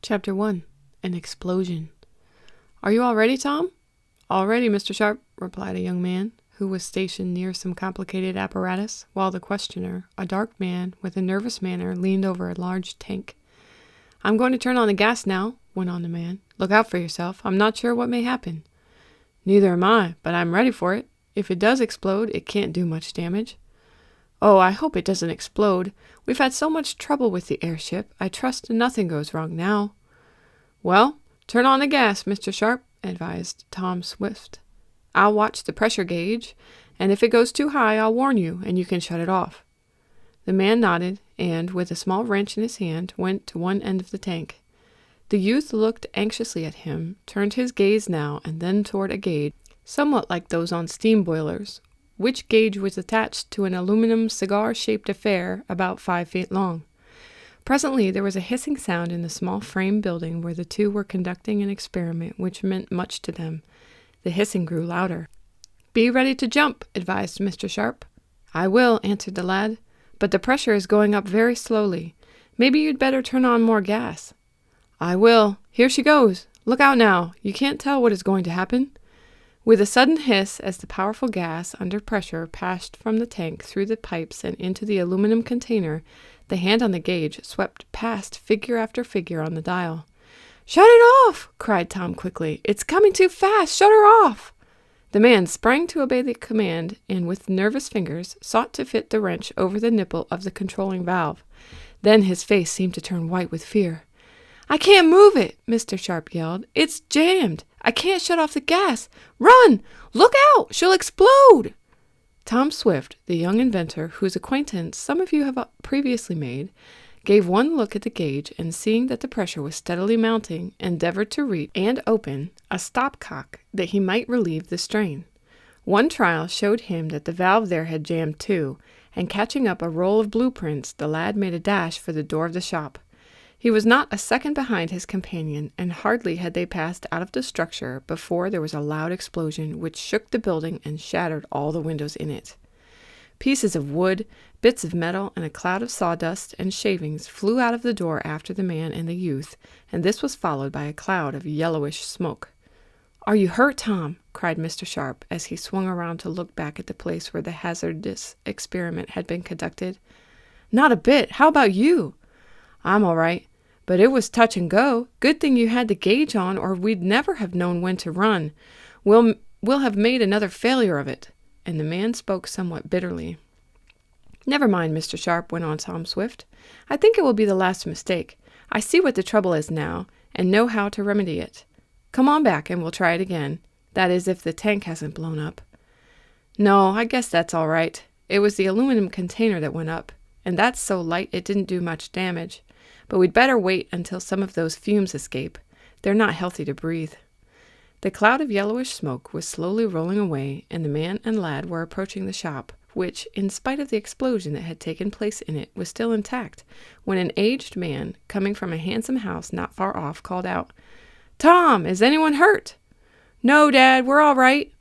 Chapter 1. An Explosion. "Are you all ready, Tom?" "All ready, Mr. Sharp," replied a young man, who was stationed near some complicated apparatus, while the questioner, a dark man with a nervous manner, leaned over a large tank. "I'm going to turn on the gas now," went on the man. "Look out for yourself. I'm not sure what may happen." "Neither am I, but I'm ready for it. If it does explode, it can't do much damage." "Oh, I hope it doesn't explode. We've had so much trouble with the airship. I trust nothing goes wrong now." "Well, turn on the gas, Mr. Sharp," advised Tom Swift. "I'll watch the pressure gauge, and if it goes too high, I'll warn you, and you can shut it off." The man nodded, and, with a small wrench in his hand, went to one end of the tank. The youth looked anxiously at him, turned his gaze now and then toward a gauge, somewhat like those on steam boilers, which gauge was attached to an aluminum cigar-shaped affair about 5 feet long. Presently there was a hissing sound in the small frame building where the two were conducting an experiment which meant much to them. The hissing grew louder. "Be ready to jump," advised Mr. Sharp. "I will," answered the lad, "but the pressure is going up very slowly. Maybe you'd better turn on more gas." "I will. Here she goes. Look out now. You can't tell what is going to happen." With a sudden hiss, as the powerful gas, under pressure, passed from the tank through the pipes and into the aluminum container, the hand on the gauge swept past figure after figure on the dial. "Shut it off!" cried Tom quickly. "It's coming too fast! Shut her off!" The man sprang to obey the command and, with nervous fingers, sought to fit the wrench over the nipple of the controlling valve. Then his face seemed to turn white with fear. "I can't move it!" Mr. Sharp yelled. "It's jammed! I can't shut off the gas! Run! Look out! She'll explode!" Tom Swift, the young inventor, whose acquaintance some of you have previously made, gave one look at the gauge, and seeing that the pressure was steadily mounting, endeavored to reach and open a stopcock that he might relieve the strain. One trial showed him that the valve there had jammed too, and catching up a roll of blueprints, the lad made a dash for the door of the shop. He was not a second behind his companion, and hardly had they passed out of the structure before there was a loud explosion which shook the building and shattered all the windows in it. Pieces of wood, bits of metal, and a cloud of sawdust and shavings flew out of the door after the man and the youth, and this was followed by a cloud of yellowish smoke. "Are you hurt, Tom?" cried Mr. Sharp, as he swung around to look back at the place where the hazardous experiment had been conducted. "Not a bit. How about you?" "I'm all right, but it was touch and go. Good thing you had the gauge on, or we'd never have known when to run. We'll have made another failure of it," and the man spoke somewhat bitterly. "Never mind, Mr. Sharp," went on Tom Swift. "I think it will be the last mistake. I see what the trouble is now, and know how to remedy it. Come on back, and we'll try it again. That is, if the tank hasn't blown up." "No, I guess that's all right. It was the aluminum container that went up, and that's so light it didn't do much damage. But we'd better wait until some of those fumes escape. They're not healthy to breathe." The cloud of yellowish smoke was slowly rolling away, and the man and lad were approaching the shop, which, in spite of the explosion that had taken place in it, was still intact, when an aged man, coming from a handsome house not far off, called out, "Tom, is anyone hurt?" "No, Dad, we're all right."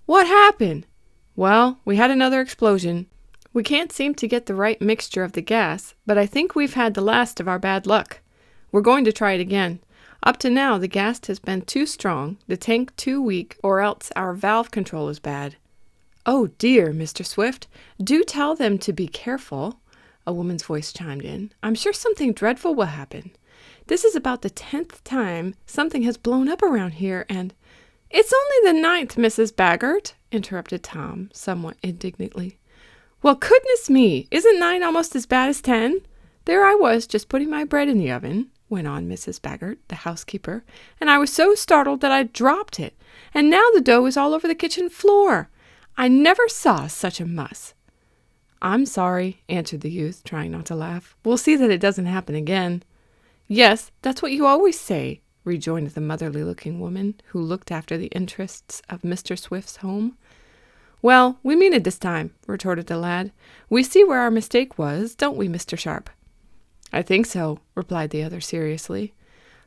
"What happened?" "Well, we had another explosion. We can't seem to get the right mixture of the gas, but I think we've had the last of our bad luck. We're going to try it again. Up to now, the gas has been too strong, the tank too weak, or else our valve control is bad." "Oh dear, Mr. Swift, do tell them to be careful," a woman's voice chimed in. "I'm sure something dreadful will happen. This is about the 10th time something has blown up around here, and—" "It's only the 9th, Mrs. Baggert," interrupted Tom, somewhat indignantly. "Well, goodness me, isn't 9 almost as bad as 10? There I was, just putting my bread in the oven," went on Mrs. Baggert, the housekeeper, "and I was so startled that I dropped it, and now the dough is all over the kitchen floor. I never saw such a muss." "I'm sorry," answered the youth, trying not to laugh. "We'll see that it doesn't happen again." "Yes, that's what you always say," rejoined the motherly-looking woman, who looked after the interests of Mr. Swift's home. "Well, we mean it this time," retorted the lad. "We see where our mistake was, don't we, Mr. Sharp?" "I think so," replied the other seriously.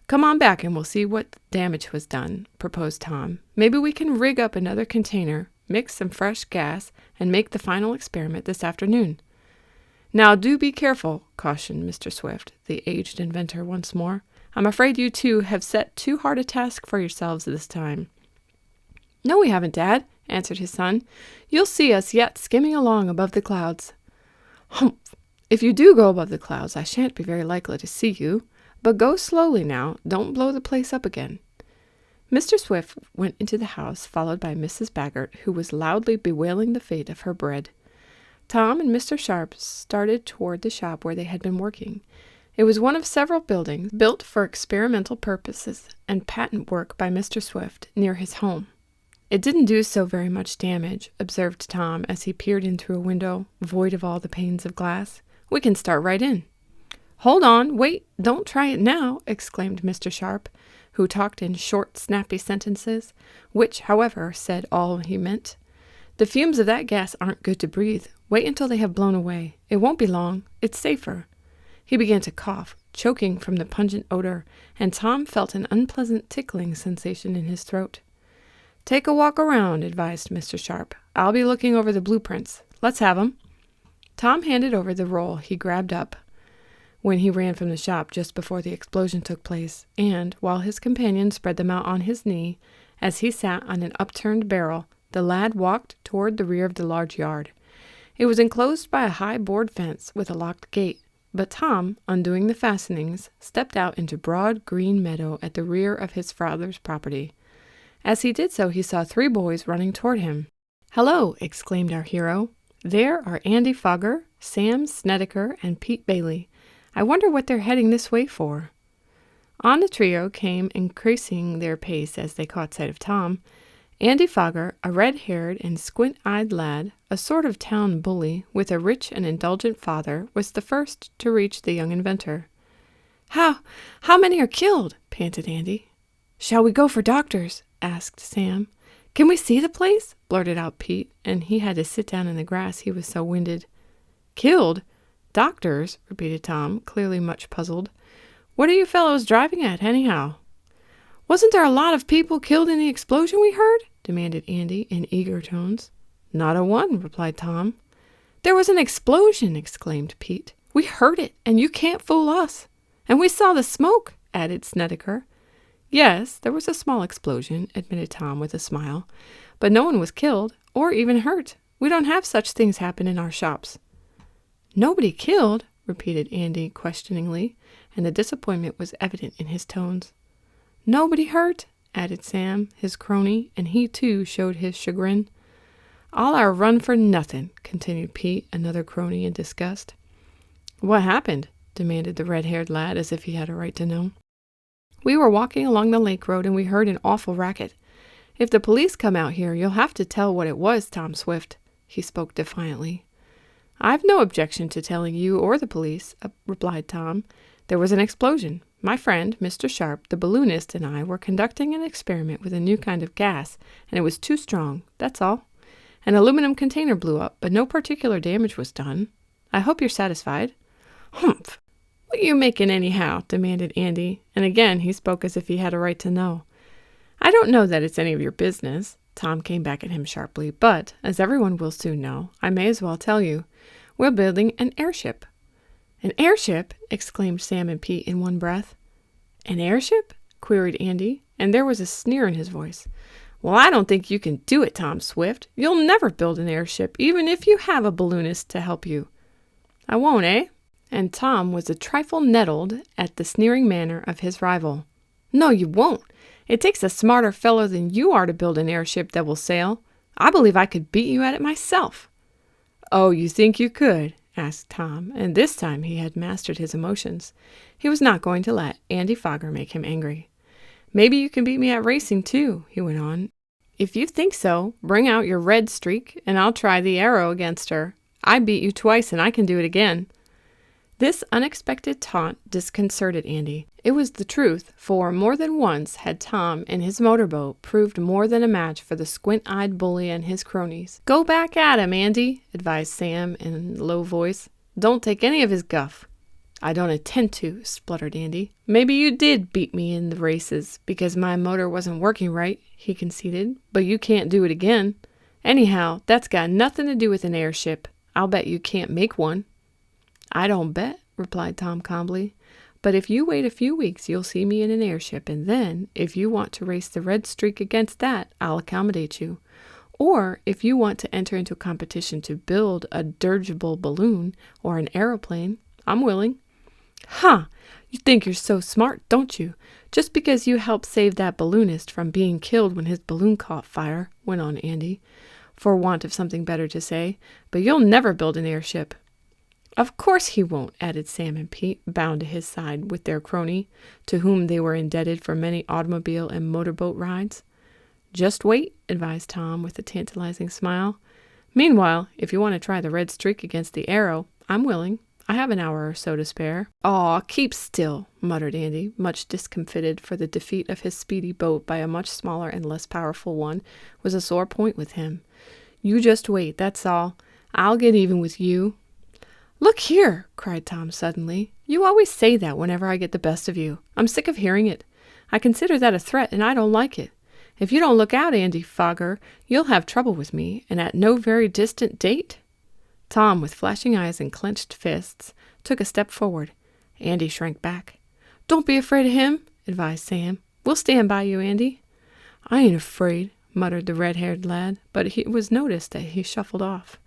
"Come on back and we'll see what damage was done," proposed Tom. "Maybe we can rig up another container, mix some fresh gas, and make the final experiment this afternoon." "Now do be careful," cautioned Mr. Swift, the aged inventor once more. I'm afraid you two have set too hard a task for yourselves this time." "No, we haven't, Dad," answered his son. "You'll see us yet skimming along above the clouds." "Humph! If you do go above the clouds, I shan't be very likely to see you. But go slowly now. Don't blow the place up again." Mr. Swift went into the house, followed by Mrs. Baggert, who was loudly bewailing the fate of her bread. Tom and Mr. Sharp started toward the shop where they had been working. It was one of several buildings built for experimental purposes and patent work by Mr. Swift near his home. "It didn't do so very much damage," observed Tom as he peered in through a window, void of all the panes of glass. "We can start right in." "Hold on, wait, don't try it now," exclaimed Mr. Sharp, who talked in short, snappy sentences, which, however, said all he meant. "The fumes of that gas aren't good to breathe. Wait until they have blown away. It won't be long. It's safer." He began to cough, choking from the pungent odor, and Tom felt an unpleasant tickling sensation in his throat. "Take a walk around," advised Mr. Sharp. "I'll be looking over the blueprints. Let's have 'em." Tom handed over the roll he grabbed up when he ran from the shop just before the explosion took place, and, while his companion spread them out on his knee, as he sat on an upturned barrel, the lad walked toward the rear of the large yard. It was enclosed by a high board fence with a locked gate, but Tom, undoing the fastenings, stepped out into broad green meadow at the rear of his father's property. As he did so, he saw 3 boys running toward him. "Hello!" exclaimed our hero. "There are Andy Fogger, Sam Snedeker, and Pete Bailey. I wonder what they're heading this way for." On the trio came, increasing their pace as they caught sight of Tom. Andy Fogger, a red-haired and squint-eyed lad, a sort of town bully with a rich and indulgent father, was the first to reach the young inventor. How many are killed?" panted Andy. "Shall we go for doctors?" asked Sam. "Can we see the place?" blurted out Pete, and he had to sit down in the grass, he was so winded. "Killed? Doctors?" repeated Tom, clearly much puzzled. "What are you fellows driving at, anyhow?" "Wasn't there a lot of people killed in the explosion we heard?" demanded Andy in eager tones. "Not a one," replied Tom. "There was an explosion!" exclaimed Pete. "We heard it, and you can't fool us." "And we saw the smoke," added Snedeker. "Yes, there was a small explosion," admitted Tom with a smile, "but no one was killed, or even hurt. We don't have such things happen in our shops." "Nobody killed?" repeated Andy questioningly, and the disappointment was evident in his tones. "Nobody hurt?" added Sam, his crony, and he too showed his chagrin. "All our run for nothing," continued Pete, another crony in disgust. "What happened?" demanded the red-haired lad, as if he had a right to know. "We were walking along the lake road, and we heard an awful racket. If the police come out here, you'll have to tell what it was, Tom Swift." He spoke defiantly. "I've no objection to telling you or the police," replied Tom. "There was an explosion. My friend, Mr. Sharp, the balloonist, and I were conducting an experiment with a new kind of gas, and it was too strong, that's all. An aluminum container blew up, but no particular damage was done. I hope you're satisfied." "Humph! What you making anyhow?" demanded Andy, and again he spoke as if he had a right to know. "I don't know that it's any of your business," Tom came back at him sharply, "but, as everyone will soon know, I may as well tell you. We're building an airship." "An airship?" exclaimed Sam and Pete in one breath. "An airship?" queried Andy, and there was a sneer in his voice. "Well, I don't think you can do it, Tom Swift. You'll never build an airship, even if you have a balloonist to help you." "I won't, eh?" And Tom was a trifle nettled at the sneering manner of his rival. "No, you won't. It takes a smarter fellow than you are to build an airship that will sail. I believe I could beat you at it myself." "Oh, you think you could?" asked Tom, and this time he had mastered his emotions. He was not going to let Andy Fogger make him angry. "Maybe you can beat me at racing, too," he went on. "If you think so, bring out your red streak, and I'll try the arrow against her. I beat you twice, and I can do it again." This unexpected taunt disconcerted Andy. It was the truth, for more than once had Tom in his motorboat proved more than a match for the squint-eyed bully and his cronies. "Go back at him, Andy," advised Sam in a low voice. "Don't take any of his guff." "I don't intend to," spluttered Andy. "Maybe you did beat me in the races because my motor wasn't working right," he conceded, "but you can't do it again. Anyhow, that's got nothing to do with an airship. I'll bet you can't make one." "I don't bet," replied Tom calmly, But if you wait a few weeks, you'll see me in an airship, and then, if you want to race the red streak against that, I'll accommodate you. Or, if you want to enter into a competition to build a dirigible balloon or an aeroplane, I'm willing." "Huh! You think you're so smart, don't you? Just because you helped save that balloonist from being killed when his balloon caught fire," went on Andy, for want of something better to say. "But you'll never build an airship." "Of course he won't," added Sam and Pete, bound to his side with their crony, to whom they were indebted for many automobile and motorboat rides. "Just wait," advised Tom with a tantalizing smile. "Meanwhile, if you want to try the red streak against the arrow, I'm willing. I have an hour or so to spare." "Aw, keep still," muttered Andy, much discomfited, for the defeat of his speedy boat by a much smaller and less powerful one was a sore point with him. "You just wait, that's all. I'll get even with you." "Look here," cried Tom suddenly. "You always say that whenever I get the best of you. I'm sick of hearing it. I consider that a threat, and I don't like it. If you don't look out, Andy Fogger, you'll have trouble with me, and at no very distant date." Tom, with flashing eyes and clenched fists, took a step forward. Andy shrank back. "Don't be afraid of him," advised Sam. "We'll stand by you, Andy." "I ain't afraid," muttered the red-haired lad, but it was noticed that he shuffled off.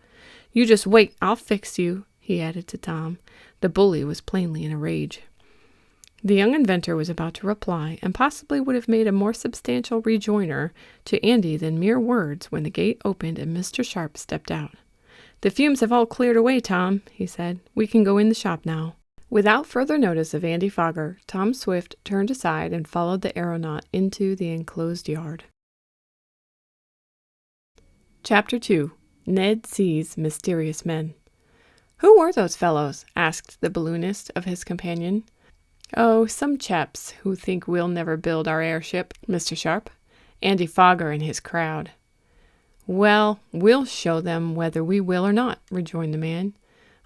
"You just wait, I'll fix you," he added to Tom. The bully was plainly in a rage. The young inventor was about to reply, and possibly would have made a more substantial rejoinder to Andy than mere words, when the gate opened and Mr. Sharp stepped out. "The fumes have all cleared away, Tom," he said. "We can go in the shop now." Without further notice of Andy Fogger, Tom Swift turned aside and followed the aeronaut into the enclosed yard. Chapter 2. Ned Sees Mysterious Men. "Who were those fellows?" asked the balloonist of his companion. "Oh, some chaps who think we'll never build our airship, Mr. Sharp. Andy Fogger and his crowd." "Well, we'll show them whether we will or not," rejoined the man.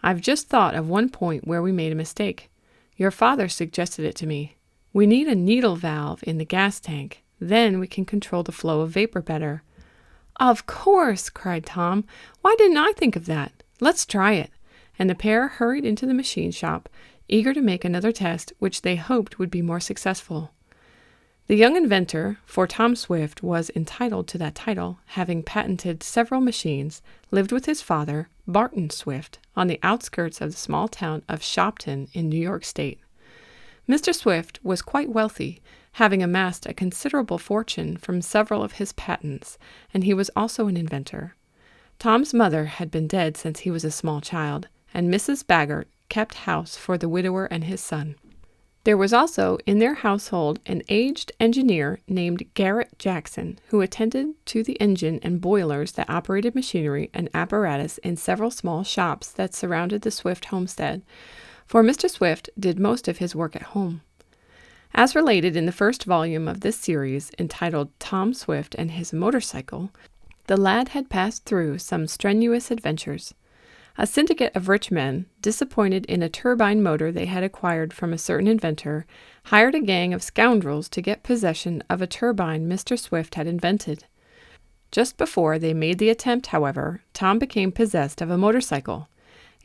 "I've just thought of one point where we made a mistake. Your father suggested it to me. We need a needle valve in the gas tank. Then we can control the flow of vapor better." "Of course!" cried Tom. "Why didn't I think of that? Let's try it." And the pair hurried into the machine shop, eager to make another test which they hoped would be more successful. The young inventor, for Tom Swift was entitled to that title, having patented several machines, lived with his father, Barton Swift, on the outskirts of the small town of Shopton in New York State. Mr. Swift was quite wealthy, having amassed a considerable fortune from several of his patents, and he was also an inventor. Tom's mother had been dead since he was a small child, and Mrs. Baggert kept house for the widower and his son. There was also in their household an aged engineer named Garrett Jackson, who attended to the engine and boilers that operated machinery and apparatus in several small shops that surrounded the Swift homestead, for Mr. Swift did most of his work at home. As related in the first volume of this series, entitled Tom Swift and His Motorcycle, the lad had passed through some strenuous adventures. A syndicate of rich men, disappointed in a turbine motor they had acquired from a certain inventor, hired a gang of scoundrels to get possession of a turbine Mr. Swift had invented. Just before they made the attempt, however, Tom became possessed of a motorcycle.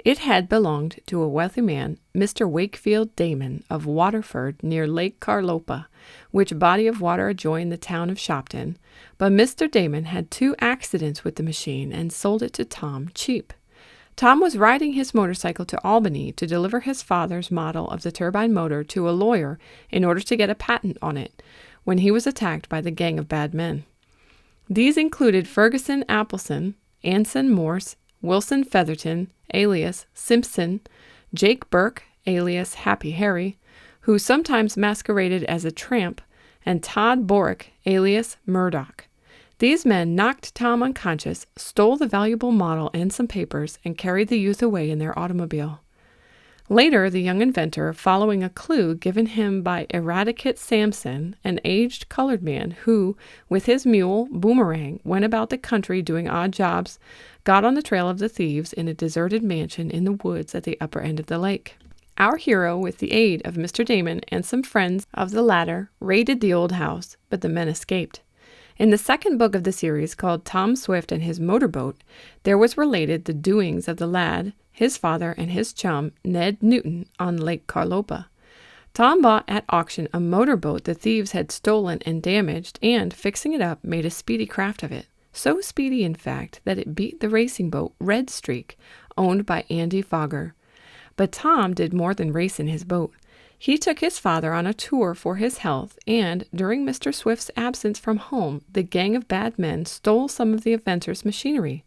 It had belonged to a wealthy man, Mr. Wakefield Damon, of Waterford, near Lake Carlopa, which body of water adjoined the town of Shopton, but Mr. Damon had 2 accidents with the machine and sold it to Tom cheap. Tom was riding his motorcycle to Albany to deliver his father's model of the turbine motor to a lawyer in order to get a patent on it, when he was attacked by the gang of bad men. These included Ferguson Appleson, Anson Morse, Wilson Featherton, alias Simpson, Jake Burke, alias Happy Harry, who sometimes masqueraded as a tramp, and Todd Borick, alias Murdoch. These men knocked Tom unconscious, stole the valuable model and some papers, and carried the youth away in their automobile. Later, the young inventor, following a clue given him by Eradicate Sampson, an aged colored man who, with his mule, Boomerang, went about the country doing odd jobs, got on the trail of the thieves in a deserted mansion in the woods at the upper end of the lake. Our hero, with the aid of Mr. Damon and some friends of the latter, raided the old house, but the men escaped. In the second book of the series, called Tom Swift and His Motorboat, there was related the doings of the lad, his father, and his chum, Ned Newton, on Lake Carlopa. Tom bought at auction a motorboat the thieves had stolen and damaged, and, fixing it up, made a speedy craft of it. So speedy, in fact, that it beat the racing boat Red Streak, owned by Andy Fogger. But Tom did more than race in his boat. He took his father on a tour for his health, and, during Mr. Swift's absence from home, the gang of bad men stole some of the inventor's machinery.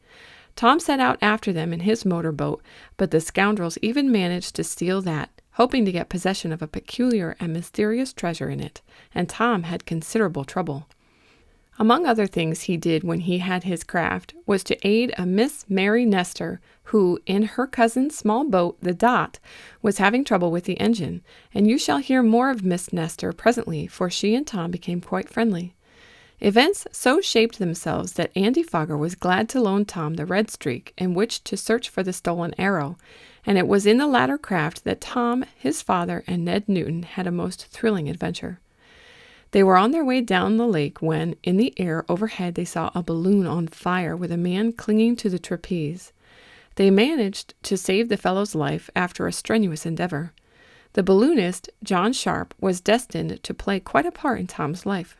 Tom set out after them in his motorboat, but the scoundrels even managed to steal that, hoping to get possession of a peculiar and mysterious treasure in it, and Tom had considerable trouble. Among other things he did when he had his craft was to aid a Miss Mary Nestor, who, in her cousin's small boat, the Dot, was having trouble with the engine, and you shall hear more of Miss Nestor presently, for she and Tom became quite friendly. Events so shaped themselves that Andy Fogger was glad to loan Tom the Red Streak in which to search for the stolen arrow, and it was in the latter craft that Tom, his father, and Ned Newton had a most thrilling adventure. They were on their way down the lake when, in the air overhead, they saw a balloon on fire with a man clinging to the trapeze. They managed to save the fellow's life after a strenuous endeavor. The balloonist, John Sharp, was destined to play quite a part in Tom's life.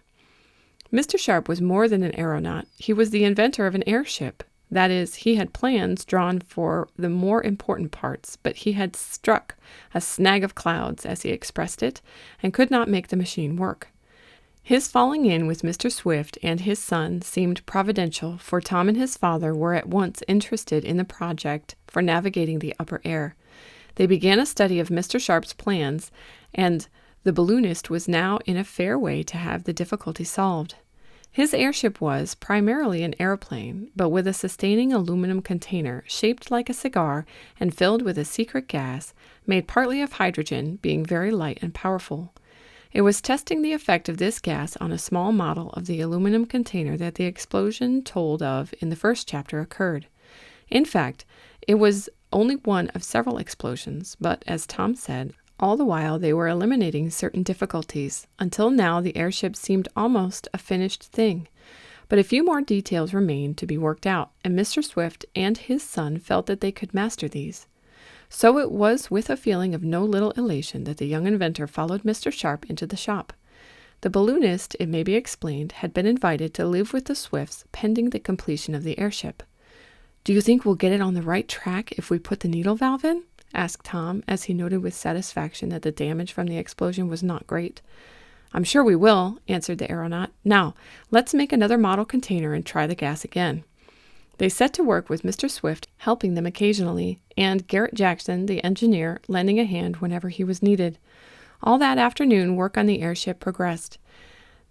Mr. Sharp was more than an aeronaut. He was the inventor of an airship. That is, he had plans drawn for the more important parts, but he had struck a snag of clouds, as he expressed it, and could not make the machine work. His falling in with Mr. Swift and his son seemed providential, for Tom and his father were at once interested in the project for navigating the upper air. They began a study of Mr. Sharp's plans, and the balloonist was now in a fair way to have the difficulty solved. His airship was primarily an airplane, but with a sustaining aluminum container shaped like a cigar and filled with a secret gas, made partly of hydrogen, being very light and powerful. It was testing the effect of this gas on a small model of the aluminum container that the explosion told of in the first chapter occurred. In fact, it was only one of several explosions, but, as Tom said, all the while they were eliminating certain difficulties. Until now the airship seemed almost a finished thing. But a few more details remained to be worked out, and Mr. Swift and his son felt that they could master these. So it was with a feeling of no little elation that the young inventor followed Mr. Sharp into the shop. The balloonist, it may be explained, had been invited to live with the Swifts pending the completion of the airship. "Do you think we'll get it on the right track if we put the needle valve in?" asked Tom, as he noted with satisfaction that the damage from the explosion was not great. "I'm sure we will," answered the aeronaut. "Now, let's make another model container and try the gas again." They set to work with Mr. Swift helping them occasionally, and Garrett Jackson, the engineer, lending a hand whenever he was needed. All that afternoon, work on the airship progressed.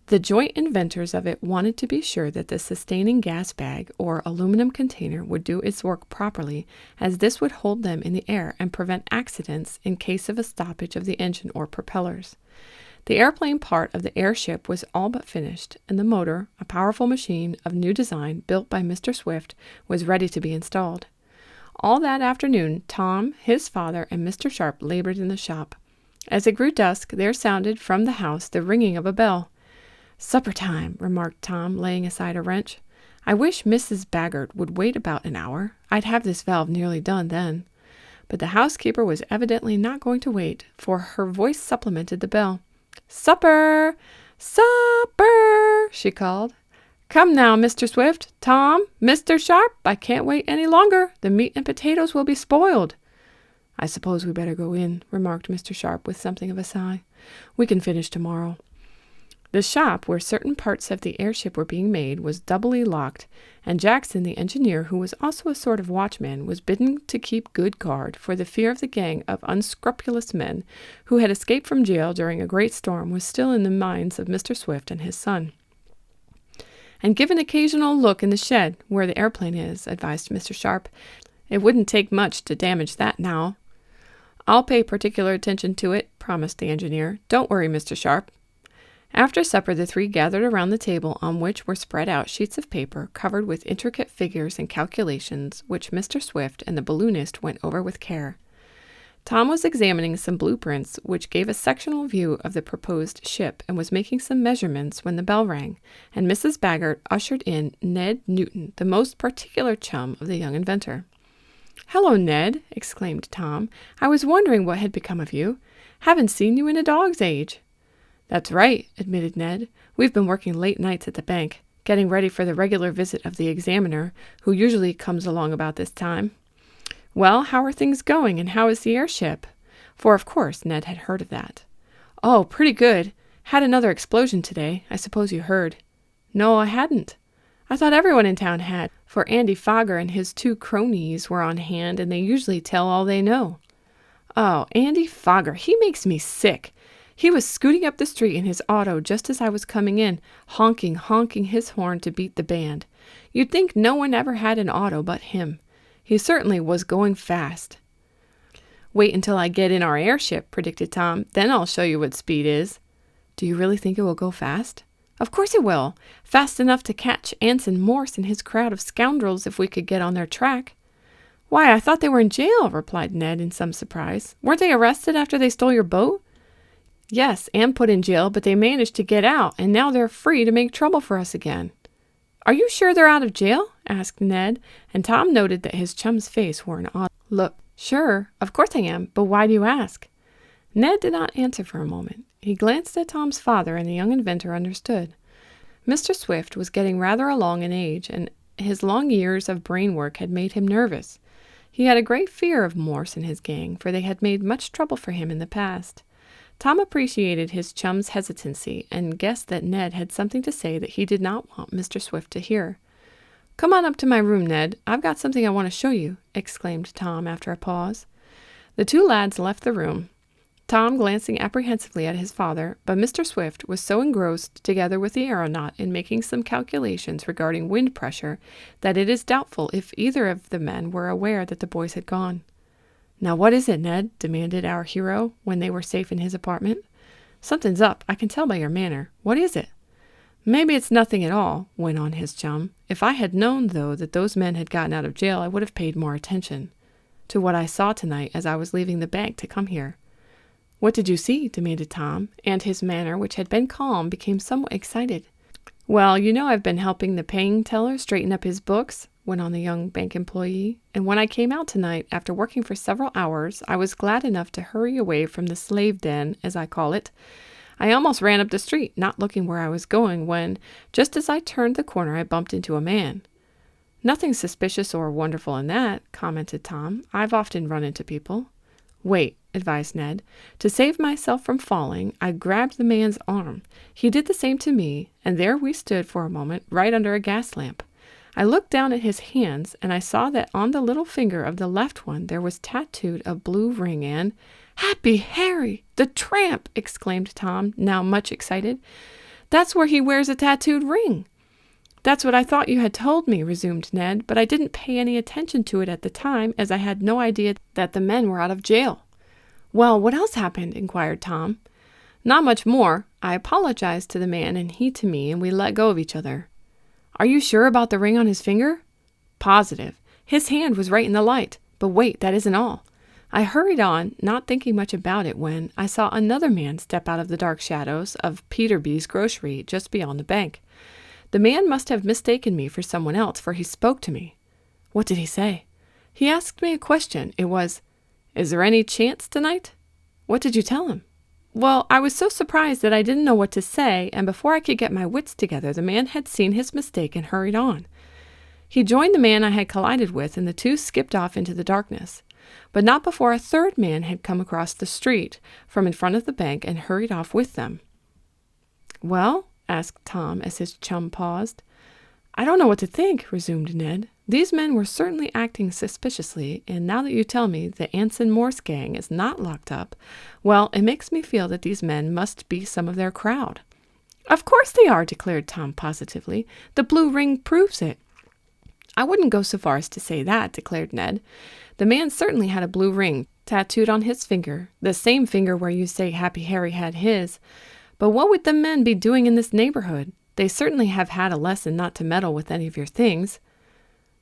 The joint inventors of it wanted to be sure that the sustaining gas bag, or aluminum container, would do its work properly, as this would hold them in the air and prevent accidents in case of a stoppage of the engine or propellers. The airplane part of the airship was all but finished, and the motor, a powerful machine of new design built by Mr. Swift, was ready to be installed. All that afternoon, Tom, his father, and Mr. Sharp labored in the shop. As it grew dusk, there sounded from the house the ringing of a bell. "Supper time," remarked Tom, laying aside a wrench. "I wish Mrs. Baggert would wait about an hour. I'd have this valve nearly done then." But the housekeeper was evidently not going to wait, for her voice supplemented the bell. "Supper! Supper!" she called. "Come now, Mr. Swift, Tom, Mr. Sharp, I can't wait any longer. The meat and potatoes will be spoiled." "I suppose we better go in," remarked Mr. Sharp with something of a sigh. "We can finish tomorrow." The shop, where certain parts of the airship were being made, was doubly locked, and Jackson, the engineer, who was also a sort of watchman, was bidden to keep good guard, for the fear of the gang of unscrupulous men who had escaped from jail during a great storm was still in the minds of Mr. Swift and his son. "And give an occasional look in the shed, where the airplane is," advised Mr. Sharp. "It wouldn't take much to damage that now." "I'll pay particular attention to it," promised the engineer. "Don't worry, Mr. Sharp." After supper, the three gathered around the table, on which were spread out sheets of paper covered with intricate figures and calculations, which Mr. Swift and the balloonist went over with care. Tom was examining some blueprints which gave a sectional view of the proposed ship, and was making some measurements when the bell rang, and Mrs. Baggert ushered in Ned Newton, the most particular chum of the young inventor. "Hello, Ned!" exclaimed Tom. "I was wondering what had become of you. Haven't seen you in a dog's age." "That's right," admitted Ned. "We've been working late nights at the bank, getting ready for the regular visit of the examiner, who usually comes along about this time." "Well, how are things going, and how is the airship?" For, of course, Ned had heard of that. "Oh, pretty good. Had another explosion today. I suppose you heard." "No, I hadn't." "I thought everyone in town had, for Andy Fogger and his 2 cronies were on hand, and they usually tell all they know." "Oh, Andy Fogger, he makes me sick. He was scooting up the street in his auto just as I was coming in, honking his horn to beat the band. You'd think no one ever had an auto but him. He certainly was going fast." "Wait until I get in our airship," predicted Tom. "Then I'll show you what speed is." "Do you really think it will go fast?" "Of course it will. Fast enough to catch Anson Morse and his crowd of scoundrels if we could get on their track." "Why, I thought they were in jail," replied Ned in some surprise. "Weren't they arrested after they stole your boat?" "Yes, and put in jail, but they managed to get out, and now they're free to make trouble for us again." "Are you sure they're out of jail?" asked Ned, and Tom noted that his chum's face wore an odd look. "Sure, of course I am, but why do you ask?" Ned did not answer for a moment. He glanced at Tom's father, and the young inventor understood. Mr. Swift was getting rather along in age, and his long years of brain work had made him nervous. He had a great fear of Morse and his gang, for they had made much trouble for him in the past. Tom appreciated his chum's hesitancy, and guessed that Ned had something to say that he did not want Mr. Swift to hear. "Come on up to my room, Ned. I've got something I want to show you," exclaimed Tom after a pause. The 2 lads left the room, Tom glancing apprehensively at his father, but Mr. Swift was so engrossed, together with the aeronaut, in making some calculations regarding wind pressure, that it is doubtful if either of the men were aware that the boys had gone. "Now what is it, Ned?" demanded our hero, when they were safe in his apartment. "Something's up, I can tell by your manner. What is it?" "Maybe it's nothing at all," went on his chum. "If I had known, though, that those men had gotten out of jail, I would have paid more attention to what I saw tonight as I was leaving the bank to come here." "What did you see?" demanded Tom, and his manner, which had been calm, became somewhat excited. "Well, you know I've been helping the paying teller straighten up his books," went on the young bank employee, "and when I came out tonight, after working for several hours, I was glad enough to hurry away from the slave den, as I call it. I almost ran up the street, not looking where I was going, when, just as I turned the corner, I bumped into a man." "Nothing suspicious or wonderful in that," commented Tom. "I've often run into people." "Wait," advised Ned. "To save myself from falling, I grabbed the man's arm. He did the same to me, and there we stood for a moment, right under a gas lamp. I looked down at his hands, and I saw that on the little finger of the left one there was tattooed a blue ring, and—" "Happy Harry, the tramp!" exclaimed Tom, now much excited. "That's where he wears a tattooed ring." "That's what I thought you had told me," resumed Ned, "but I didn't pay any attention to it at the time, as I had no idea that the men were out of jail." "Well, what else happened?" inquired Tom. "Not much more. I apologized to the man, and he to me, and we let go of each other." "Are you sure about the ring on his finger?" "Positive. His hand was right in the light. But wait, that isn't all. I hurried on, not thinking much about it, when I saw another man step out of the dark shadows of Peterby's grocery just beyond the bank. The man must have mistaken me for someone else, for he spoke to me." "What did he say?" "He asked me a question. It was, 'Is there any chance tonight?'" "What did you tell him?" "Well, I was so surprised that I didn't know what to say, and before I could get my wits together, the man had seen his mistake and hurried on. He joined the man I had collided with, and the 2 skipped off into the darkness. But not before a 3rd man had come across the street from in front of the bank and hurried off with them." "Well?" asked Tom, as his chum paused. "I don't know what to think," resumed Ned. "These men were certainly acting suspiciously, and now that you tell me the Anson Morse gang is not locked up, well, it makes me feel that these men must be some of their crowd." "Of course they are," declared Tom positively. "The blue ring proves it." "I wouldn't go so far as to say that," declared Ned. "The man certainly had a blue ring tattooed on his finger, the same finger where you say Happy Harry had his. But what would the men be doing in this neighborhood? They certainly have had a lesson not to meddle with any of your things."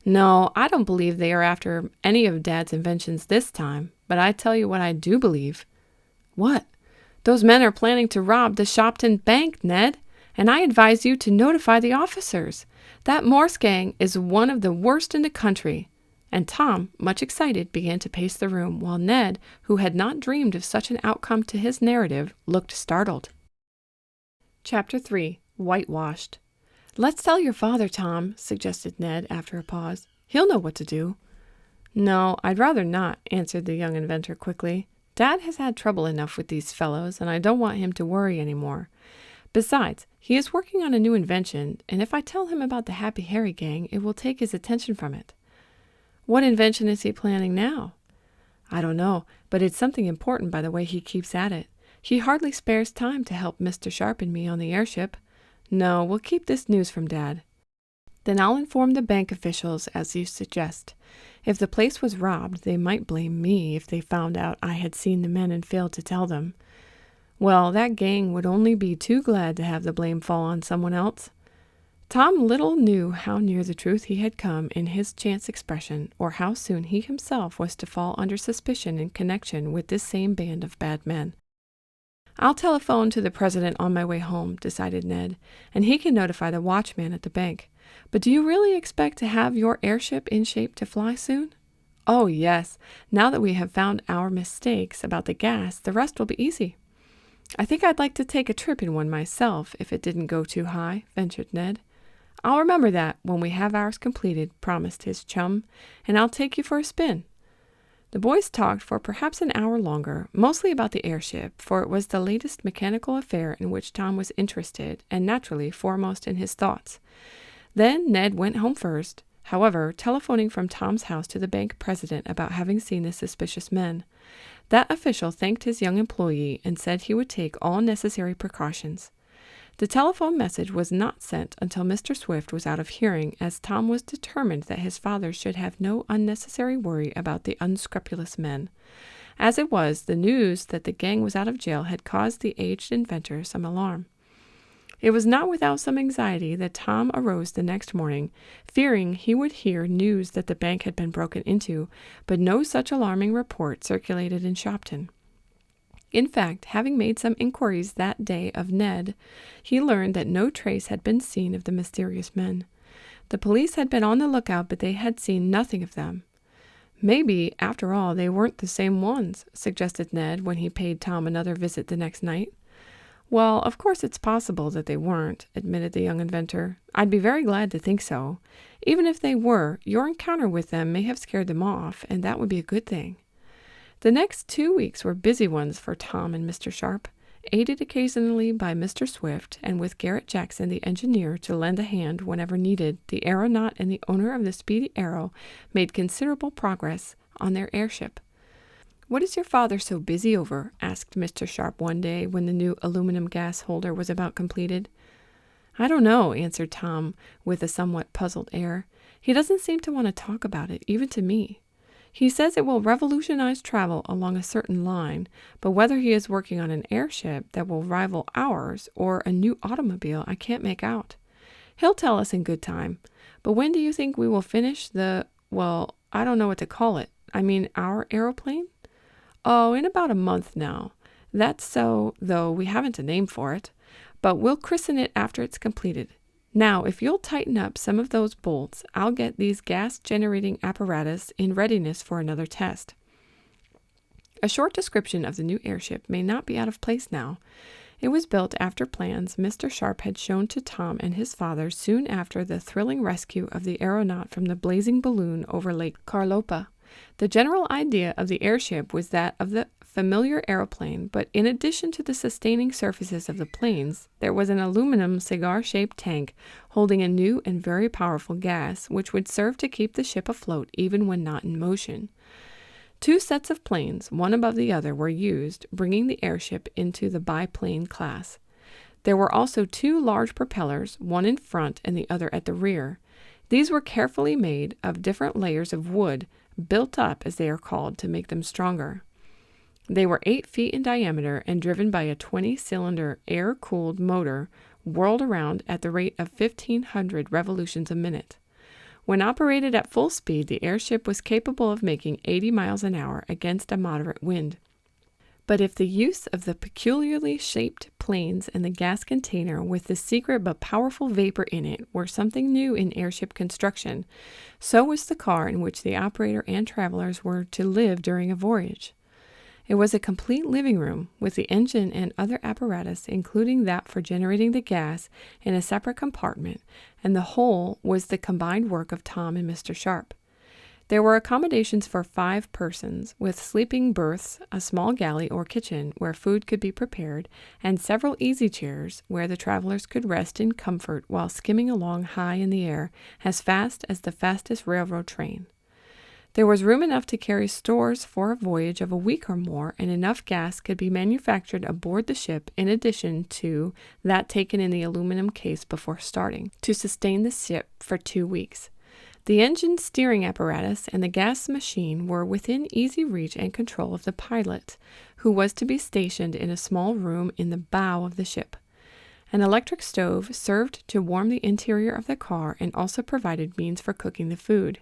"No, I don't believe they are after any of Dad's inventions this time, but I tell you what I do believe." "What?" "Those men are planning to rob the Shopton Bank, Ned, and I advise you to notify the officers. That Morse gang is one of the worst in the country, and Tom, much excited, began to pace the room, while Ned, who had not dreamed of such an outcome to his narrative, looked startled. Chapter 3. Whitewashed. "Let's tell your father, Tom," suggested Ned after a pause. "He'll know what to do." "No, I'd rather not," answered the young inventor quickly. "Dad has had trouble enough with these fellows, and I don't want him to worry any more. Besides, he is working on a new invention, and if I tell him about the Happy Harry gang, it will take his attention from it." "What invention is he planning now?" "I don't know, but it's something important by the way he keeps at it. He hardly spares time to help Mr. Sharp and me on the airship. No, we'll keep this news from Dad." "Then I'll inform the bank officials, as you suggest. If the place was robbed, they might blame me if they found out I had seen the men and failed to tell them. Well, that gang would only be too glad to have the blame fall on someone else." Tom little knew how near the truth he had come in his chance expression, or how soon he himself was to fall under suspicion in connection with this same band of bad men. "I'll telephone to the president on my way home," decided Ned, "and he can notify the watchman at the bank. But do you really expect to have your airship in shape to fly soon?" "Oh, yes. Now that we have found our mistakes about the gas, the rest will be easy." "I think I'd like to take a trip in one myself, if it didn't go too high," ventured Ned. "I'll remember that when we have ours completed," promised his chum, "and I'll take you for a spin." The boys talked for perhaps an hour longer, mostly about the airship, for it was the latest mechanical affair in which Tom was interested, and naturally foremost in his thoughts. Then Ned went home first, however, telephoning from Tom's house to the bank president about having seen the suspicious men. That official thanked his young employee and said he would take all necessary precautions. The telephone message was not sent until Mr. Swift was out of hearing, as Tom was determined that his father should have no unnecessary worry about the unscrupulous men. As it was, the news that the gang was out of jail had caused the aged inventor some alarm. It was not without some anxiety that Tom arose the next morning, fearing he would hear news that the bank had been broken into, but no such alarming report circulated in Shopton. In fact, having made some inquiries that day of Ned, he learned that no trace had been seen of the mysterious men. The police had been on the lookout, but they had seen nothing of them. "Maybe, after all, they weren't the same ones," suggested Ned when he paid Tom another visit the next night. "Well, of course it's possible that they weren't," admitted the young inventor. "I'd be very glad to think so. Even if they were, your encounter with them may have scared them off, and that would be a good thing." The next 2 weeks were busy ones for Tom and Mr. Sharp, aided occasionally by Mr. Swift, and with Garrett Jackson, the engineer, to lend a hand whenever needed. The aeronaut and the owner of the Speedy Arrow made considerable progress on their airship. "What is your father so busy over?" asked Mr. Sharp one day when the new aluminum gas holder was about completed. "I don't know," answered Tom with a somewhat puzzled air. "He doesn't seem to want to talk about it, even to me. He says it will revolutionize travel along a certain line, but whether he is working on an airship that will rival ours or a new automobile, I can't make out. He'll tell us in good time. But when do you think we will finish well, I don't know what to call it. I mean, our aeroplane?" "Oh, in about a month now. That's so, though we haven't a name for it. But we'll christen it after it's completed. Now, if you'll tighten up some of those bolts, I'll get these gas-generating apparatus in readiness for another test." A short description of the new airship may not be out of place now. It was built after plans Mr. Sharp had shown to Tom and his father soon after the thrilling rescue of the aeronaut from the blazing balloon over Lake Carlopa. The general idea of the airship was that of the familiar aeroplane, but in addition to the sustaining surfaces of the planes, there was an aluminum cigar-shaped tank holding a new and very powerful gas, which would serve to keep the ship afloat even when not in motion. 2 sets of planes, one above the other, were used, bringing the airship into the biplane class. There were also 2 large propellers, one in front and the other at the rear. These were carefully made of different layers of wood, built up, as they are called, to make them stronger. They were 8 feet in diameter and driven by a 20-cylinder air-cooled motor whirled around at the rate of 1,500 revolutions a minute. When operated at full speed, the airship was capable of making 80 miles an hour against a moderate wind. But if the use of the peculiarly shaped planes and the gas container with the secret but powerful vapor in it were something new in airship construction, so was the car in which the operator and travelers were to live during a voyage. It was a complete living room, with the engine and other apparatus, including that for generating the gas, in a separate compartment, and the whole was the combined work of Tom and Mr. Sharp. There were accommodations for 5 persons, with sleeping berths, a small galley or kitchen where food could be prepared, and several easy chairs where the travelers could rest in comfort while skimming along high in the air as fast as the fastest railroad train. There was room enough to carry stores for a voyage of a week or more, and enough gas could be manufactured aboard the ship in addition to that taken in the aluminum case before starting, to sustain the ship for 2 weeks. The engine steering apparatus and the gas machine were within easy reach and control of the pilot, who was to be stationed in a small room in the bow of the ship. An electric stove served to warm the interior of the car and also provided means for cooking the food.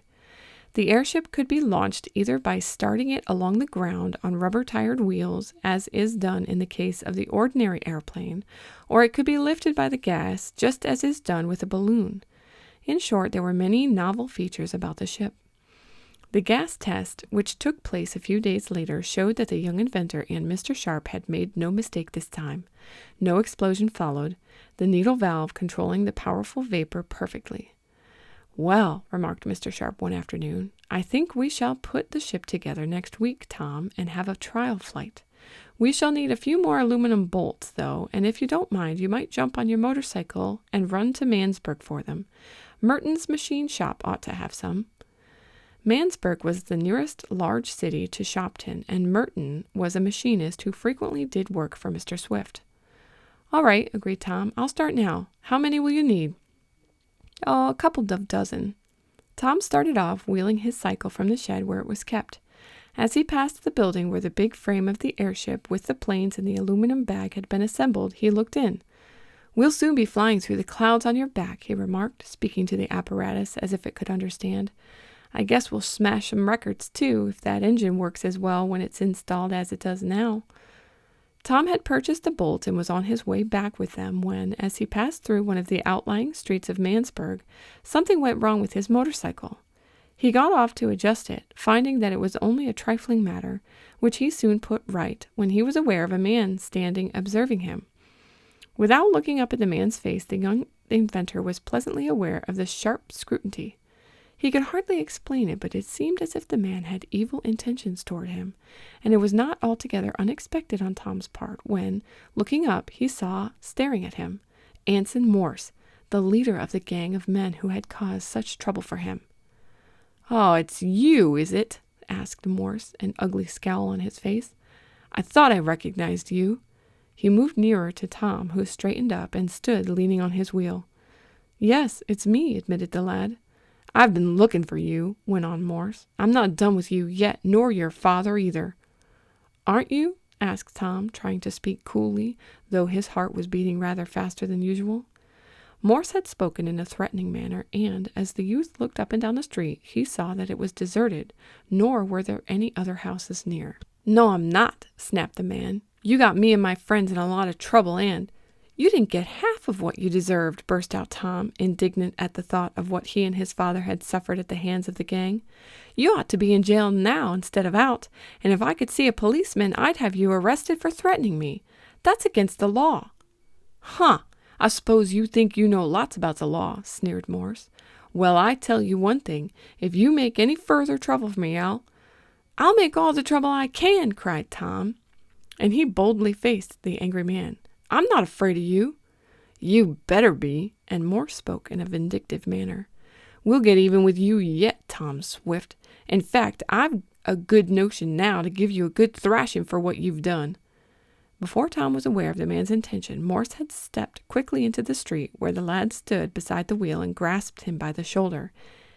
The airship could be launched either by starting it along the ground on rubber-tired wheels, as is done in the case of the ordinary airplane, or it could be lifted by the gas, just as is done with a balloon. In short, there were many novel features about the ship. The gas test, which took place a few days later, showed that the young inventor and Mr. Sharp had made no mistake this time. No explosion followed, the needle valve controlling the powerful vapor perfectly. "Well," remarked Mr. Sharp one afternoon, "I think we shall put the ship together next week, Tom, and have a trial flight. We shall need a few more aluminum bolts, though, and if you don't mind, you might jump on your motorcycle and run to Mansburg for them. Merton's machine shop ought to have some." Mansburg was the nearest large city to Shopton, and Merton was a machinist who frequently did work for Mr. Swift. "All right," agreed Tom. "I'll start now. How many will you need?" "Oh, a couple of dozen." Tom started off, wheeling his cycle from the shed where it was kept. As he passed the building where the big frame of the airship with the planes and the aluminum bag had been assembled, he looked in. "We'll soon be flying through the clouds on your back," he remarked, speaking to the apparatus as if it could understand. "I guess we'll smash some records, too, if that engine works as well when it's installed as it does now." Tom had purchased the bolts and was on his way back with them when, as he passed through one of the outlying streets of Mansburg, something went wrong with his motorcycle. He got off to adjust it, finding that it was only a trifling matter, which he soon put right when he was aware of a man standing observing him. Without looking up at the man's face, the young inventor was pleasantly aware of the sharp scrutiny. He could hardly explain it, but it seemed as if the man had evil intentions toward him, and it was not altogether unexpected on Tom's part when, looking up, he saw, staring at him, Anson Morse, the leader of the gang of men who had caused such trouble for him. "Oh, it's you, is it?" asked Morse, an ugly scowl on his face. "I thought I recognized you." He moved nearer to Tom, who straightened up and stood leaning on his wheel. "Yes, it's me," admitted the lad. "I've been looking for you," went on Morse. "I'm not done with you yet, nor your father either." "Aren't you?" asked Tom, trying to speak coolly, though his heart was beating rather faster than usual. Morse had spoken in a threatening manner, and, as the youth looked up and down the street, he saw that it was deserted, nor were there any other houses near. "No, I'm not," snapped the man. "You got me and my friends in a lot of trouble, and—" "You didn't get half of what you deserved," burst out Tom, indignant at the thought of what he and his father had suffered at the hands of the gang. "You ought to be in jail now instead of out, and if I could see a policeman, I'd have you arrested for threatening me. That's against the law." "Huh! I suppose you think you know lots about the law," sneered Morse. "Well, I tell you one thing. If you make any further trouble for me, I'll make all the trouble I can," cried Tom, and he boldly faced the angry man. "I'm not afraid of you." "You better be," and Morse spoke in a vindictive manner. "We'll get even with you yet, Tom Swift. In fact, I've a good notion now to give you a good thrashing for what you've done." Before Tom was aware of the man's intention, Morse had stepped quickly into the street where the lad stood beside the wheel and grasped him by the shoulder.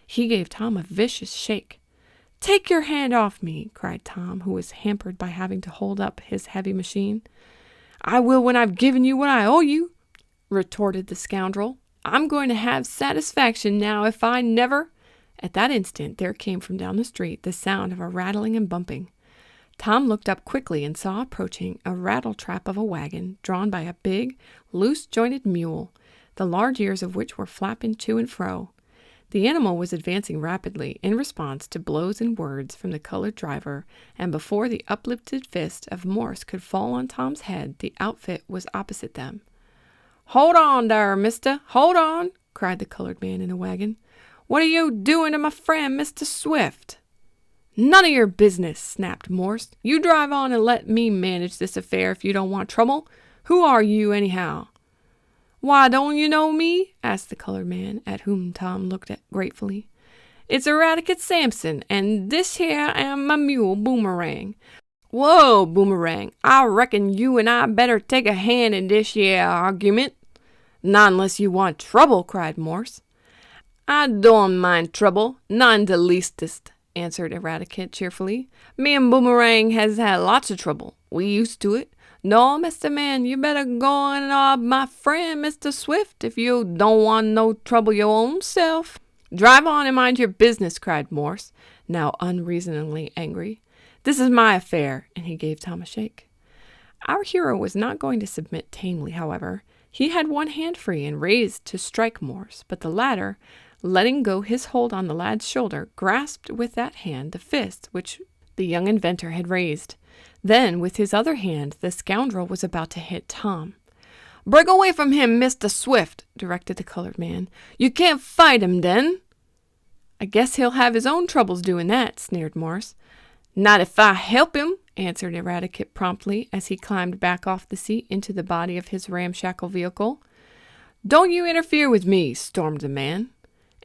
He gave Tom a vicious shake. "Take your hand off me," cried Tom, who was hampered by having to hold up his heavy machine. "I will when I've given you what I owe you," retorted the scoundrel. "I'm going to have satisfaction now if I never—" At that instant there came from down the street the sound of a rattling and bumping. Tom looked up quickly and saw approaching a rattletrap of a wagon drawn by a big, loose-jointed mule, the large ears of which were flapping to and fro. The animal was advancing rapidly in response to blows and words from the colored driver, and before the uplifted fist of Morse could fall on Tom's head, the outfit was opposite them. "Hold on dar, mister, hold on!" cried the colored man in the wagon. "What are you doing to my friend, Mr. Swift?" "None of your business," snapped Morse. "You drive on and let me manage this affair if you don't want trouble. Who are you, anyhow?" "Why, don't you know me?" asked the colored man, at whom Tom looked at gratefully. "It's Eradicate Sampson, and this here am my mule, Boomerang." "Whoa, Boomerang, I reckon you and I better take a hand in this here argument." "Not unless you want trouble," cried Morse. "I don't mind trouble, not in the leastest," answered Eradicate cheerfully. "Me and Boomerang has had lots of trouble. We used to it. No, Mr. Man, you better go and rob my friend, Mr. Swift, if you don't want no trouble your own self." "Drive on and mind your business," cried Morse, now unreasoningly angry. "This is my affair," and he gave Tom a shake. Our hero was not going to submit tamely, however. He had one hand free and raised to strike Morse, but the latter, letting go his hold on the lad's shoulder, grasped with that hand the fist which the young inventor had raised. Then, with his other hand, the scoundrel was about to hit Tom. "Break away from him, Mr. Swift," directed the colored man. "You can't fight him, then." "I guess he'll have his own troubles doing that," sneered Morse. "Not if I help him," answered Eradicate promptly, as he climbed back off the seat into the body of his ramshackle vehicle. "Don't you interfere with me," stormed the man.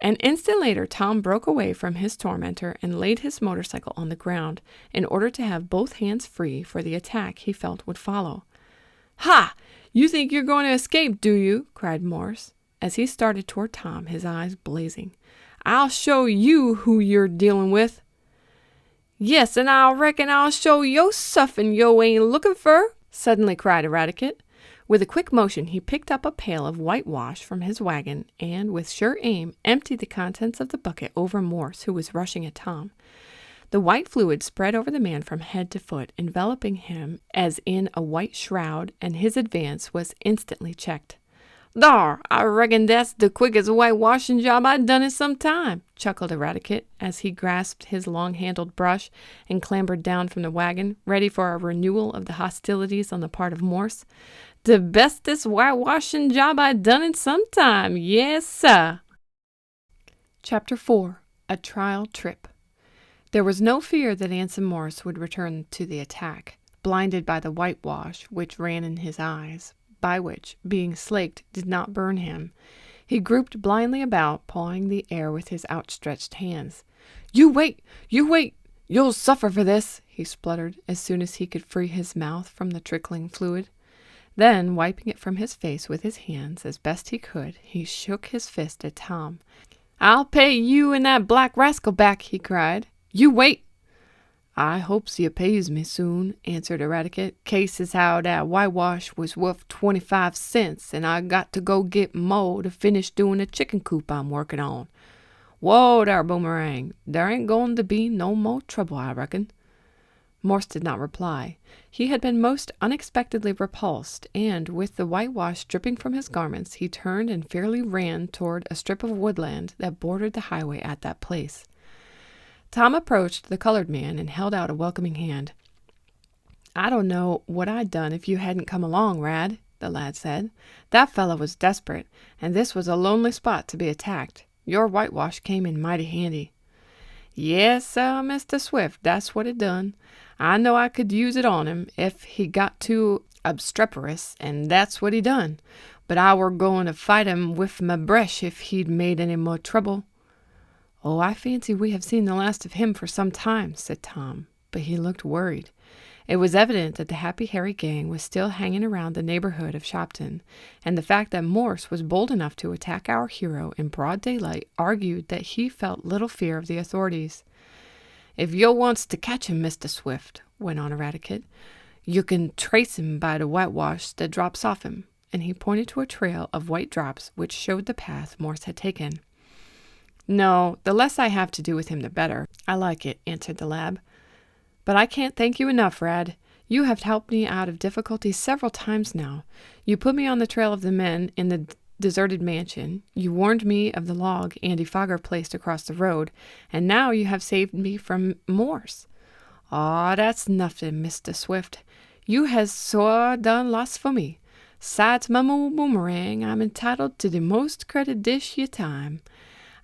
An instant later, Tom broke away from his tormentor and laid his motorcycle on the ground in order to have both hands free for the attack he felt would follow. "Ha! You think you're going to escape, do you?" cried Morse, as he started toward Tom, his eyes blazing. "I'll show you who you're dealing with." "Yes, and I reckon I'll show yo' suffin yo' ain't looking fer," suddenly cried Eradicate. With a quick motion, he picked up a pail of whitewash from his wagon and, with sure aim, emptied the contents of the bucket over Morse, who was rushing at Tom. The white fluid spread over the man from head to foot, enveloping him as in a white shroud, and his advance was instantly checked. "Dar, I reckon that's the quickest whitewashing job I've done in some time," chuckled Eradicate, as he grasped his long-handled brush and clambered down from the wagon, ready for a renewal of the hostilities on the part of Morse. "The bestest whitewashing job I've done in some time, yes, sir." Chapter 4. A Trial Trip. There was no fear that Anson Morse would return to the attack, blinded by the whitewash which ran in his eyes, by which, being slaked, did not burn him. He groped blindly about, pawing the air with his outstretched hands. You wait! You'll suffer for this," he spluttered, as soon as he could free his mouth from the trickling fluid. Then, wiping it from his face with his hands as best he could, he shook his fist at Tom. "I'll pay you and that black rascal back," he cried. "You wait." "I hopes you pays me soon," answered Eradicate. "Case is how that whitewash was worth 25 cents, and I got to go get Mo to finish doing a chicken coop I'm working on. Whoa there, Boomerang. There ain't going to be no more trouble, I reckon." Morse did not reply. He had been most unexpectedly repulsed, and, with the whitewash dripping from his garments, he turned and fairly ran toward a strip of woodland that bordered the highway at that place. Tom approached the colored man and held out a welcoming hand. "I don't know what I'd done if you hadn't come along, Rad," the lad said. "That fellow was desperate, and this was a lonely spot to be attacked. Your whitewash came in mighty handy." "Yes, sir, Mr. Swift, that's what it done. I know I could use it on him if he got too obstreperous, and that's what he done. But I were going to fight him with my bresh if he'd made any more trouble." "Oh, I fancy we have seen the last of him for some time," said Tom, but he looked worried. It was evident that the Happy Harry gang was still hanging around the neighborhood of Shopton, and the fact that Morse was bold enough to attack our hero in broad daylight argued that he felt little fear of the authorities. "If yo' wants to catch him, Mr. Swift," went on Eradicate, "you can trace him by the whitewash that drops off him," and he pointed to a trail of white drops which showed the path Morse had taken. "No, the less I have to do with him, the better. I like it," answered the lad. But I can't thank you enough, Rad. You have helped me out of difficulties several times now. You put me on the trail of the men in the deserted mansion. You warned me of the log Andy Fogger placed across the road, and now you have saved me from Morse. Aw, that's nothing, Mr. Swift. You has so done lots for me. Sides my boomerang, I'm entitled to the most credit dish your time.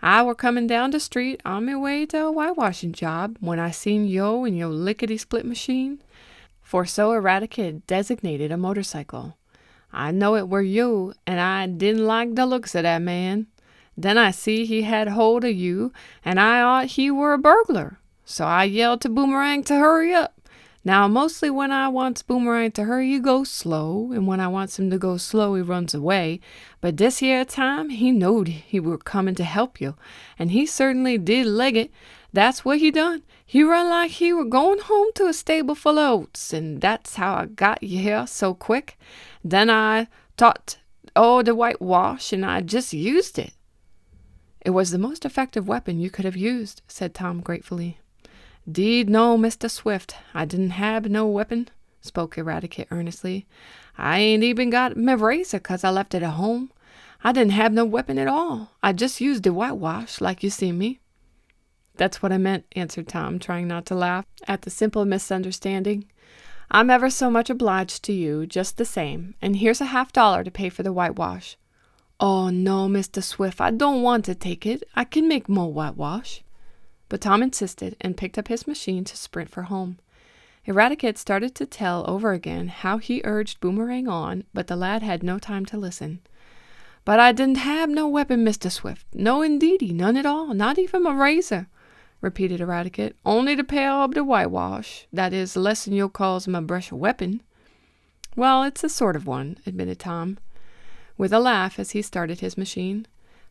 I were coming down the street on me way to a whitewashing job when I seen yo and yo lickety-split machine, for so Eradicate designated a motorcycle. I know it were you, and I didn't like the looks of that man. Then I see he had hold of you, and I ought he were a burglar. So I yelled to Boomerang to hurry up. Now, mostly when I wants Boomerang to hurry, he goes slow, and when I wants him to go slow, he runs away. But this here time, he knowed he were coming to help you, and he certainly did leg it. That's what he done. He run like he were going home to a stable full of oats, and that's how I got you here so quick. Then I thought, oh, the whitewash, and I just used it. It was the most effective weapon you could have used, said Tom gratefully. "Deed no, Mr. Swift, I didn't have no weapon," spoke Eradicate earnestly. "I ain't even got me razor 'cause I left it at home. I didn't have no weapon at all. I just used the whitewash like you see me." "That's what I meant," answered Tom, trying not to laugh at the simple misunderstanding. "I'm ever so much obliged to you, just the same, and here's a $50 to pay for the whitewash." "Oh, no, Mr. Swift, I don't want to take it. I can make more whitewash." But Tom insisted and picked up his machine to sprint for home. Eradicate started to tell over again how he urged Boomerang on, but the lad had no time to listen. "But I didn't have no weapon, Mr. Swift. No, indeedy, none at all, not even a razor," repeated Eradicate. "Only the pail of the whitewash. That is less than you'll calls my brush a weapon." "Well, it's a sort of one," admitted Tom, with a laugh as he started his machine.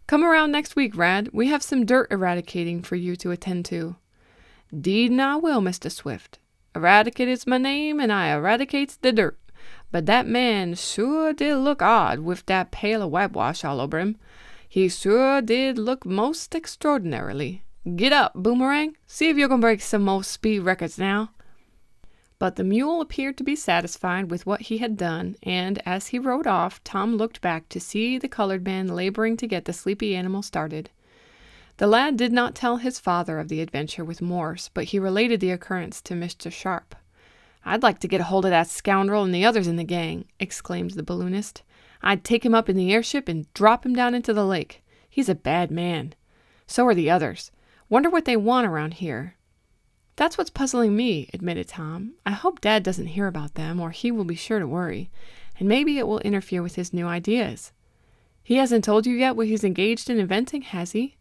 "Come around next week, Rad. We have some dirt eradicating for you to attend to." "'Deed and I will, Mr. Swift. Eradicate is my name, and I eradicates the dirt. But that man sure did look odd with that pail of whitewash all over him. He sure did look most extraordinarily. Get up, Boomerang. See if you can break some more speed records now." But the mule appeared to be satisfied with what he had done, and as he rode off, Tom looked back to see the colored man laboring to get the sleepy animal started. The lad did not tell his father of the adventure with Morse, but he related the occurrence to Mr. Sharp. "I'd like to get a hold of that scoundrel and the others in the gang," exclaimed the balloonist. "I'd take him up in the airship and drop him down into the lake. He's a bad man. So are the others. Wonder what they want around here." "That's what's puzzling me," admitted Tom. "I hope Dad doesn't hear about them, or he will be sure to worry, and maybe it will interfere with his new ideas." "He hasn't told you yet what he's engaged in inventing, has he?"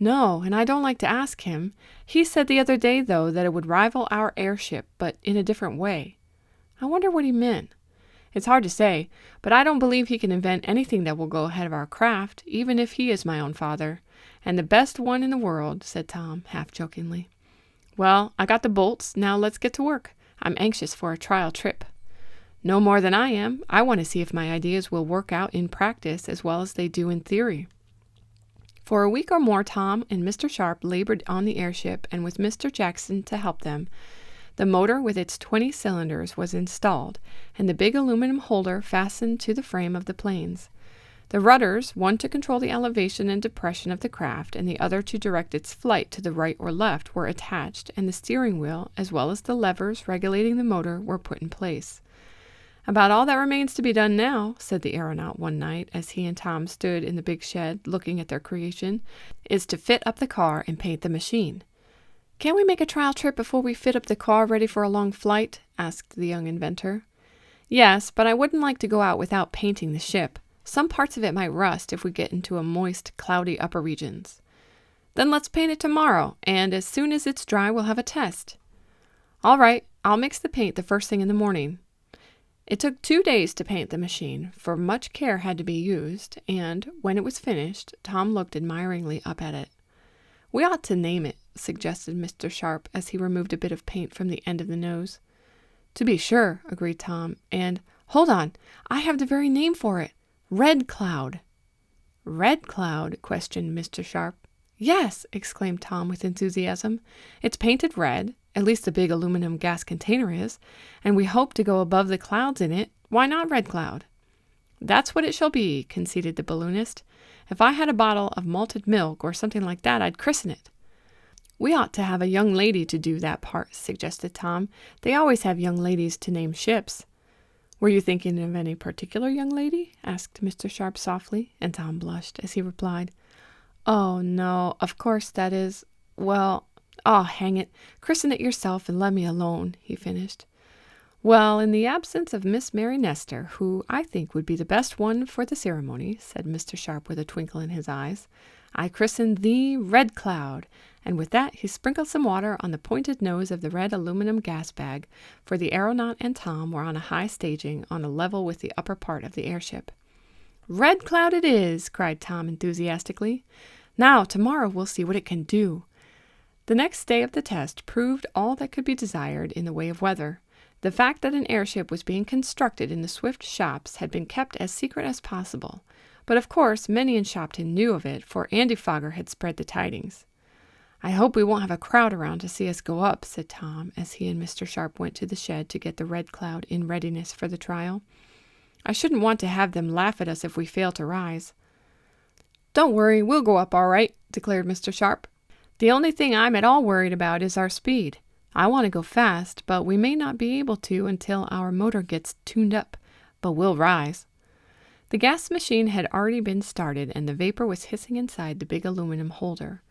"No, and I don't like to ask him. He said the other day, though, that it would rival our airship, but in a different way. I wonder what he meant. It's hard to say, but I don't believe he can invent anything that will go ahead of our craft, even if he is my own father, and the best one in the world," said Tom, half-jokingly. "Well, I got the bolts. Now let's get to work. I'm anxious for a trial trip." "No more than I am. I want to see if my ideas will work out in practice as well as they do in theory." For a week or more, Tom and Mr. Sharp labored on the airship, and with Mr. Jackson to help them. The motor with its 20 cylinders was installed, and the big aluminum holder fastened to the frame of the planes. The rudders, one to control the elevation and depression of the craft, and the other to direct its flight to the right or left, were attached, and the steering wheel, as well as the levers regulating the motor, were put in place. "About all that remains to be done now," said the aeronaut one night, as he and Tom stood in the big shed looking at their creation, "is to fit up the car and paint the machine." "Can't we make a trial trip before we fit up the car ready for a long flight?" asked the young inventor. "Yes, but I wouldn't like to go out without painting the ship. Some parts of it might rust if we get into a moist, cloudy upper regions." "Then let's paint it tomorrow, and as soon as it's dry we'll have a test." "All right, I'll mix the paint the first thing in the morning." It took 2 days to paint the machine, for much care had to be used, and, when it was finished, Tom looked admiringly up at it. "We ought to name it," suggested Mr. Sharp as he removed a bit of paint from the end of the nose. "To be sure," agreed Tom, "and, hold on, I have the very name for it. Red Cloud." "Red Cloud?" questioned Mr. Sharp. "Yes," exclaimed Tom with enthusiasm. "It's painted red, At least the big aluminum gas container is, and we hope to go above the clouds in it. Why not Red Cloud?" "That's what it shall be," conceded the balloonist. "If I had a bottle of malted milk or something like that, I'd christen it." "We ought to have a young lady to do that part," suggested Tom. "They always have young ladies to name ships." "Were you thinking of any particular young lady?" asked Mr. Sharp softly, and Tom blushed as he replied, "Oh, no, of course that is, well, hang it, christen it yourself and let me alone," he finished. "Well, in the absence of Miss Mary Nestor, who I think would be the best one for the ceremony," said Mr. Sharp with a twinkle in his eyes, "I christen thee Red Cloud," and with that he sprinkled some water on the pointed nose of the red aluminum gas bag, for the aeronaut and Tom were on a high staging on a level with the upper part of the airship. "Red Cloud it is!" cried Tom enthusiastically. "Now, tomorrow we'll see what it can do." The next day of the test proved all that could be desired in the way of weather. The fact that an airship was being constructed in the Swift shops had been kept as secret as possible, but of course many in Shopton knew of it, for Andy Fogger had spread the tidings. "I hope we won't have a crowd around to see us go up," said Tom, as he and Mr. Sharp went to the shed to get the Red Cloud in readiness for the trial. "I shouldn't want to have them laugh at us if we fail to rise." "Don't worry, we'll go up all right," declared Mr. Sharp. "The only thing I'm at all worried about is our speed. I want to go fast, but we may not be able to until our motor gets tuned up, but we'll rise." The gas machine had already been started, and the vapor was hissing inside the big aluminum holder.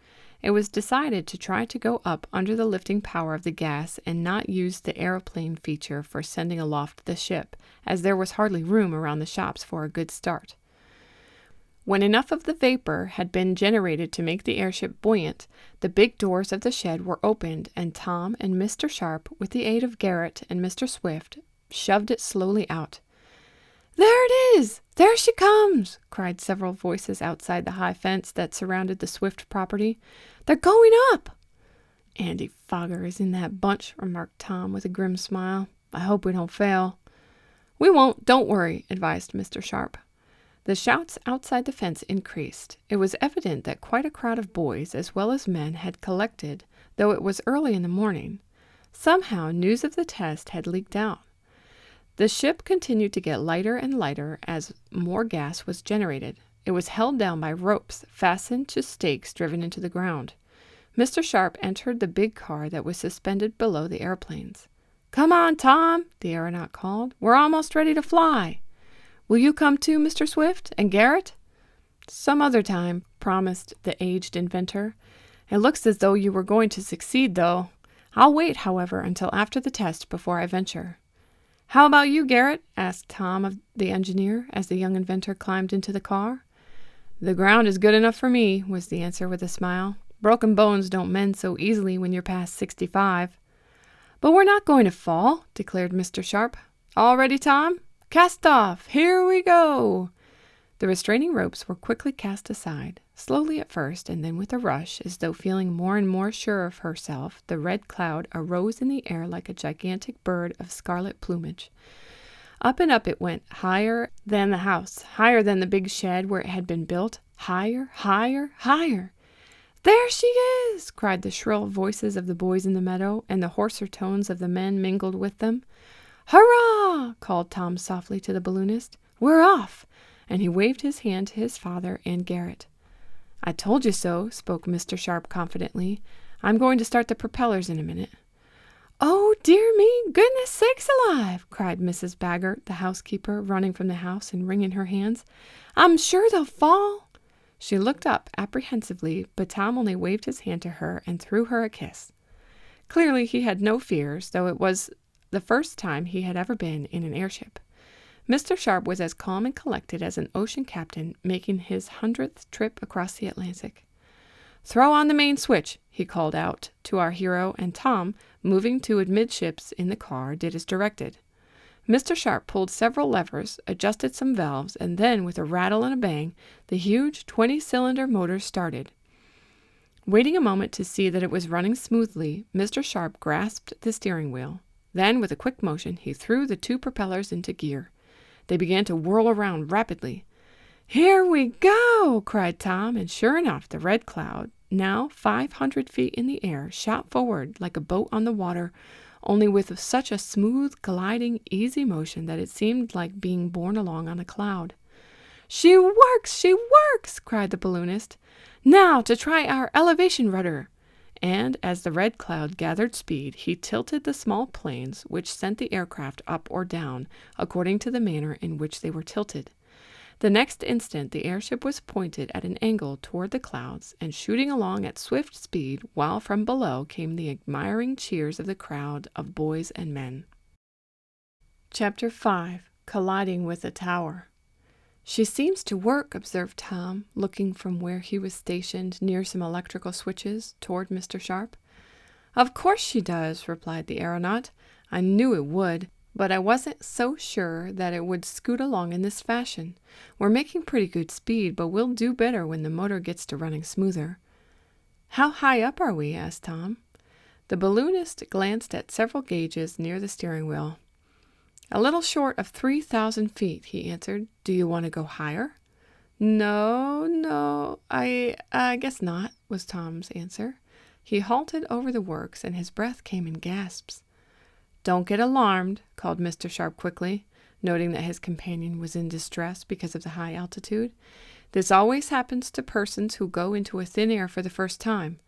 It was decided to try to go up under the lifting power of the gas and not use the aeroplane feature for sending aloft the ship, as there was hardly room around the shops for a good start. When enough of the vapor had been generated to make the airship buoyant, the big doors of the shed were opened, and Tom and Mr. Sharp, with the aid of Garrett and Mr. Swift, shoved it slowly out. "There it is! There she comes!" cried several voices outside the high fence that surrounded the Swift property. "They're going up!" "Andy Fogger is in that bunch," remarked Tom with a grim smile. "I hope we don't fail." "We won't, don't worry," advised Mr. Sharp. The shouts outside the fence increased. It was evident that quite a crowd of boys as well as men had collected, though it was early in the morning. Somehow news of the test had leaked out. The ship continued to get lighter and lighter as more gas was generated. It was held down by ropes fastened to stakes driven into the ground. Mr. Sharp entered the big car that was suspended below the airplanes. "Come on, Tom," the aeronaut called. "We're almost ready to fly. Will you come too, Mr. Swift, and Garrett?" "Some other time," promised the aged inventor. "It looks as though you were going to succeed, though. I'll wait, however, until after the test before I venture." "How about you, Garrett?" asked Tom of the engineer, as the young inventor climbed into the car. "The ground is good enough for me," was the answer with a smile. "Broken bones don't mend so easily when you're past 65. "But we're not going to fall," declared Mr. Sharp. "All ready, Tom? Cast off! Here we go!" The restraining ropes were quickly cast aside, slowly at first, and then with a rush, as though feeling more and more sure of herself, the Red Cloud arose in the air like a gigantic bird of scarlet plumage. Up and up it went, higher than the house, higher than the big shed where it had been built, higher, higher, higher. "There she is!" cried the shrill voices of the boys in the meadow, and the hoarser tones of the men mingled with them. "Hurrah!" called Tom softly to the balloonist. "We're off!" and he waved his hand to his father and Garrett. "I told you so," spoke Mr. Sharp confidently. "I'm going to start the propellers in a minute." "Oh, dear me, goodness sakes alive!" cried Mrs. Baggert, the housekeeper, running from the house and wringing her hands. "I'm sure they'll fall." She looked up apprehensively, but Tom only waved his hand to her and threw her a kiss. Clearly he had no fears, though it was the first time he had ever been in an airship. Mr. Sharp was as calm and collected as an ocean captain making his 100th trip across the Atlantic. "Throw on the main switch," he called out to our hero, and Tom, moving to amidships in the car, did as directed. Mr. Sharp pulled several levers, adjusted some valves, and then, with a rattle and a bang, the huge 20-cylinder motor started. Waiting a moment to see that it was running smoothly, Mr. Sharp grasped the steering wheel. Then, with a quick motion, he threw the two propellers into gear. They began to whirl around rapidly. "Here we go!" cried Tom, and sure enough, the Red Cloud, now 500 feet in the air, shot forward like a boat on the water, only with such a smooth, gliding, easy motion that it seemed like being borne along on a cloud. "She works! She works!" cried the balloonist. "Now to try our elevation rudder!" And as the red cloud gathered speed, he tilted the small planes, which sent the aircraft up or down, according to the manner in which they were tilted. The next instant the airship was pointed at an angle toward the clouds and shooting along at swift speed, while from below came the admiring cheers of the crowd of boys and men. Chapter 5. Colliding with a Tower. "She seems to work," observed Tom, looking from where he was stationed near some electrical switches toward Mr. Sharp. "Of course she does," replied the aeronaut. "I knew it would, but I wasn't so sure that it would scoot along in this fashion. We're making pretty good speed, but we'll do better when the motor gets to running smoother." "How high up are we?" asked Tom. The balloonist glanced at several gauges near the steering wheel. "A little short of 3,000 feet," he answered. "Do you want to go higher?" No, I guess not," was Tom's answer. He halted over the works, and his breath came in gasps. "Don't get alarmed," called Mr. Sharp quickly, noting that his companion was in distress because of the high altitude. "This always happens to persons who go into a thin air for the first time,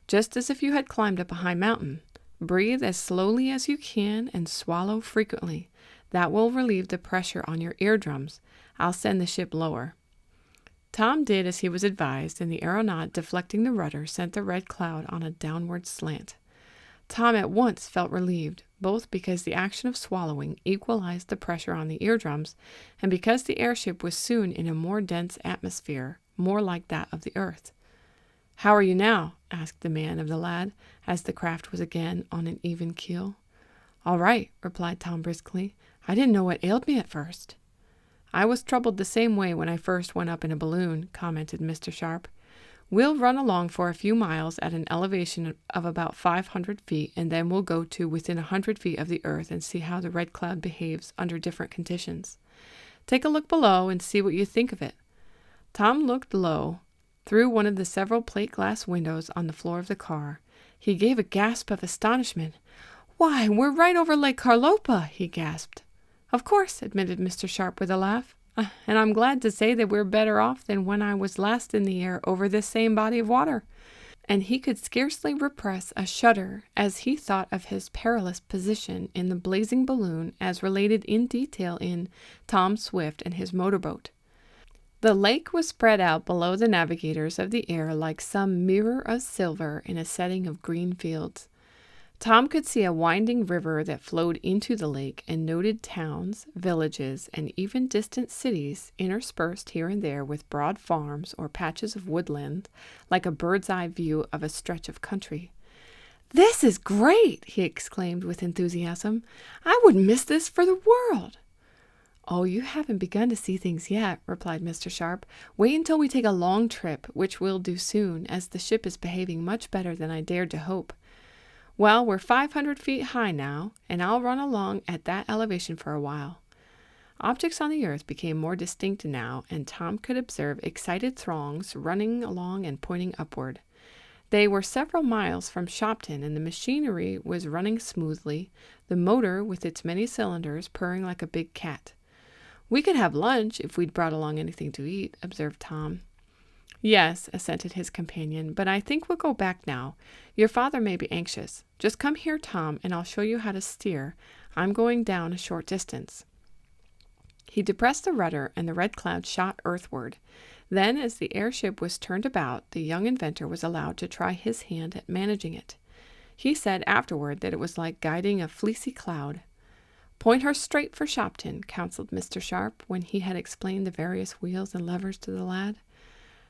just as if you had climbed up a high mountain. Breathe as slowly as you can and swallow frequently. That will relieve the pressure on your eardrums. I'll send the ship lower." Tom did as he was advised, and the aeronaut, deflecting the rudder, sent the red cloud on a downward slant. Tom at once felt relieved, both because the action of swallowing equalized the pressure on the eardrums, and because the airship was soon in a more dense atmosphere, more like that of the earth. "How are you now?" asked the man of the lad, as the craft was again on an even keel. "All right," replied Tom briskly. "I didn't know what ailed me at first." "I was troubled the same way when I first went up in a balloon," commented Mr. Sharp. "We'll run along for a few miles at an elevation of about 500 feet, and then we'll go to within 100 feet of the earth and see how the red cloud behaves under different conditions. Take a look below and see what you think of it." Tom looked low, through one of the several plate glass windows on the floor of the car. He gave a gasp of astonishment. "Why, we're right over Lake Carlopa!" he gasped. "Of course," admitted Mr. Sharp with a laugh. "And I'm glad to say that we're better off than when I was last in the air over this same body of water." And he could scarcely repress a shudder as he thought of his perilous position in the blazing balloon as related in detail in Tom Swift and His Motorboat. The lake was spread out below the navigators of the air like some mirror of silver in a setting of green fields. Tom could see a winding river that flowed into the lake, and noted towns, villages, and even distant cities, interspersed here and there with broad farms or patches of woodland, like a bird's-eye view of a stretch of country. "This is great!" he exclaimed with enthusiasm. "I wouldn't miss this for the world." "Oh, you haven't begun to see things yet," replied Mr. Sharp. "Wait until we take a long trip, which we'll do soon, as the ship is behaving much better than I dared to hope. Well, we're 500 feet high now, and I'll run along at that elevation for a while." Objects on the earth became more distinct now, and Tom could observe excited throngs running along and pointing upward. They were several miles from Shopton, and the machinery was running smoothly, the motor with its many cylinders purring like a big cat. "We could have lunch if we'd brought along anything to eat," observed Tom. "Yes," assented his companion, "but I think we'll go back now. Your father may be anxious. Just come here, Tom, and I'll show you how to steer. I'm going down a short distance." He depressed the rudder, and the red cloud shot earthward. Then, as the airship was turned about, the young inventor was allowed to try his hand at managing it. He said afterward that it was like guiding a fleecy cloud. "Point her straight for Shopton," counseled Mr. Sharp, when he had explained the various wheels and levers to the lad.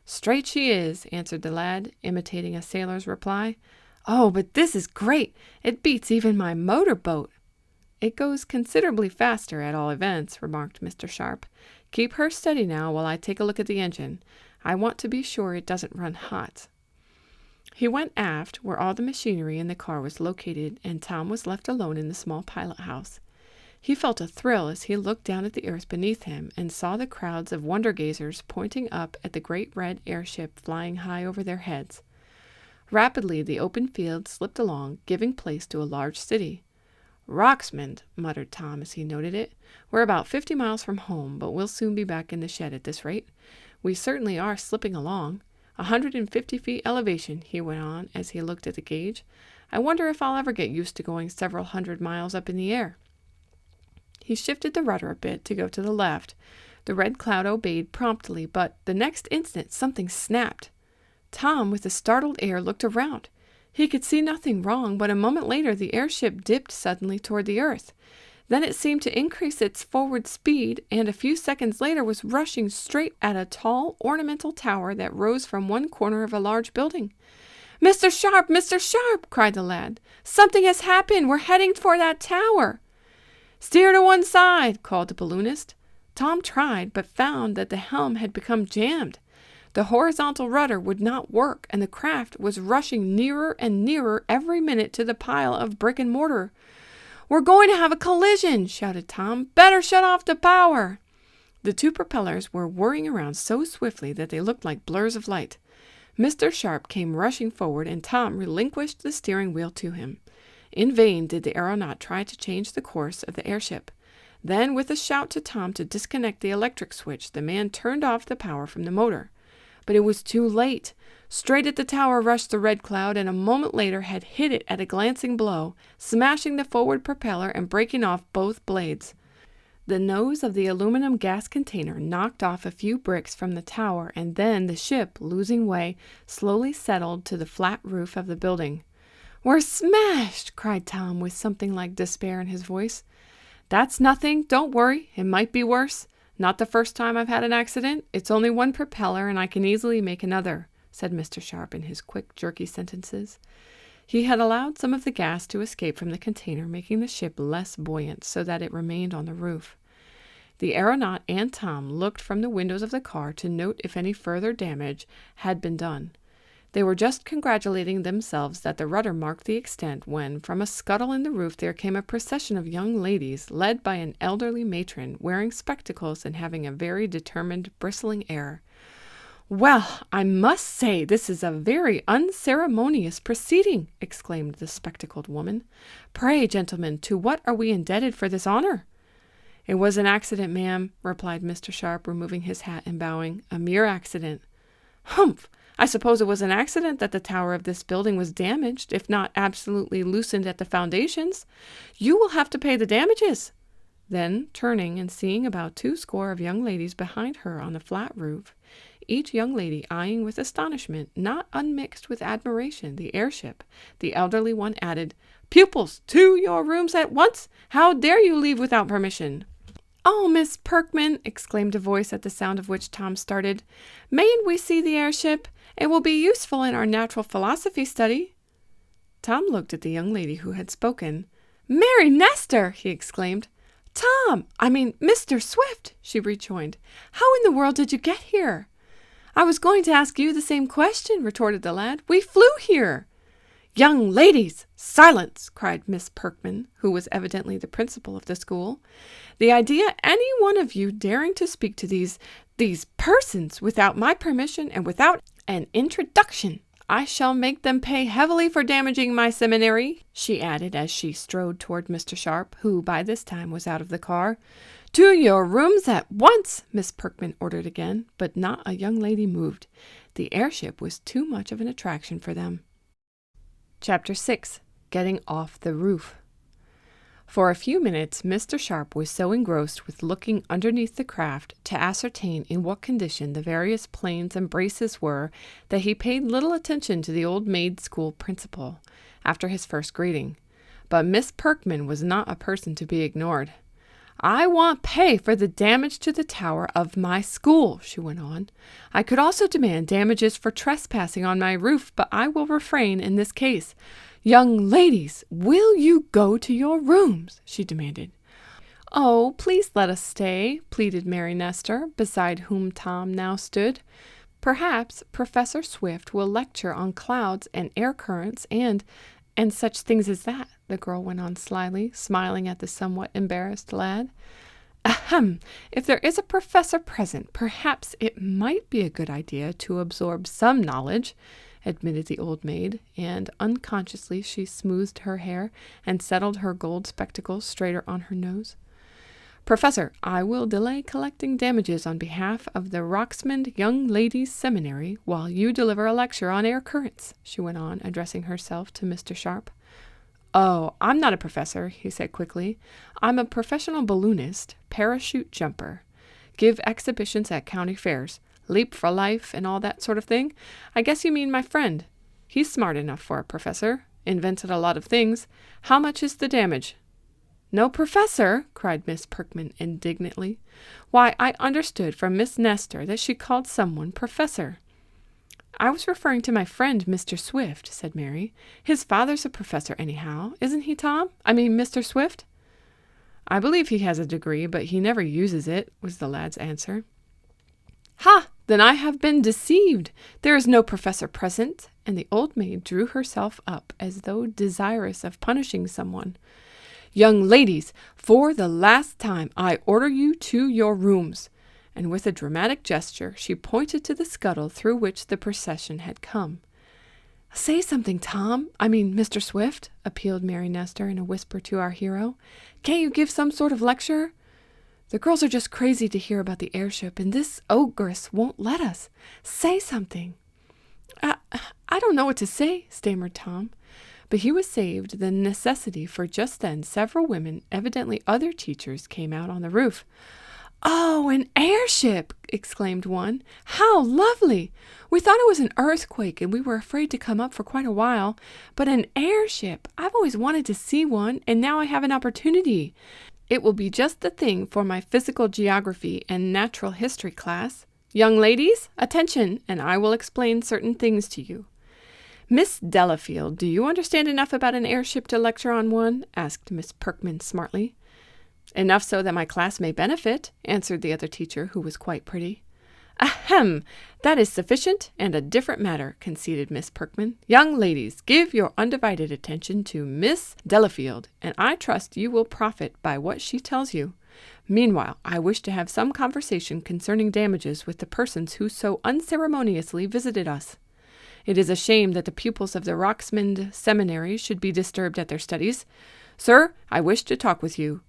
"Straight she is," answered the lad, imitating a sailor's reply. "Oh, but this is great! It beats even my motorboat." "It goes considerably faster, at all events," remarked Mr. Sharp. "Keep her steady now while I take a look at the engine. I want to be sure it doesn't run hot." He went aft, where all the machinery in the car was located, and Tom was left alone in the small pilot house. He felt a thrill as he looked down at the earth beneath him and saw the crowds of wonder-gazers pointing up at the great red airship flying high over their heads. Rapidly, the open field slipped along, giving place to a large city. "Roxmond," muttered Tom as he noted it. "We're about 50 miles from home, but we'll soon be back in the shed at this rate. We certainly are slipping along. 150 feet elevation," he went on as he looked at the gauge. "I wonder if I'll ever get used to going several hundred miles up in the air." He shifted the rudder a bit to go to the left. The Red Cloud obeyed promptly, but the next instant something snapped. Tom, with a startled air, looked around. He could see nothing wrong, but a moment later the airship dipped suddenly toward the earth. Then it seemed to increase its forward speed, and a few seconds later was rushing straight at a tall, ornamental tower that rose from one corner of a large building. "Mr. Sharp! Mr. Sharp!" cried the lad. "Something has happened! We're heading for that tower!" "Steer to one side!" called the balloonist. Tom tried, but found that the helm had become jammed. The horizontal rudder would not work, and the craft was rushing nearer and nearer every minute to the pile of brick and mortar. "We're going to have a collision!" shouted Tom. "Better shut off the power!" The two propellers were whirring around so swiftly that they looked like blurs of light. Mr. Sharp came rushing forward, and Tom relinquished the steering wheel to him. In vain did the aeronaut try to change the course of the airship. Then, with a shout to Tom to disconnect the electric switch, the man turned off the power from the motor. But it was too late. Straight at the tower rushed the Red Cloud, and a moment later had hit it at a glancing blow, smashing the forward propeller and breaking off both blades. The nose of the aluminum gas container knocked off a few bricks from the tower, and then the ship, losing way, slowly settled to the flat roof of the building. "We're smashed!" cried Tom with something like despair in his voice. "That's nothing. Don't worry. It might be worse. Not the first time I've had an accident. It's only one propeller, and I can easily make another," said Mr. Sharp in his quick, jerky sentences. He had allowed some of the gas to escape from the container, making the ship less buoyant so that it remained on the roof. The aeronaut and Tom looked from the windows of the car to note if any further damage had been done. They were just congratulating themselves that the rudder marked the extent when, from a scuttle in the roof, there came a procession of young ladies, led by an elderly matron, wearing spectacles and having a very determined, bristling air. "Well, I must say this is a very unceremonious proceeding," exclaimed the spectacled woman. "Pray, gentlemen, to what are we indebted for this honor?" "It was an accident, ma'am," replied Mr. Sharp, removing his hat and bowing. "A mere accident." "Humph! I suppose it was an accident that the tower of this building was damaged, if not absolutely loosened at the foundations. You will have to pay the damages." Then, turning and seeing about 20 of young ladies behind her on the flat roof, each young lady eyeing with astonishment, not unmixed with admiration, the airship, the elderly one added, "Pupils, to your rooms at once! How dare you leave without permission?" "Oh, Miss Perkman!" exclaimed a voice at the sound of which Tom started. "Mayn't we see the airship? It will be useful in our natural philosophy study." Tom looked at the young lady who had spoken. "Mary Nestor!" he exclaimed. Mr. Swift!" she rejoined. "How in the world did you get here?" "I was going to ask you the same question," retorted the lad. "We flew here." "Young ladies, silence!" cried Miss Perkman, who was evidently the principal of the school. "The idea any one of you daring to speak to these persons without my permission and without an introduction. I shall make them pay heavily for damaging my seminary," she added as she strode toward Mr. Sharp, who by this time was out of the car. "To your rooms at once," Miss Perkman ordered again, but not a young lady moved. The airship was too much of an attraction for them. Chapter 6. Getting off the roof. For a few minutes, Mr. Sharp was so engrossed with looking underneath the craft to ascertain in what condition the various planes and braces were that he paid little attention to the old maid school principal after his first greeting. But Miss Perkman was not a person to be ignored. "I want pay for the damage to the tower of my school," she went on. "I could also demand damages for trespassing on my roof, but I will refrain in this case. Young ladies, will you go to your rooms?" she demanded. "Oh, please let us stay," pleaded Mary Nestor, beside whom Tom now stood. "Perhaps Professor Swift will lecture on clouds and air currents and such things as that," the girl went on slyly, smiling at the somewhat embarrassed lad. "Ahem! If there is a professor present, perhaps it might be a good idea to absorb some knowledge," admitted the old maid, and unconsciously she smoothed her hair and settled her gold spectacles straighter on her nose. Professor, I will delay collecting damages on behalf of the Roxmond Young Ladies' Seminary while you deliver a lecture on air currents, she went on, addressing herself to Mr. Sharp. Oh, I'm not a professor, he said quickly. I'm a professional balloonist, parachute jumper. Give exhibitions at county fairs, leap for life and all that sort of thing. I guess you mean my friend. He's smart enough for a professor, invented a lot of things. How much is the damage? No professor, cried Miss Perkman indignantly. Why, I understood from Miss Nestor that she called someone professor. I was referring to my friend, Mr. Swift, said Mary. His father's a professor anyhow, isn't he, Tom? I mean, Mr. Swift? I believe he has a degree, but he never uses it, was the lad's answer. Ha! Then I have been deceived. There is no professor present, and the old maid drew herself up as though desirous of punishing someone. Young ladies, for the last time, I order you to your rooms. And with a dramatic gesture, she pointed to the scuttle through which the procession had come. Say something, Tom. I mean, Mr. Swift, appealed Mary Nestor in a whisper to our hero. Can't you give some sort of lecture? The girls are just crazy to hear about the airship, and this ogress won't let us. Say something. I don't know what to say, stammered Tom. But he was saved the necessity, for just then several women, evidently other teachers, came out on the roof. Oh, an airship! Exclaimed one. How lovely! We thought it was an earthquake, and we were afraid to come up for quite a while. But an airship! I've always wanted to see one, and now I have an opportunity. It will be just the thing for my physical geography and natural history class. Young ladies, attention, and I will explain certain things to you. Miss Delafield, do you understand enough about an airship to lecture on one? Asked Miss Perkman smartly. Enough so that my class may benefit, answered the other teacher, who was quite pretty. Ahem! That is sufficient and a different matter, conceded Miss Perkman. Young ladies, give your undivided attention to Miss Delafield, and I trust you will profit by what she tells you. Meanwhile, I wish to have some conversation concerning damages with the persons who so unceremoniously visited us. It is a shame that the pupils of the Roxmond Seminary should be disturbed at their studies. Sir, I wish to talk with you.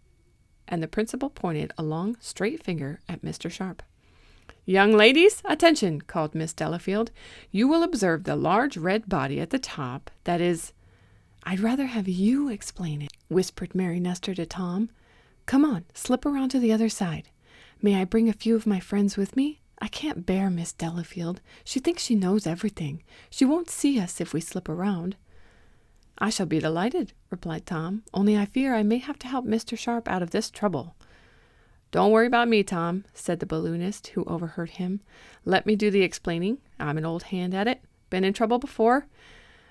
And the principal pointed a long, straight finger at Mr. Sharp. Young ladies, attention, called Miss Delafield. You will observe the large red body at the top, that is— I'd rather have you explain it, whispered Mary Nestor to Tom. Come on, slip around to the other side. May I bring a few of my friends with me? I can't bear Miss Delafield. She thinks she knows everything. She won't see us if we slip around. I shall be delighted, replied Tom, only I fear I may have to help Mr. Sharp out of this trouble. Don't worry about me, Tom, said the balloonist, who overheard him. Let me do the explaining. I'm an old hand at it. Been in trouble before.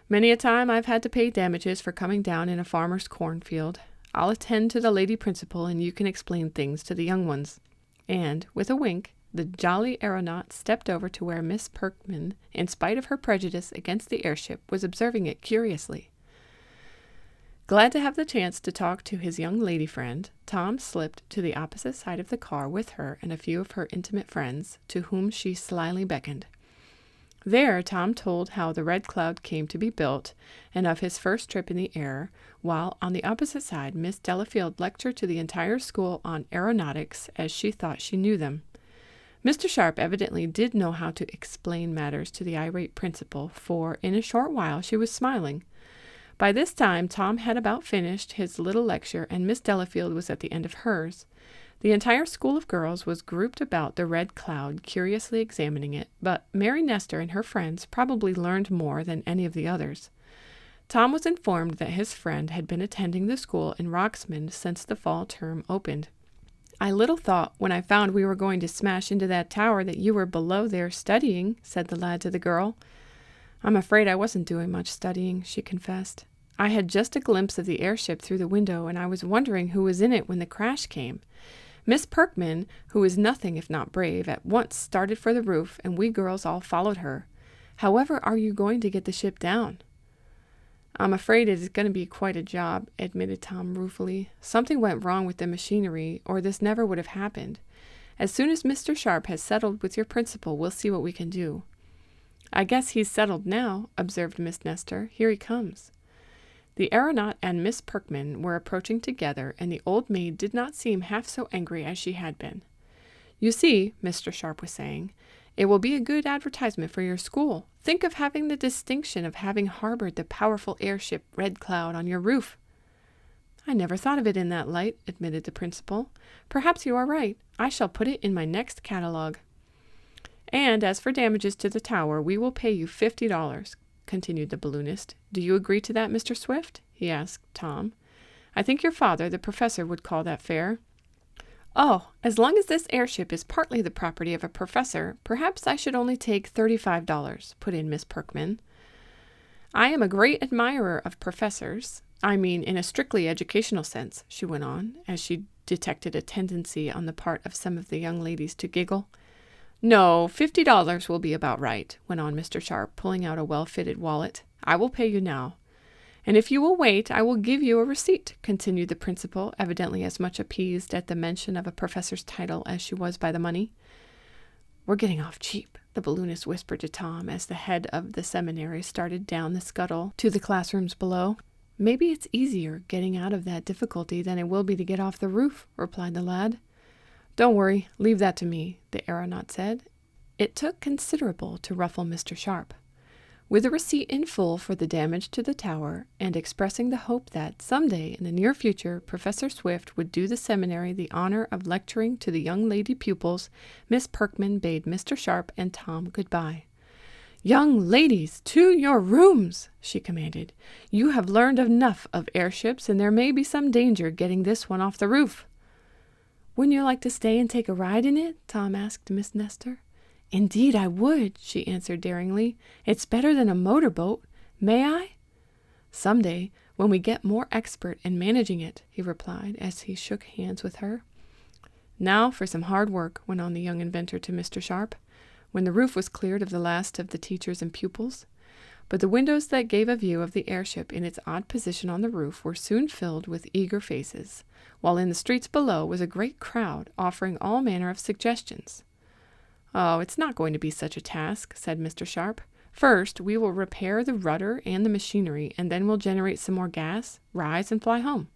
Many a time I've had to pay damages for coming down in a farmer's cornfield. I'll attend to the lady principal, and you can explain things to the young ones. And, with a wink, the jolly aeronaut stepped over to where Miss Perkman, in spite of her prejudice against the airship, was observing it curiously. Glad to have the chance to talk to his young lady friend, Tom slipped to the opposite side of the car with her and a few of her intimate friends, to whom she slyly beckoned. There Tom told how the Red Cloud came to be built, and of his first trip in the air, while on the opposite side Miss Delafield lectured to the entire school on aeronautics as she thought she knew them. Mr. Sharp evidently did know how to explain matters to the irate principal, for in a short while she was smiling. By this time Tom had about finished his little lecture, and Miss Delafield was at the end of hers. The entire school of girls was grouped about the Red Cloud, curiously examining it, but Mary Nestor and her friends probably learned more than any of the others. Tom was informed that his friend had been attending the school in Roxmond since the fall term opened. I little thought, when I found we were going to smash into that tower, that you were below there studying, said the lad to the girl. I'm afraid I wasn't doing much studying, she confessed. I had just a glimpse of the airship through the window, and I was wondering who was in it when the crash came. Miss Perkman, who is nothing if not brave, at once started for the roof, and we girls all followed her. However are you going to get the ship down? I'm afraid it is going to be quite a job, admitted Tom ruefully. Something went wrong with the machinery, or this never would have happened. As soon as Mr. Sharp has settled with your principal, we'll see what we can do. "I guess he's settled now," observed Miss Nestor. "Here he comes." The aeronaut and Miss Perkman were approaching together, and the old maid did not seem half so angry as she had been. "You see," Mr. Sharp was saying, "it will be a good advertisement for your school. Think of having the distinction of having harbored the powerful airship Red Cloud on your roof." "I never thought of it in that light," admitted the principal. "Perhaps you are right. I shall put it in my next catalogue." "And as for damages to the tower, we will pay you $50, continued the balloonist. "Do you agree to that, Mr. Swift?" he asked Tom. "I think your father, the professor, would call that fair." "Oh, as long as this airship is partly the property of a professor, perhaps I should only take $35, put in Miss Perkman. "I am a great admirer of professors. I mean in a strictly educational sense," she went on, as she detected a tendency on the part of some of the young ladies to giggle. "No, $50 will be about right," went on Mr. Sharp, pulling out a well-fitted wallet. "I will pay you now. And if you will wait, I will give you a receipt," continued the principal, evidently as much appeased at the mention of a professor's title as she was by the money. "We're getting off cheap," the balloonist whispered to Tom as the head of the seminary started down the scuttle to the classrooms below. "Maybe it's easier getting out of that difficulty than it will be to get off the roof," replied the lad. "Don't worry, leave that to me," the aeronaut said. It took considerable to ruffle Mr. Sharp. With a receipt in full for the damage to the tower, and expressing the hope that someday in the near future Professor Swift would do the seminary the honor of lecturing to the young lady pupils, Miss Perkman bade Mr. Sharp and Tom goodbye. "Young ladies, to your rooms!" she commanded. "You have learned enough of airships, and there may be some danger getting this one off the roof." "Wouldn't you like to stay and take a ride in it?" Tom asked Miss Nestor. "Indeed I would," she answered daringly. "It's better than a motorboat. May I?" "Some day, when we get more expert in managing it," he replied as he shook hands with her. "Now for some hard work," went on the young inventor to Mr. Sharp, when the roof was cleared of the last of the teachers and pupils. But the windows that gave a view of the airship in its odd position on the roof were soon filled with eager faces, while in the streets below was a great crowd offering all manner of suggestions. "Oh, it's not going to be such a task," said Mr. Sharp. "First, we will repair the rudder and the machinery, and then we'll generate some more gas, rise, and fly home."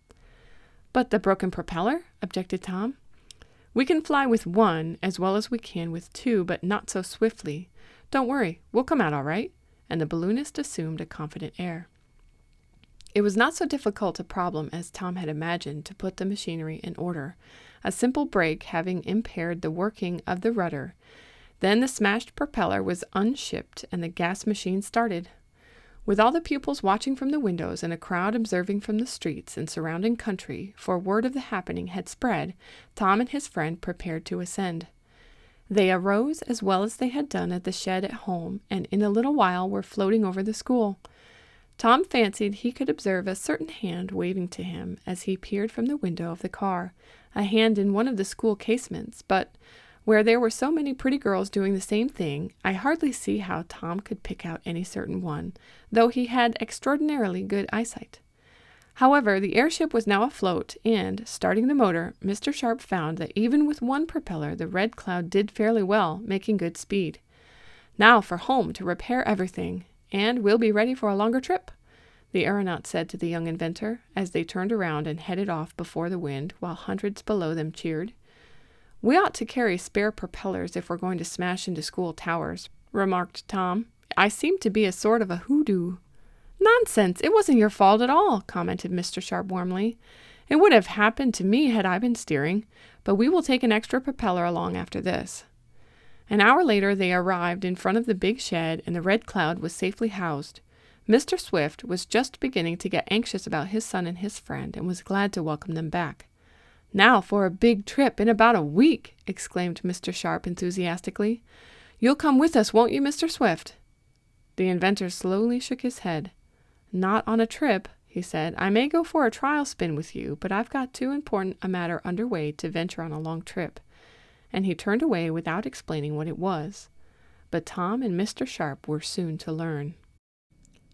"But the broken propeller?" objected Tom. "We can fly with one as well as we can with two, but not so swiftly. Don't worry, we'll come out all right," and the balloonist assumed a confident air. It was not so difficult a problem as Tom had imagined to put the machinery in order, a simple break having impaired the working of the rudder. Then the smashed propeller was unshipped and the gas machine started. With all the pupils watching from the windows and a crowd observing from the streets and surrounding country, for word of the happening had spread, Tom and his friend prepared to ascend. They arose as well as they had done at the shed at home, and in a little while were floating over the school. Tom fancied he could observe a certain hand waving to him as he peered from the window of the car, a hand in one of the school casements, but where there were so many pretty girls doing the same thing, I hardly see how Tom could pick out any certain one, though he had extraordinarily good eyesight. However, the airship was now afloat, and, starting the motor, Mr. Sharp found that even with one propeller the Red Cloud did fairly well, making good speed. "Now for home to repair everything, and we'll be ready for a longer trip," the aeronaut said to the young inventor, as they turned around and headed off before the wind, while hundreds below them cheered. "We ought to carry spare propellers if we're going to smash into school towers," remarked Tom. "I seem to be a sort of a hoodoo." "Nonsense! It wasn't your fault at all," commented Mr. Sharp warmly. "It would have happened to me had I been steering, but we will take an extra propeller along after this." An hour later they arrived in front of the big shed, and the Red Cloud was safely housed. Mr. Swift was just beginning to get anxious about his son and his friend, and was glad to welcome them back. "Now for a big trip in about a week!" exclaimed Mr. Sharp enthusiastically. "You'll come with us, won't you, Mr. Swift?" The inventor slowly shook his head. "Not on a trip," he said. "I may go for a trial spin with you, but I've got too important a matter under way to venture on a long trip." And he turned away without explaining what it was. But Tom and Mr. Sharp were soon to learn.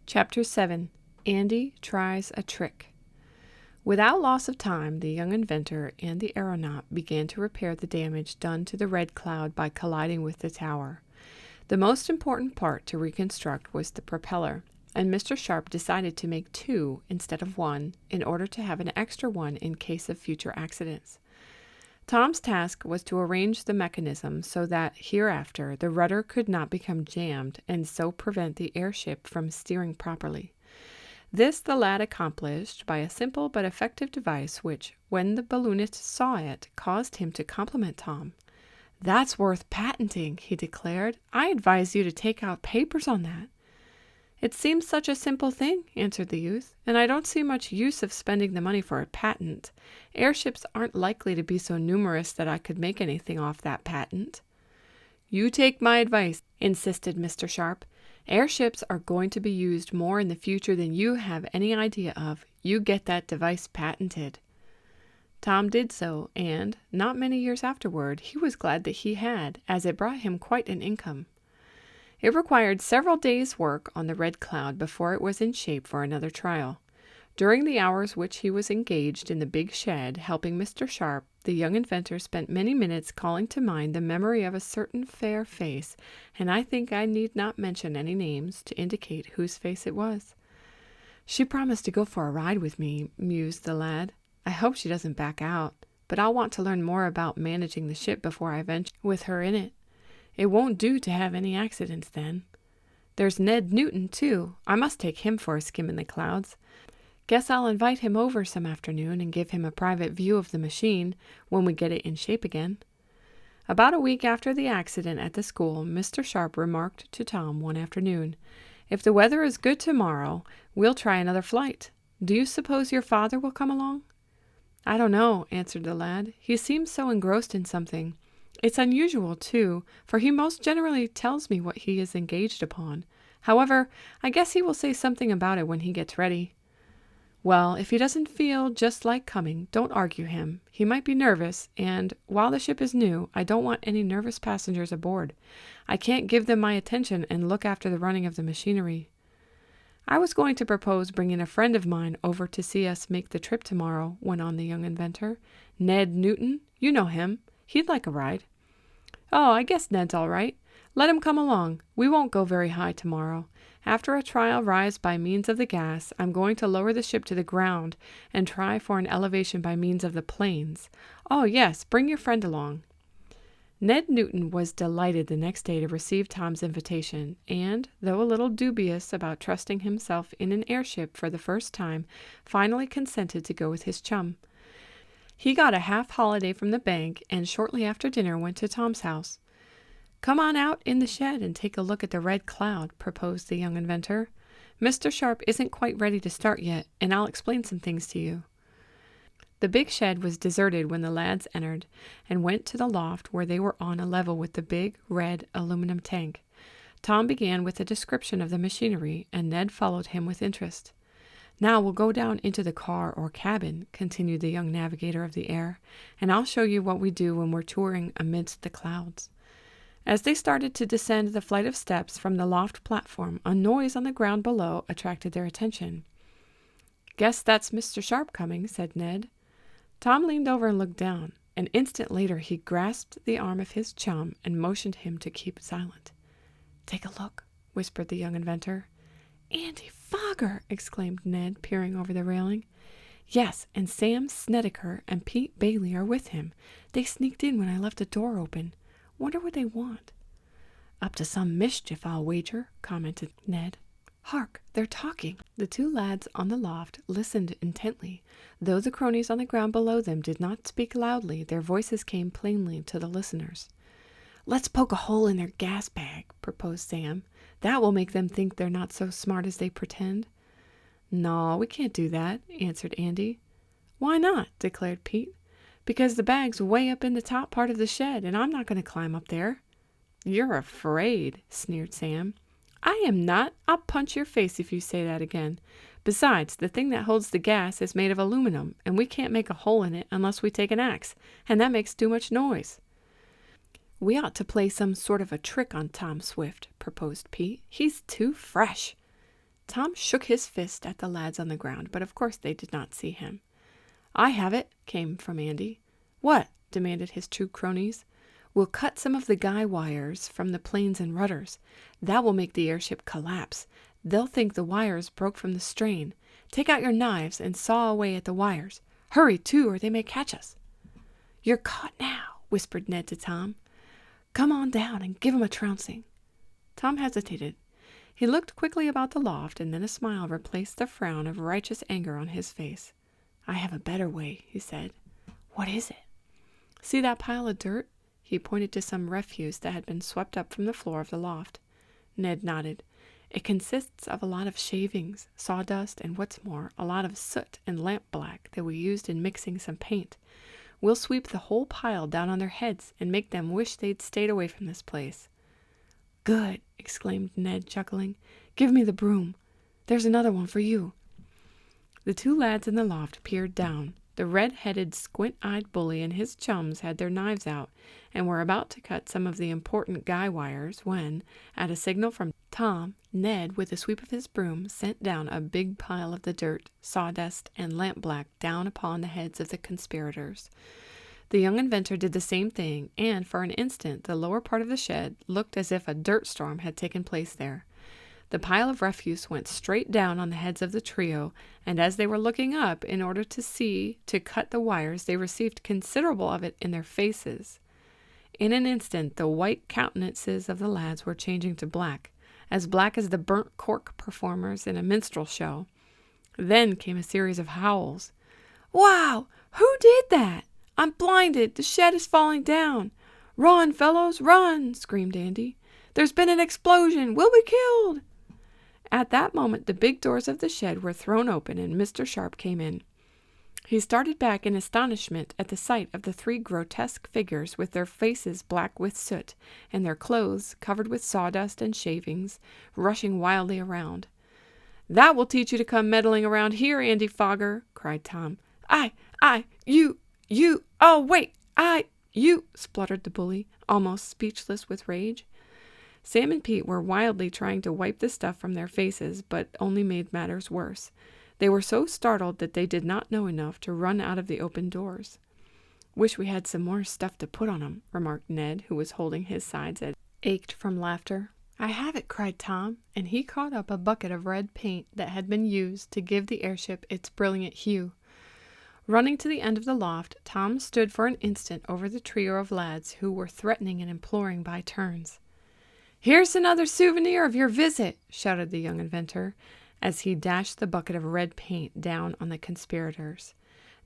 Chapter 7. Andy Tries a Trick. Without loss of time, the young inventor and the aeronaut began to repair the damage done to the Red Cloud by colliding with the tower. The most important part to reconstruct was the propeller, and Mr. Sharp decided to make two instead of one in order to have an extra one in case of future accidents. Tom's task was to arrange the mechanism so that hereafter the rudder could not become jammed and so prevent the airship from steering properly. This the lad accomplished by a simple but effective device which, when the balloonist saw it, caused him to compliment Tom. "That's worth patenting," he declared. "I advise you to take out papers on that." "It seems such a simple thing," answered the youth, "and I don't see much use of spending the money for a patent. Airships aren't likely to be so numerous that I could make anything off that patent." "You take my advice," insisted Mr. Sharp. "Airships are going to be used more in the future than you have any idea of. You get that device patented." Tom did so, and, not many years afterward, he was glad that he had, as it brought him quite an income. It required several days' work on the Red Cloud before it was in shape for another trial. During the hours which he was engaged in the big shed helping Mr. Sharp, the young inventor spent many minutes calling to mind the memory of a certain fair face, and I think I need not mention any names to indicate whose face it was. "She promised to go for a ride with me," mused the lad. "I hope she doesn't back out, but I'll want to learn more about managing the ship before I venture with her in it. It won't do to have any accidents then. There's Ned Newton, too. I must take him for a skim in the clouds. Guess I'll invite him over some afternoon and give him a private view of the machine when we get it in shape again." About a week after the accident at the school, Mr. Sharp remarked to Tom one afternoon, "If the weather is good tomorrow, we'll try another flight. Do you suppose your father will come along?" "I don't know," answered the lad. "He seems so engrossed in something. It's unusual, too, for he most generally tells me what he is engaged upon. However, I guess he will say something about it when he gets ready." "Well, if he doesn't feel just like coming, don't argue him. He might be nervous, and, while the ship is new, I don't want any nervous passengers aboard. I can't give them my attention and look after the running of the machinery." "I was going to propose bringing a friend of mine over to see us make the trip tomorrow," went on the young inventor. "Ned Newton, you know him. He'd like a ride." "Oh, I guess Ned's all right. Let him come along. We won't go very high tomorrow. After a trial rise by means of the gas, I'm going to lower the ship to the ground and try for an elevation by means of the planes. Oh, yes, bring your friend along." Ned Newton was delighted the next day to receive Tom's invitation, and, though a little dubious about trusting himself in an airship for the first time, finally consented to go with his chum. He got a half-holiday from the bank, and shortly after dinner went to Tom's house. "Come on out in the shed and take a look at the Red Cloud," proposed the young inventor. "Mr. Sharp isn't quite ready to start yet, and I'll explain some things to you." The big shed was deserted when the lads entered, and went to the loft where they were on a level with the big, red aluminum tank. Tom began with a description of the machinery, and Ned followed him with interest. "Now we'll go down into the car or cabin," continued the young navigator of the air, "and I'll show you what we do when we're touring amidst the clouds." As they started to descend the flight of steps from the loft platform, a noise on the ground below attracted their attention. "Guess that's Mr. Sharp coming," said Ned. Tom leaned over and looked down. An instant later he grasped the arm of his chum and motioned him to keep silent. "Take a look," whispered the young inventor. "Andy Fogger!" exclaimed Ned, peering over the railing. "Yes, and Sam Snedeker and Pete Bailey are with him. They sneaked in when I left the door open. Wonder what they want." "Up to some mischief, I'll wager," commented Ned. "Hark, they're talking." The two lads on the loft listened intently. Though the cronies on the ground below them did not speak loudly, their voices came plainly to the listeners. "Let's poke a hole in their gas bag," proposed Sam. "That will make them think they're not so smart as they pretend." "No, we can't do that," answered Andy. "Why not?" declared Pete. "Because the bag's way up in the top part of the shed, and I'm not going to climb up there." "You're afraid," sneered Sam. "I am not. I'll punch your face if you say that again. Besides, the thing that holds the gas is made of aluminum, and we can't make a hole in it unless we take an axe, and that makes too much noise." "We ought to play some sort of a trick on Tom Swift," proposed Pete. "He's too fresh." Tom shook his fist at the lads on the ground, but of course they did not see him. "I have it," came from Andy. "What?" demanded his two cronies. We'll cut some of the guy wires from the planes and rudders. That will make the airship collapse. They'll think the wires broke from the strain. Take out your knives and saw away at the wires. Hurry, too, or they may catch us." "You're caught now," whispered Ned to Tom. "Come on down and give 'em a trouncing." Tom hesitated. He looked quickly about the loft, and then a smile replaced the frown of righteous anger on his face. "I have a better way," he said. "What is it?" "See that pile of dirt?" He pointed to some refuse that had been swept up from the floor of the loft. Ned nodded. "It consists of a lot of shavings, sawdust, and what's more, a lot of soot and lamp black that we used in mixing some paint. We'll sweep the whole pile down on their heads and make them wish they'd stayed away from this place." "Good!" exclaimed Ned, chuckling. "Give me the broom. There's another one for you." The two lads in the loft peered down. The red-headed, squint-eyed bully and his chums had their knives out and were about to cut some of the important guy wires when, at a signal from Tom, Ned, with a sweep of his broom, sent down a big pile of the dirt, sawdust, and lampblack down upon the heads of the conspirators. The young inventor did the same thing, and for an instant the lower part of the shed looked as if a dirt storm had taken place there. The pile of refuse went straight down on the heads of the trio, and as they were looking up in order to cut the wires, they received considerable of it in their faces. In an instant the white countenances of the lads were changing to black as the burnt cork performers in a minstrel show. Then came a series of howls. "Wow! Who did that? I'm blinded! The shed is falling down! Run, fellows, run!" screamed Andy. "There's been an explosion! We'll be killed!" At that moment the big doors of the shed were thrown open and Mr. Sharp came in. He started back in astonishment at the sight of the three grotesque figures with their faces black with soot and their clothes covered with sawdust and shavings, rushing wildly around. "That will teach you to come meddling around here, Andy Fogger!" cried Tom. Oh, wait, you," spluttered the bully, almost speechless with rage. Sam and Pete were wildly trying to wipe the stuff from their faces, but only made matters worse. They were so startled that they did not know enough to run out of the open doors. "Wish we had some more stuff to put on 'em," remarked Ned, who was holding his sides and ached from laughter. "I have it," cried Tom, and he caught up a bucket of red paint that had been used to give the airship its brilliant hue. Running to the end of the loft, Tom stood for an instant over the trio of lads who were threatening and imploring by turns. "Here's another souvenir of your visit," shouted the young inventor, as he dashed the bucket of red paint down on the conspirators.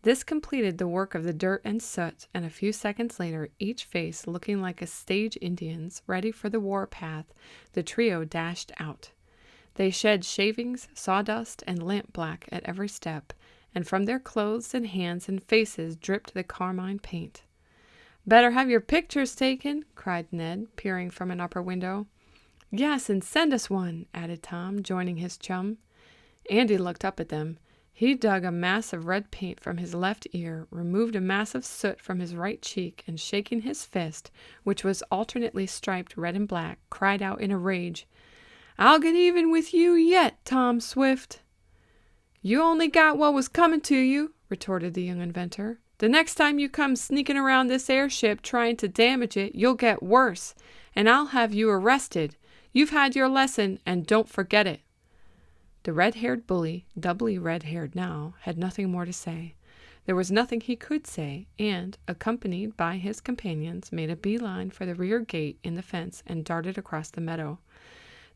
This completed the work of the dirt and soot, and a few seconds later, each face looking like a stage Indian's, ready for the war-path, the trio dashed out. They shed shavings, sawdust, and lampblack at every step, and from their clothes and hands and faces dripped the carmine paint. "Better have your pictures taken," cried Ned, peering from an upper window. "Yes, and send us one," added Tom, joining his chum. Andy looked up at them. He dug a mass of red paint from his left ear, removed a mass of soot from his right cheek, and shaking his fist, which was alternately striped red and black, cried out in a rage, "I'll get even with you yet, Tom Swift." "You only got what was coming to you," retorted the young inventor. "The next time you come sneaking around this airship trying to damage it, you'll get worse, and I'll have you arrested. You've had your lesson, and don't forget it." The red-haired bully, doubly red-haired now, had nothing more to say. There was nothing he could say, and, accompanied by his companions, made a bee-line for the rear gate in the fence and darted across the meadow.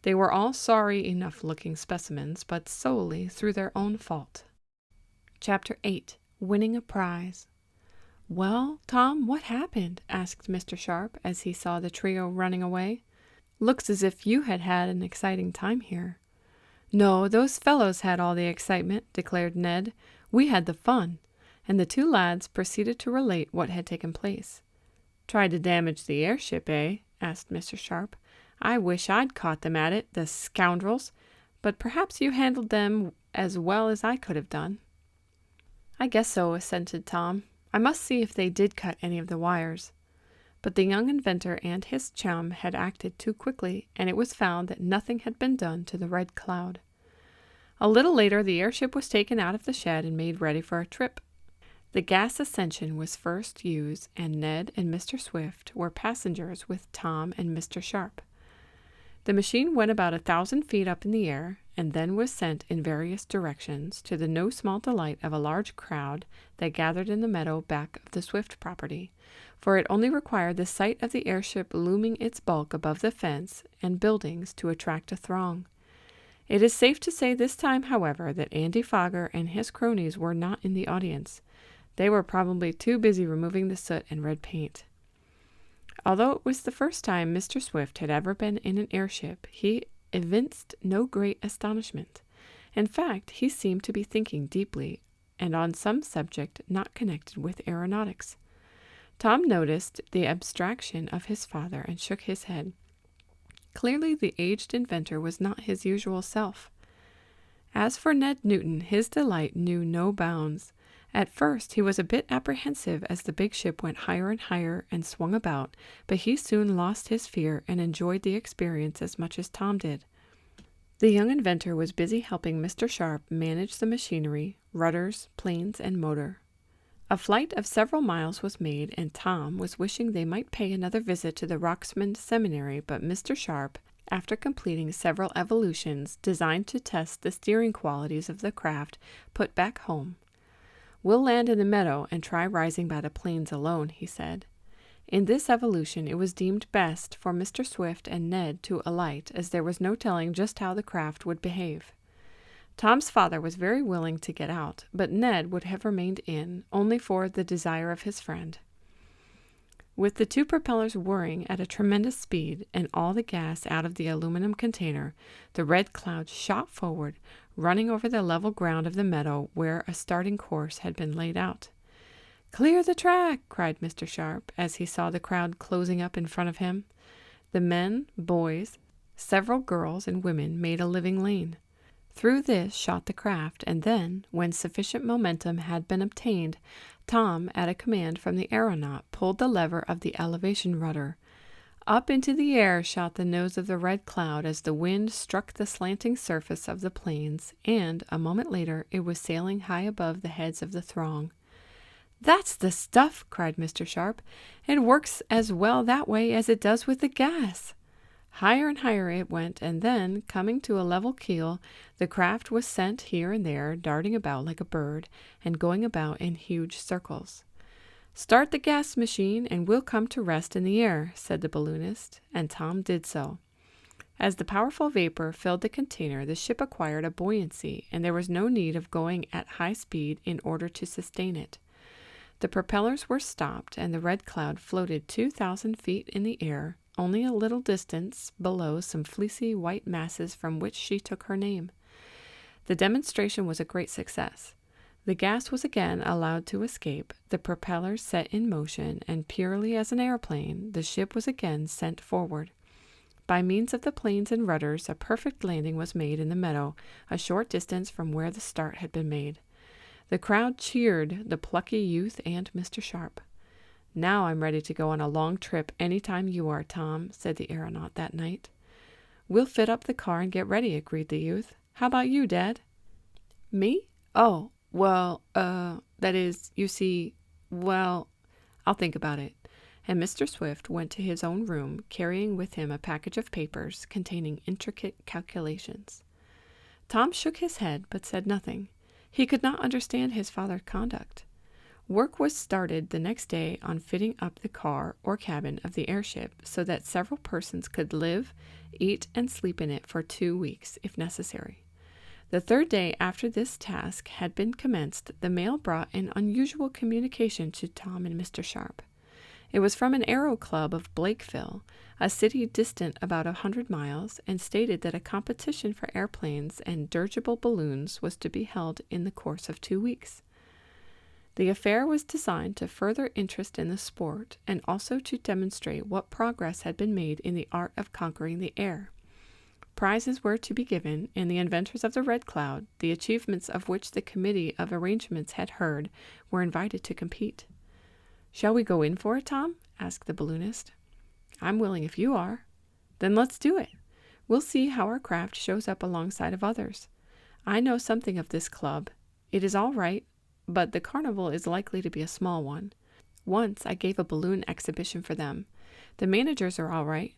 They were all sorry enough-looking specimens, but solely through their own fault. Chapter 8. Winning a Prize. "Well, Tom, what happened?" asked Mr. Sharp as he saw the trio running away. "Looks as if you had had an exciting time here." "No, those fellows had all the excitement," declared Ned. "We had the fun," and the two lads proceeded to relate what had taken place. "Tried to damage the airship, eh?" asked Mr. Sharp. "I wish I'd caught them at it, the scoundrels, but perhaps you handled them as well as I could have done." "I guess so," assented Tom. "I must see if they did cut any of the wires." But the young inventor and his chum had acted too quickly, and it was found that nothing had been done to the Red Cloud. A little later the airship was taken out of the shed and made ready for a trip. The gas ascension was first used, and Ned and Mr. Swift were passengers with Tom and Mr. Sharp. The machine went about 1,000 feet up in the air, and then was sent in various directions, to the no small delight of a large crowd that gathered in the meadow back of the Swift property, for it only required the sight of the airship looming its bulk above the fence and buildings to attract a throng. It is safe to say this time, however, that Andy Fogger and his cronies were not in the audience. They were probably too busy removing the soot and red paint. Although it was the first time Mr. Swift had ever been in an airship, he evinced no great astonishment. In fact, he seemed to be thinking deeply, and on some subject not connected with aeronautics. Tom noticed the abstraction of his father and shook his head. Clearly the aged inventor was not his usual self. As for Ned Newton, his delight knew no bounds. At first he was a bit apprehensive as the big ship went higher and higher and swung about, but he soon lost his fear and enjoyed the experience as much as Tom did. The young inventor was busy helping Mr. Sharp manage the machinery, rudders, planes, and motor. A flight of several miles was made, and Tom was wishing they might pay another visit to the Roxmond Seminary, but Mr. Sharp, after completing several evolutions designed to test the steering qualities of the craft, put back home. "We'll land in the meadow and try rising by the planes alone," he said. In this evolution it was deemed best for Mr. Swift and Ned to alight, as there was no telling just how the craft would behave. Tom's father was very willing to get out, but Ned would have remained in, only for the desire of his friend. With the two propellers whirring at a tremendous speed and all the gas out of the aluminum container, the Red Cloud shot forward, running over the level ground of the meadow where a starting course had been laid out. "Clear the track!" cried Mr. Sharp, as he saw the crowd closing up in front of him. The men, boys, several girls, and women made a living lane. Through this shot the craft, and then, when sufficient momentum had been obtained, Tom, at a command from the aeronaut, pulled the lever of the elevation rudder. Up into the air shot the nose of the Red Cloud as the wind struck the slanting surface of the planes, and, a moment later, it was sailing high above the heads of the throng. "That's the stuff!" cried Mr. Sharp. "It works as well that way as it does with the gas." Higher and higher it went, and then, coming to a level keel, the craft was sent here and there, darting about like a bird, and going about in huge circles. "Start the gas machine, and we'll come to rest in the air," said the balloonist, and Tom did so. As the powerful vapor filled the container, the ship acquired a buoyancy, and there was no need of going at high speed in order to sustain it. The propellers were stopped, and the Red Cloud floated 2,000 feet in the air, only a little distance below some fleecy white masses from which she took her name. The demonstration was a great success. The gas was again allowed to escape, the propellers set in motion, and purely as an airplane, the ship was again sent forward. By means of the planes and rudders, a perfect landing was made in the meadow, a short distance from where the start had been made. The crowd cheered the plucky youth and Mr. Sharp. "Now I'm ready to go on a long trip any time you are, Tom," said the aeronaut that night. "We'll fit up the car and get ready," agreed the youth. "How about you, Dad?" "Me? Oh, well, that is, you see, well, I'll think about it." And Mr. Swift went to his own room, carrying with him a package of papers containing intricate calculations. Tom shook his head, but said nothing. He could not understand his father's conduct. Work was started the next day on fitting up the car or cabin of the airship so that several persons could live, eat, and sleep in it for 2 weeks, if necessary. The third day after this task had been commenced, the mail brought an unusual communication to Tom and Mr. Sharp. It was from an aero club of Blakeville, a city distant about 100 miles, and stated that a competition for airplanes and dirigible balloons was to be held in the course of 2 weeks. The affair was designed to further interest in the sport, and also to demonstrate what progress had been made in the art of conquering the air. Prizes were to be given, and the inventors of the Red Cloud, the achievements of which the committee of arrangements had heard, were invited to compete. "Shall we go in for it, Tom?" asked the balloonist. "I'm willing if you are." "Then let's do it. We'll see how our craft shows up alongside of others. I know something of this club. It is all right, but the carnival is likely to be a small one. Once I gave a balloon exhibition for them. The managers are all right.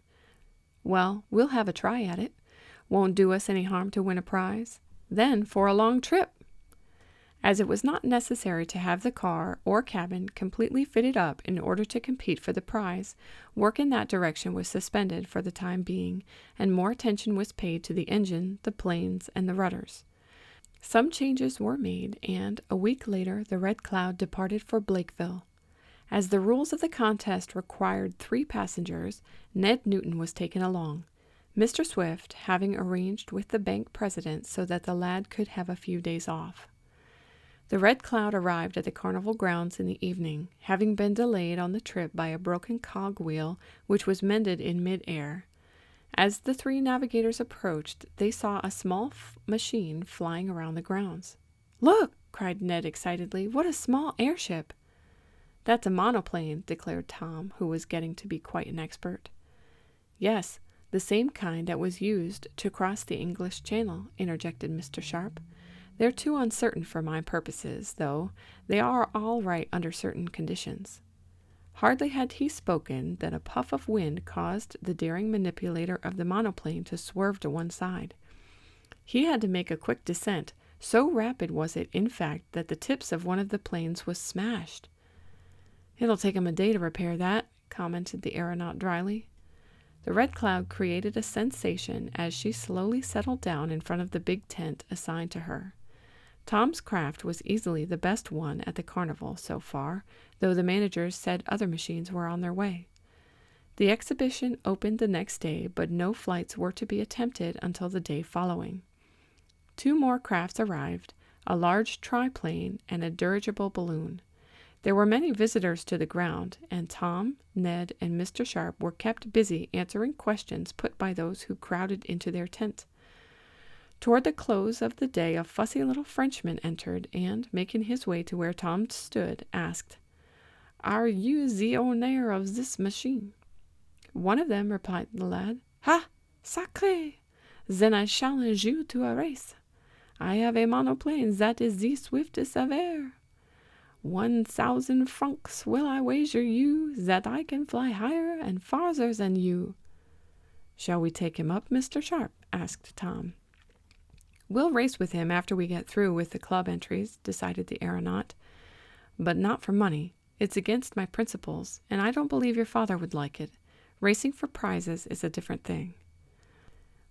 Well, we'll have a try at it. Won't do us any harm to win a prize. Then for a long trip. As it was not necessary to have the car or cabin completely fitted up in order to compete for the prize, work in that direction was suspended for the time being, and more attention was paid to the engine, the planes, and the rudders. Some changes were made, and a week later the Red Cloud departed for Blakeville. As the rules of the contest required 3 passengers, Ned Newton was taken along, Mr. Swift having arranged with the bank president so that the lad could have a few days off. The Red Cloud arrived at the carnival grounds in the evening, having been delayed on the trip by a broken cogwheel which was mended in mid-air. As the 3 navigators approached, they saw a small machine flying around the grounds. "Look!" cried Ned excitedly. "What a small airship!" "That's a monoplane," declared Tom, who was getting to be quite an expert. "Yes, the same kind that was used to cross the English Channel," interjected Mr. Sharp. "They're too uncertain for my purposes, though they are all right under certain conditions." Hardly had he spoken than a puff of wind caused the daring manipulator of the monoplane to swerve to one side. He had to make a quick descent. So rapid was it, in fact, that the tips of one of the planes was smashed. "It'll take him a day to repair that," commented the aeronaut dryly. The Red Cloud created a sensation as she slowly settled down in front of the big tent assigned to her. Tom's craft was easily the best one at the carnival so far, though the managers said other machines were on their way. The exhibition opened the next day, but no flights were to be attempted until the day following. 2 more crafts arrived, a large triplane and a dirigible balloon. There were many visitors to the ground, and Tom, Ned, and Mr. Sharp were kept busy answering questions put by those who crowded into their tent. Toward the close of the day a fussy little Frenchman entered, and, making his way to where Tom stood, asked, "Are you the owner of this machine?" "One of them," replied the lad. "Ha! Sacré! Then I challenge you to a race. I have a monoplane that is the swiftest ever. 1,000 francs will I wager you that I can fly higher and farther than you." "Shall we take him up, Mr. Sharp?" asked Tom. "We'll race with him after we get through with the club entries," decided the aeronaut. "But not for money. It's against my principles, and I don't believe your father would like it. Racing for prizes is a different thing."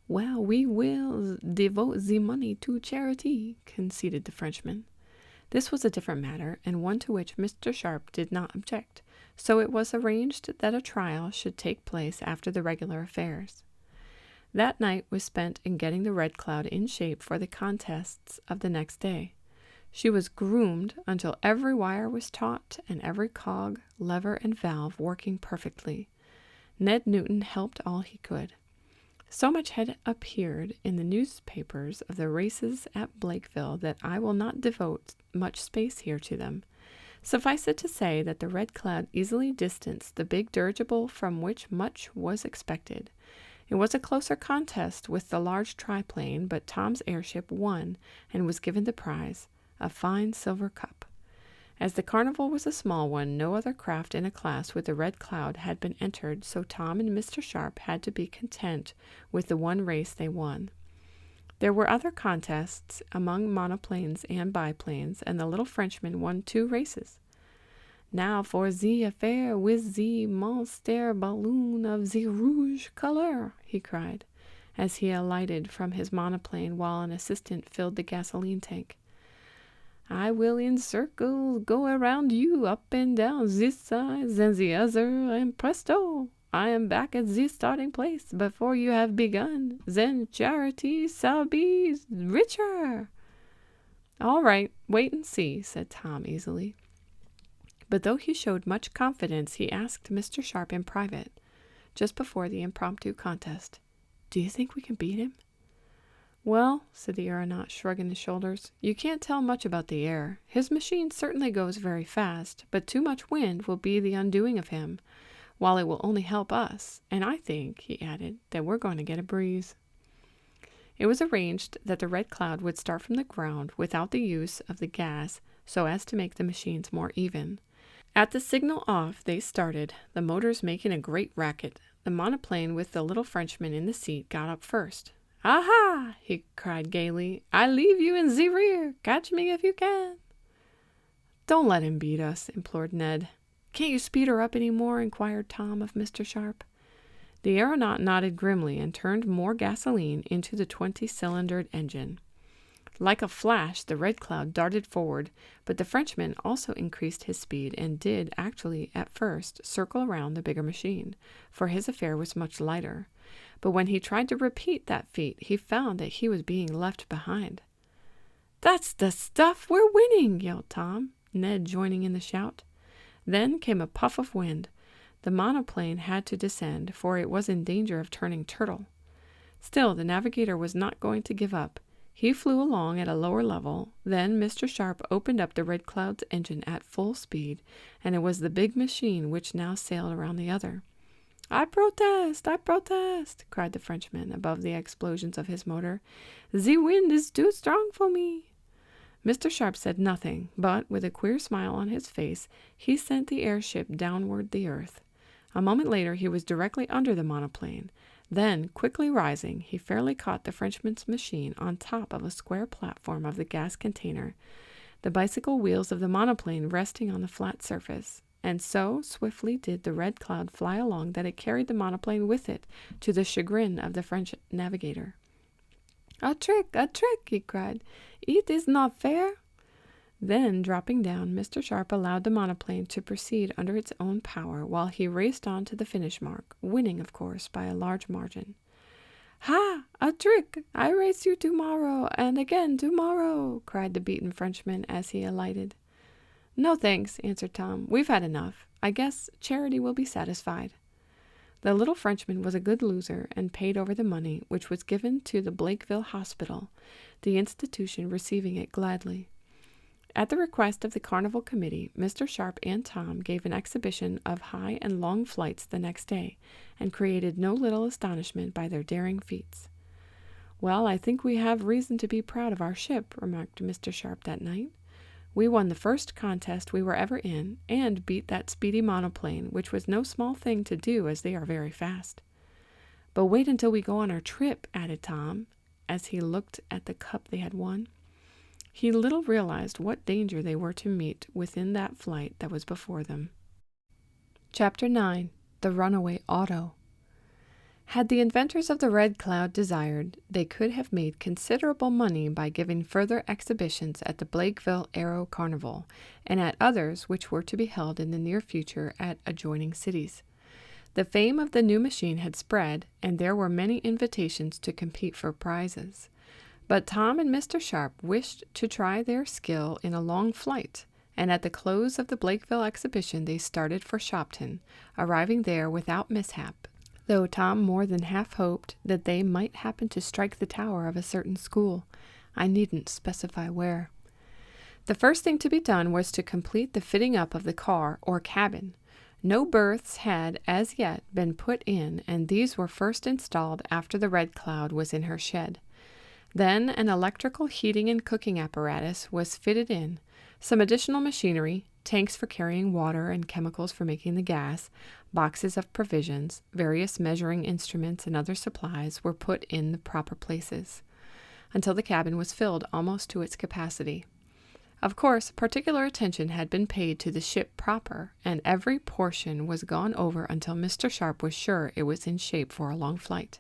"Well, we will devote the money to charity," conceded the Frenchman. This was a different matter, and one to which Mr. Sharp did not object, so it was arranged that a trial should take place after the regular affairs. That night was spent in getting the Red Cloud in shape for the contests of the next day. She was groomed until every wire was taut and every cog, lever, and valve working perfectly. Ned Newton helped all he could. So much had appeared in the newspapers of the races at Blakeville that I will not devote much space here to them. Suffice it to say that the Red Cloud easily distanced the big dirigible from which much was expected. It was a closer contest with the large triplane, but Tom's airship won and was given the prize, a fine silver cup. As the carnival was a small one, no other craft in a class with the Red Cloud had been entered, so Tom and Mr. Sharp had to be content with the one race they won. There were other contests among monoplanes and biplanes, and the little Frenchman won 2 races. "Now for the affair with the monster balloon of the rouge color," he cried, as he alighted from his monoplane while an assistant filled the gasoline tank. "I will in circles go around you, up and down this side, then the other, and presto! I am back at the starting place before you have begun. Then charity shall be richer." "All right, wait and see," said Tom easily. But though he showed much confidence, he asked Mr. Sharp in private, just before the impromptu contest, "Do you think we can beat him?" "Well," said the aeronaut, shrugging his shoulders, "you can't tell much about the air. His machine certainly goes very fast, but too much wind will be the undoing of him, while it will only help us. And I think," he added, "that we're going to get a breeze." It was arranged that the Red Cloud would start from the ground without the use of the gas so as to make the machines more even. At the signal off, they started, the motors making a great racket. The monoplane with the little Frenchman in the seat got up first. "Aha!" he cried gaily. "I leave you in the rear. Catch me if you can." "Don't let him beat us," implored Ned. "Can't you speed her up any more?" inquired Tom of Mr. Sharp. The aeronaut nodded grimly and turned more gasoline into the 20-cylindered engine. Like a flash, the Red Cloud darted forward, but the Frenchman also increased his speed and did actually, at first, circle around the bigger machine, for his affair was much lighter. But when he tried to repeat that feat, he found that he was being left behind. "That's the stuff! We're winning!" yelled Tom, Ned joining in the shout. Then came a puff of wind. The monoplane had to descend, for it was in danger of turning turtle. Still, the navigator was not going to give up. He flew along at a lower level. Then Mr. Sharp opened up the Red Cloud's engine at full speed, and it was the big machine which now sailed around the other. "I protest! I protest!" cried the Frenchman above the explosions of his motor. "The wind is too strong for me." Mr. Sharp said nothing, but, with a queer smile on his face, he sent the airship downward the earth. A moment later he was directly under the monoplane. Then, quickly rising, he fairly caught the Frenchman's machine on top of a square platform of the gas container, the bicycle wheels of the monoplane resting on the flat surface. And so swiftly did the Red Cloud fly along that it carried the monoplane with it, to the chagrin of the French navigator. A trick, he cried. "It is not fair." Then, dropping down, Mr. Sharp allowed the monoplane to proceed under its own power while he raced on to the finish mark, winning, of course, by a large margin. "Ha! A trick! I race you tomorrow, and again tomorrow," cried the beaten Frenchman as he alighted. "No thanks," answered Tom. "We've had enough. I guess charity will be satisfied." The little Frenchman was a good loser and paid over the money, which was given to the Blakeville Hospital, the institution receiving it gladly. At the request of the Carnival Committee, Mr. Sharp and Tom gave an exhibition of high and long flights the next day, and created no little astonishment by their daring feats. "Well, I think we have reason to be proud of our ship," remarked Mr. Sharp that night. "We won the first contest we were ever in, and beat that speedy monoplane, which was no small thing to do, as they are very fast." "But wait until we go on our trip," added Tom, as he looked at the cup they had won. He little realized what danger they were to meet within that flight that was before them. Chapter 9. The Runaway Auto. Had the inventors of the Red Cloud desired, they could have made considerable money by giving further exhibitions at the Blakeville Aero Carnival, and at others which were to be held in the near future at adjoining cities. The fame of the new machine had spread, and there were many invitations to compete for prizes. But Tom and Mr. Sharp wished to try their skill in a long flight, and at the close of the Blakeville exhibition they started for Shopton, arriving there without mishap, though Tom more than half hoped that they might happen to strike the tower of a certain school. I needn't specify where. The first thing to be done was to complete the fitting up of the car or cabin. No berths had as yet been put in, and these were first installed after the Red Cloud was in her shed. Then an electrical heating and cooking apparatus was fitted in. Some additional machinery, tanks for carrying water and chemicals for making the gas, boxes of provisions, various measuring instruments, and other supplies were put in the proper places, until the cabin was filled almost to its capacity. Of course, particular attention had been paid to the ship proper, and every portion was gone over until Mr. Sharp was sure it was in shape for a long flight.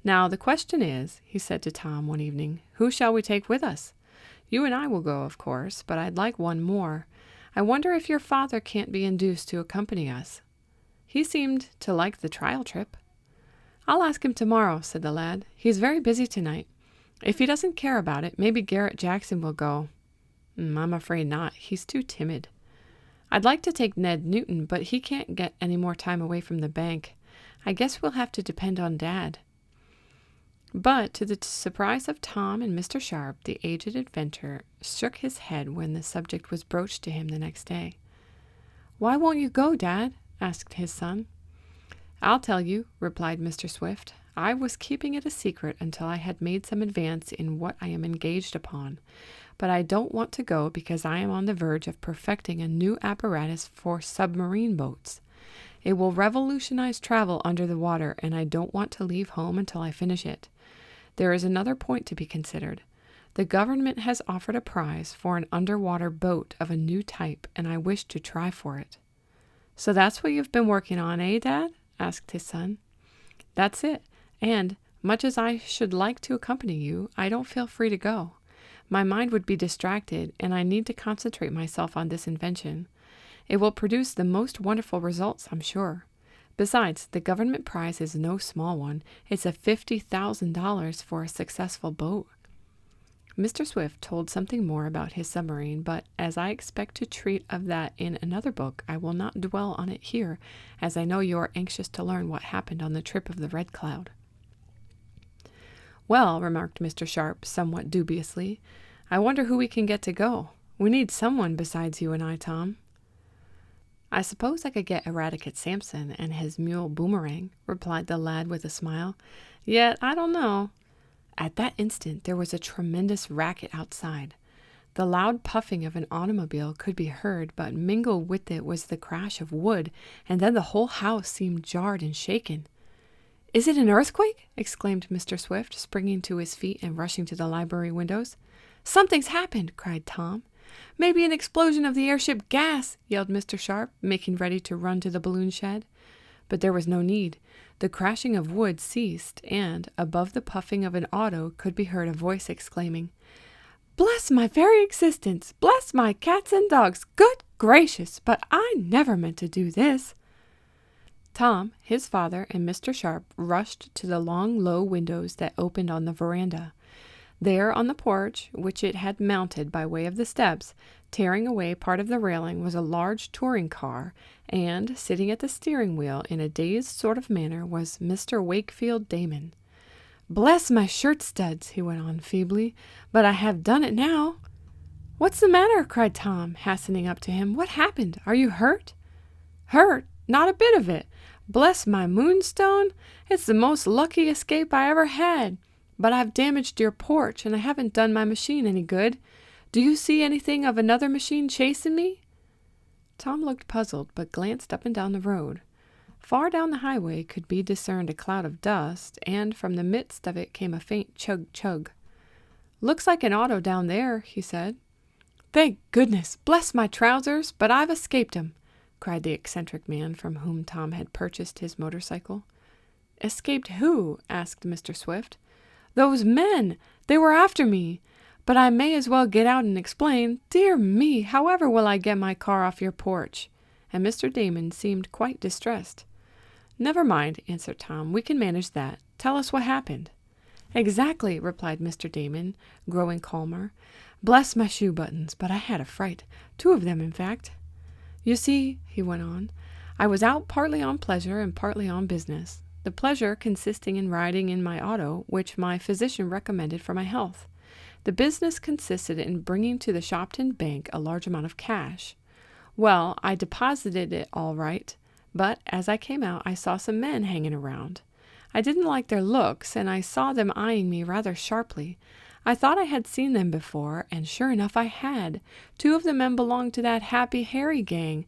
"Now, the question is," he said to Tom one evening, "who shall we take with us? You and I will go, of course, but I'd like one more. I wonder if your father can't be induced to accompany us. He seemed to like the trial trip." "I'll ask him tomorrow," said the lad. "He's very busy tonight. If he doesn't care about it, maybe Garrett Jackson will go." "I'm afraid not. He's too timid." "I'd like to take Ned Newton, but he can't get any more time away from the bank. I guess we'll have to depend on Dad." But, to the surprise of Tom and Mr. Sharp, the aged inventor shook his head when the subject was broached to him the next day. "Why won't you go, Dad?" asked his son. "I'll tell you," replied Mr. Swift. "I was keeping it a secret until I had made some advance in what I am engaged upon. but I don't want to go because I am on the verge of perfecting a new apparatus for submarine boats. It will revolutionize travel under the water, and I don't want to leave home until I finish it. There is another point to be considered. The government has offered a prize for an underwater boat of a new type, and I wish to try for it." "So that's what you've been working on, eh, Dad?" asked his son. "That's it, and much as I should like to accompany you, I don't feel free to go. My mind would be distracted, and I need to concentrate myself on this invention. It will produce the most wonderful results, I'm sure. Besides, the government prize is no small one. It's a $50,000 for a successful boat." Mr. Swift told something more about his submarine, but as I expect to treat of that in another book, I will not dwell on it here, as I know you are anxious to learn what happened on the trip of the Red Cloud. "Well," remarked Mr. Sharp somewhat dubiously, "I wonder who we can get to go. We need someone besides you and I, Tom." "I suppose I could get Eradicate Sampson and his mule Boomerang," replied the lad with a smile. "Yet I don't know." At that instant there was a tremendous racket outside. The loud puffing of an automobile could be heard, but mingled with it was the crash of wood, and then the whole house seemed jarred and shaken. "Is it an earthquake?" exclaimed Mr. Swift, springing to his feet and rushing to the library windows. "Something's happened!" cried Tom. "Maybe an explosion of the airship gas!" yelled Mr. Sharp, making ready to run to the balloon shed. But there was no need. The crashing of wood ceased, and, above the puffing of an auto, could be heard a voice exclaiming, "Bless my very existence! Bless my cats and dogs! Good gracious! But I never meant to do this!" Tom, his father, and Mr. Sharp rushed to the long, low windows that opened on the veranda. There on the porch, which it had mounted by way of the steps, tearing away part of the railing, was a large touring car, and, sitting at the steering wheel in a dazed sort of manner, was Mr. Wakefield Damon. "Bless my shirt studs," he went on feebly, "but I have done it now." "What's the matter?" cried Tom, hastening up to him. "What happened? Are you hurt?" "Hurt? Not a bit of it. Bless my moonstone! It's the most lucky escape I ever had. But I've damaged your porch, and I haven't done my machine any good. Do you see anything of another machine chasing me?" Tom looked puzzled, but glanced up and down the road. Far down the highway could be discerned a cloud of dust, and from the midst of it came a faint chug-chug. "Looks like an auto down there," he said. "Thank goodness! Bless my trousers, but I've escaped 'em!" cried the eccentric man from whom Tom had purchased his motorcycle. "Escaped who?" asked Mr. Swift. "Those men! They were after me! But I may as well get out and explain. Dear me, however will I get my car off your porch?" And Mr. Damon seemed quite distressed. "Never mind," answered Tom. "We can manage that. Tell us what happened." "Exactly," replied Mr. Damon, growing calmer. "Bless my shoe buttons, but I had a fright. 2 of them, in fact. You see," he went on, "I was out partly on pleasure and partly on business. The pleasure consisting in riding in my auto, which my physician recommended for my health. The business consisted in bringing to the Shopton Bank a large amount of cash. Well, I deposited it all right, but as I came out I saw some men hanging around. I didn't like their looks, and I saw them eyeing me rather sharply. I thought I had seen them before, and sure enough I had. 2 of the men belonged to that Happy Harry gang.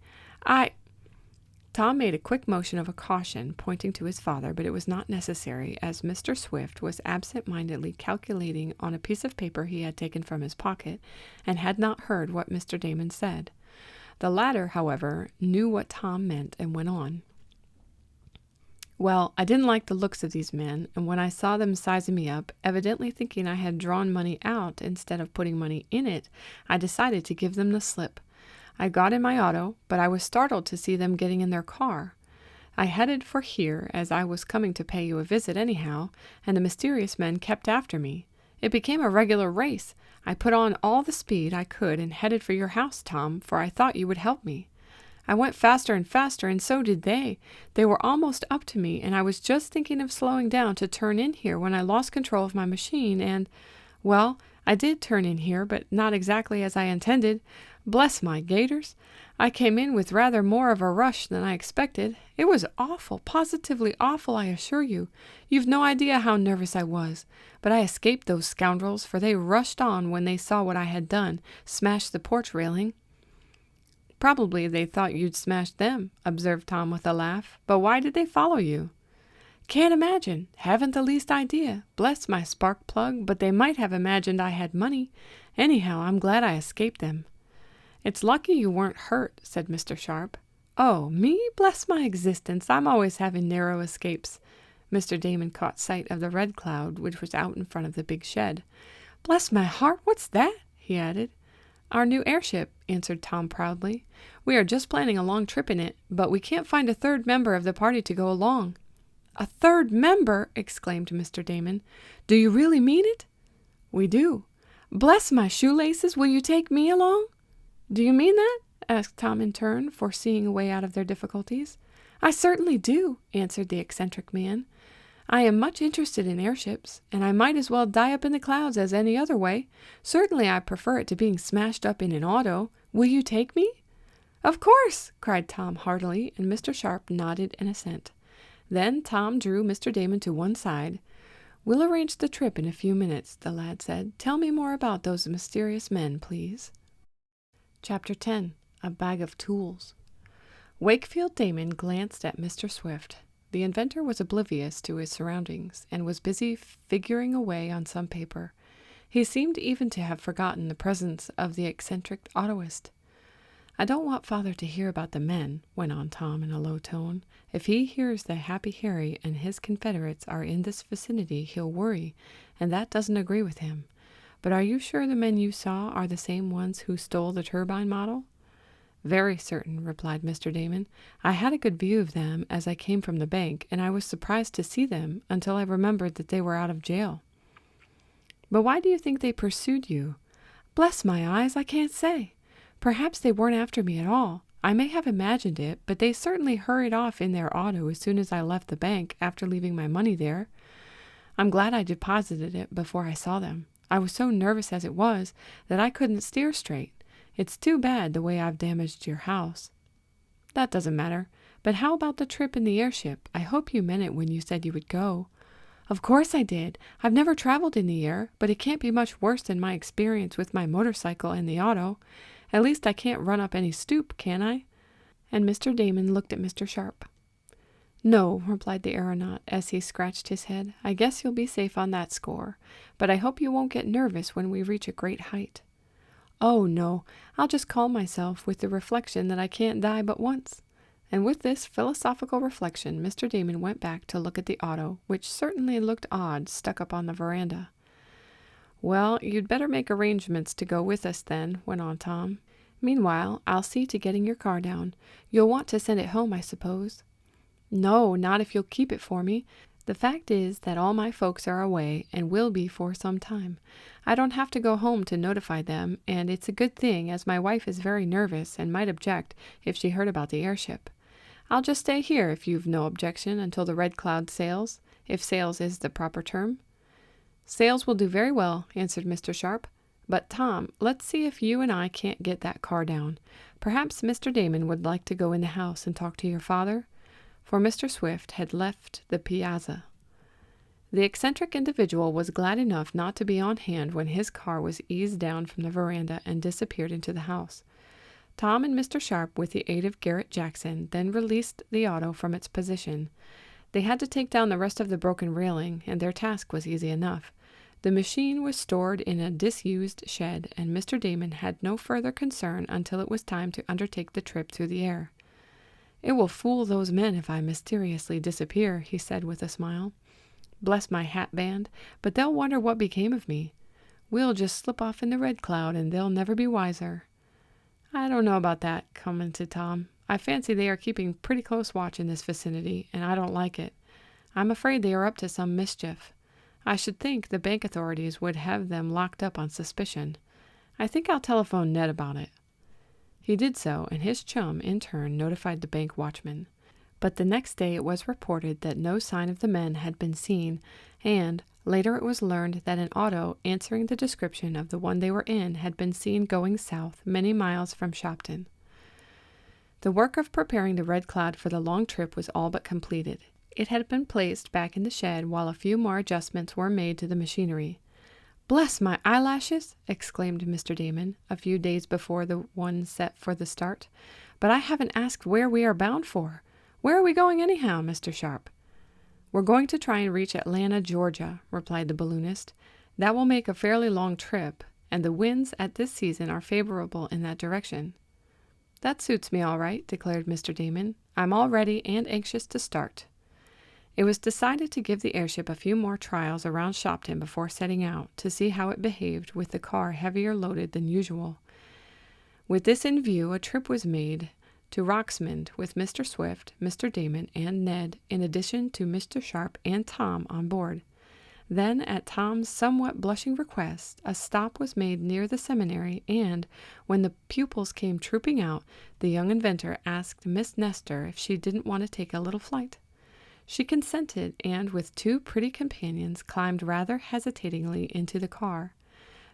Tom made a quick motion of caution, pointing to his father, but it was not necessary, as Mr. Swift was absent-mindedly calculating on a piece of paper he had taken from his pocket, and had not heard what Mr. Damon said. The latter, however, knew what Tom meant, and went on. "Well, I didn't like the looks of these men, and when I saw them sizing me up, evidently thinking I had drawn money out instead of putting money in it, I decided to give them the slip. I got in my auto, but I was startled to see them getting in their car. I headed for here, as I was coming to pay you a visit anyhow, and the mysterious men kept after me. It became a regular race. I put on all the speed I could and headed for your house, Tom, for I thought you would help me. I went faster and faster, and so did they. They were almost up to me, and I was just thinking of slowing down to turn in here when I lost control of my machine, and, well, I did turn in here, but not exactly as I intended. Bless my gaiters! I came in with rather more of a rush than I expected. It was awful, positively awful, I assure you. You've no idea how nervous I was. But I escaped those scoundrels, for they rushed on when they saw what I had done, smashed the porch railing. Probably they thought you'd smashed them, observed Tom with a laugh. But why did they follow you? Can't imagine. Haven't the least idea. Bless my spark plug, but they might have imagined I had money. Anyhow, I'm glad I escaped them. It's lucky you weren't hurt, said Mr. Sharp. Oh, me? Bless my existence. I'm always having narrow escapes. Mr. Damon caught sight of the Red Cloud, which was out in front of the big shed. Bless my heart, what's that? He added. Our new airship, answered Tom proudly. We are just planning a long trip in it, but we can't find a third member of the party to go along. A third member? Exclaimed Mr. Damon. Do you really mean it? We do. Bless my shoelaces, will you take me along? Do you mean that? Asked Tom in turn, foreseeing a way out of their difficulties. I certainly do, answered the eccentric man. I am much interested in airships, and I might as well die up in the clouds as any other way. Certainly I prefer it to being smashed up in an auto. Will you take me? Of course, cried Tom heartily, and Mr. Sharp nodded in assent. Then Tom drew Mr. Damon to one side. We'll arrange the trip in a few minutes, the lad said. Tell me more about those mysterious men, please. Chapter 10. A Bag of Tools. Wakefield Damon glanced at Mr. Swift. The inventor was oblivious to his surroundings, and was busy figuring away on some paper. He seemed even to have forgotten the presence of the eccentric autoist. I don't want Father to hear about the men, went on Tom in a low tone. If he hears that Happy Harry and his confederates are in this vicinity, he'll worry, and that doesn't agree with him. But are you sure the men you saw are the same ones who stole the turbine model? Very certain, replied Mr. Damon. I had a good view of them as I came from the bank, and I was surprised to see them until I remembered that they were out of jail. But why do you think they pursued you? Bless my eyes, I can't say. Perhaps they weren't after me at all. I may have imagined it, but they certainly hurried off in their auto as soon as I left the bank after leaving my money there. I'm glad I deposited it before I saw them. I was so nervous as it was that I couldn't steer straight. It's too bad the way I've damaged your house. That doesn't matter. But how about the trip in the airship? I hope you meant it when you said you would go. Of course I did. I've never traveled in the air, but it can't be much worse than my experience with my motorcycle and the auto. At least I can't run up any stoop, can I? And Mr. Damon looked at Mr. Sharp. No, replied the aeronaut as he scratched his head. I guess you'll be safe on that score, but I hope you won't get nervous when we reach a great height. Oh, no, I'll just calm myself with the reflection that I can't die but once. And with this philosophical reflection, Mr. Damon went back to look at the auto, which certainly looked odd, stuck up on the veranda. Well, you'd better make arrangements to go with us then, went on Tom. Meanwhile, I'll see to getting your car down. You'll want to send it home, I suppose. No, not if you'll keep it for me. The fact is that all my folks are away and will be for some time. I don't have to go home to notify them, and it's a good thing, as my wife is very nervous and might object if she heard about the airship. I'll just stay here if you've no objection until the Red Cloud sails, if sails is the proper term. Sails will do very well, answered Mr. Sharp. But, Tom, let's see if you and I can't get that car down. Perhaps Mr. Damon would like to go in the house and talk to your father? For Mr. Swift had left the piazza. The eccentric individual was glad enough not to be on hand when his car was eased down from the veranda and disappeared into the house. Tom and Mr. Sharp, with the aid of Garrett Jackson, then released the auto from its position. They had to take down the rest of the broken railing, and their task was easy enough. The machine was stored in a disused shed, and Mr. Damon had no further concern until it was time to undertake the trip through the air. It will fool those men if I mysteriously disappear, he said with a smile. Bless my hat band, but they'll wonder what became of me. We'll just slip off in the Red Cloud, and they'll never be wiser. I don't know about that, commented Tom. I fancy they are keeping pretty close watch in this vicinity, and I don't like it. I'm afraid they are up to some mischief. I should think the bank authorities would have them locked up on suspicion. I think I'll telephone Ned about it. He did so, and his chum, in turn, notified the bank watchman. but the next day it was reported that no sign of the men had been seen, and later it was learned that an auto answering the description of the one they were in had been seen going south many miles from Shopton. The work of preparing the Red Cloud for the long trip was all but completed. It had been placed back in the shed while a few more adjustments were made to the machinery. "Bless my eyelashes!" exclaimed Mr. Damon, a few days before the one set for the start. "But I haven't asked where we are bound for. Where are we going anyhow, Mr. Sharp?" "We're going to try and reach Atlanta, Georgia," replied the balloonist. "That will make a fairly long trip, and the winds at this season are favorable in that direction." "That suits me all right," declared Mr. Damon. "I'm all ready and anxious to start." It was decided to give the airship a few more trials around Shopton before setting out, to see how it behaved with the car heavier loaded than usual. With this in view, a trip was made to Roxmond with Mr. Swift, Mr. Damon, and Ned, in addition to Mr. Sharp and Tom on board. Then, at Tom's somewhat blushing request, a stop was made near the seminary, and, when the pupils came trooping out, the young inventor asked Miss Nestor if she didn't want to take a little flight. She consented, and with two pretty companions climbed rather hesitatingly into the car.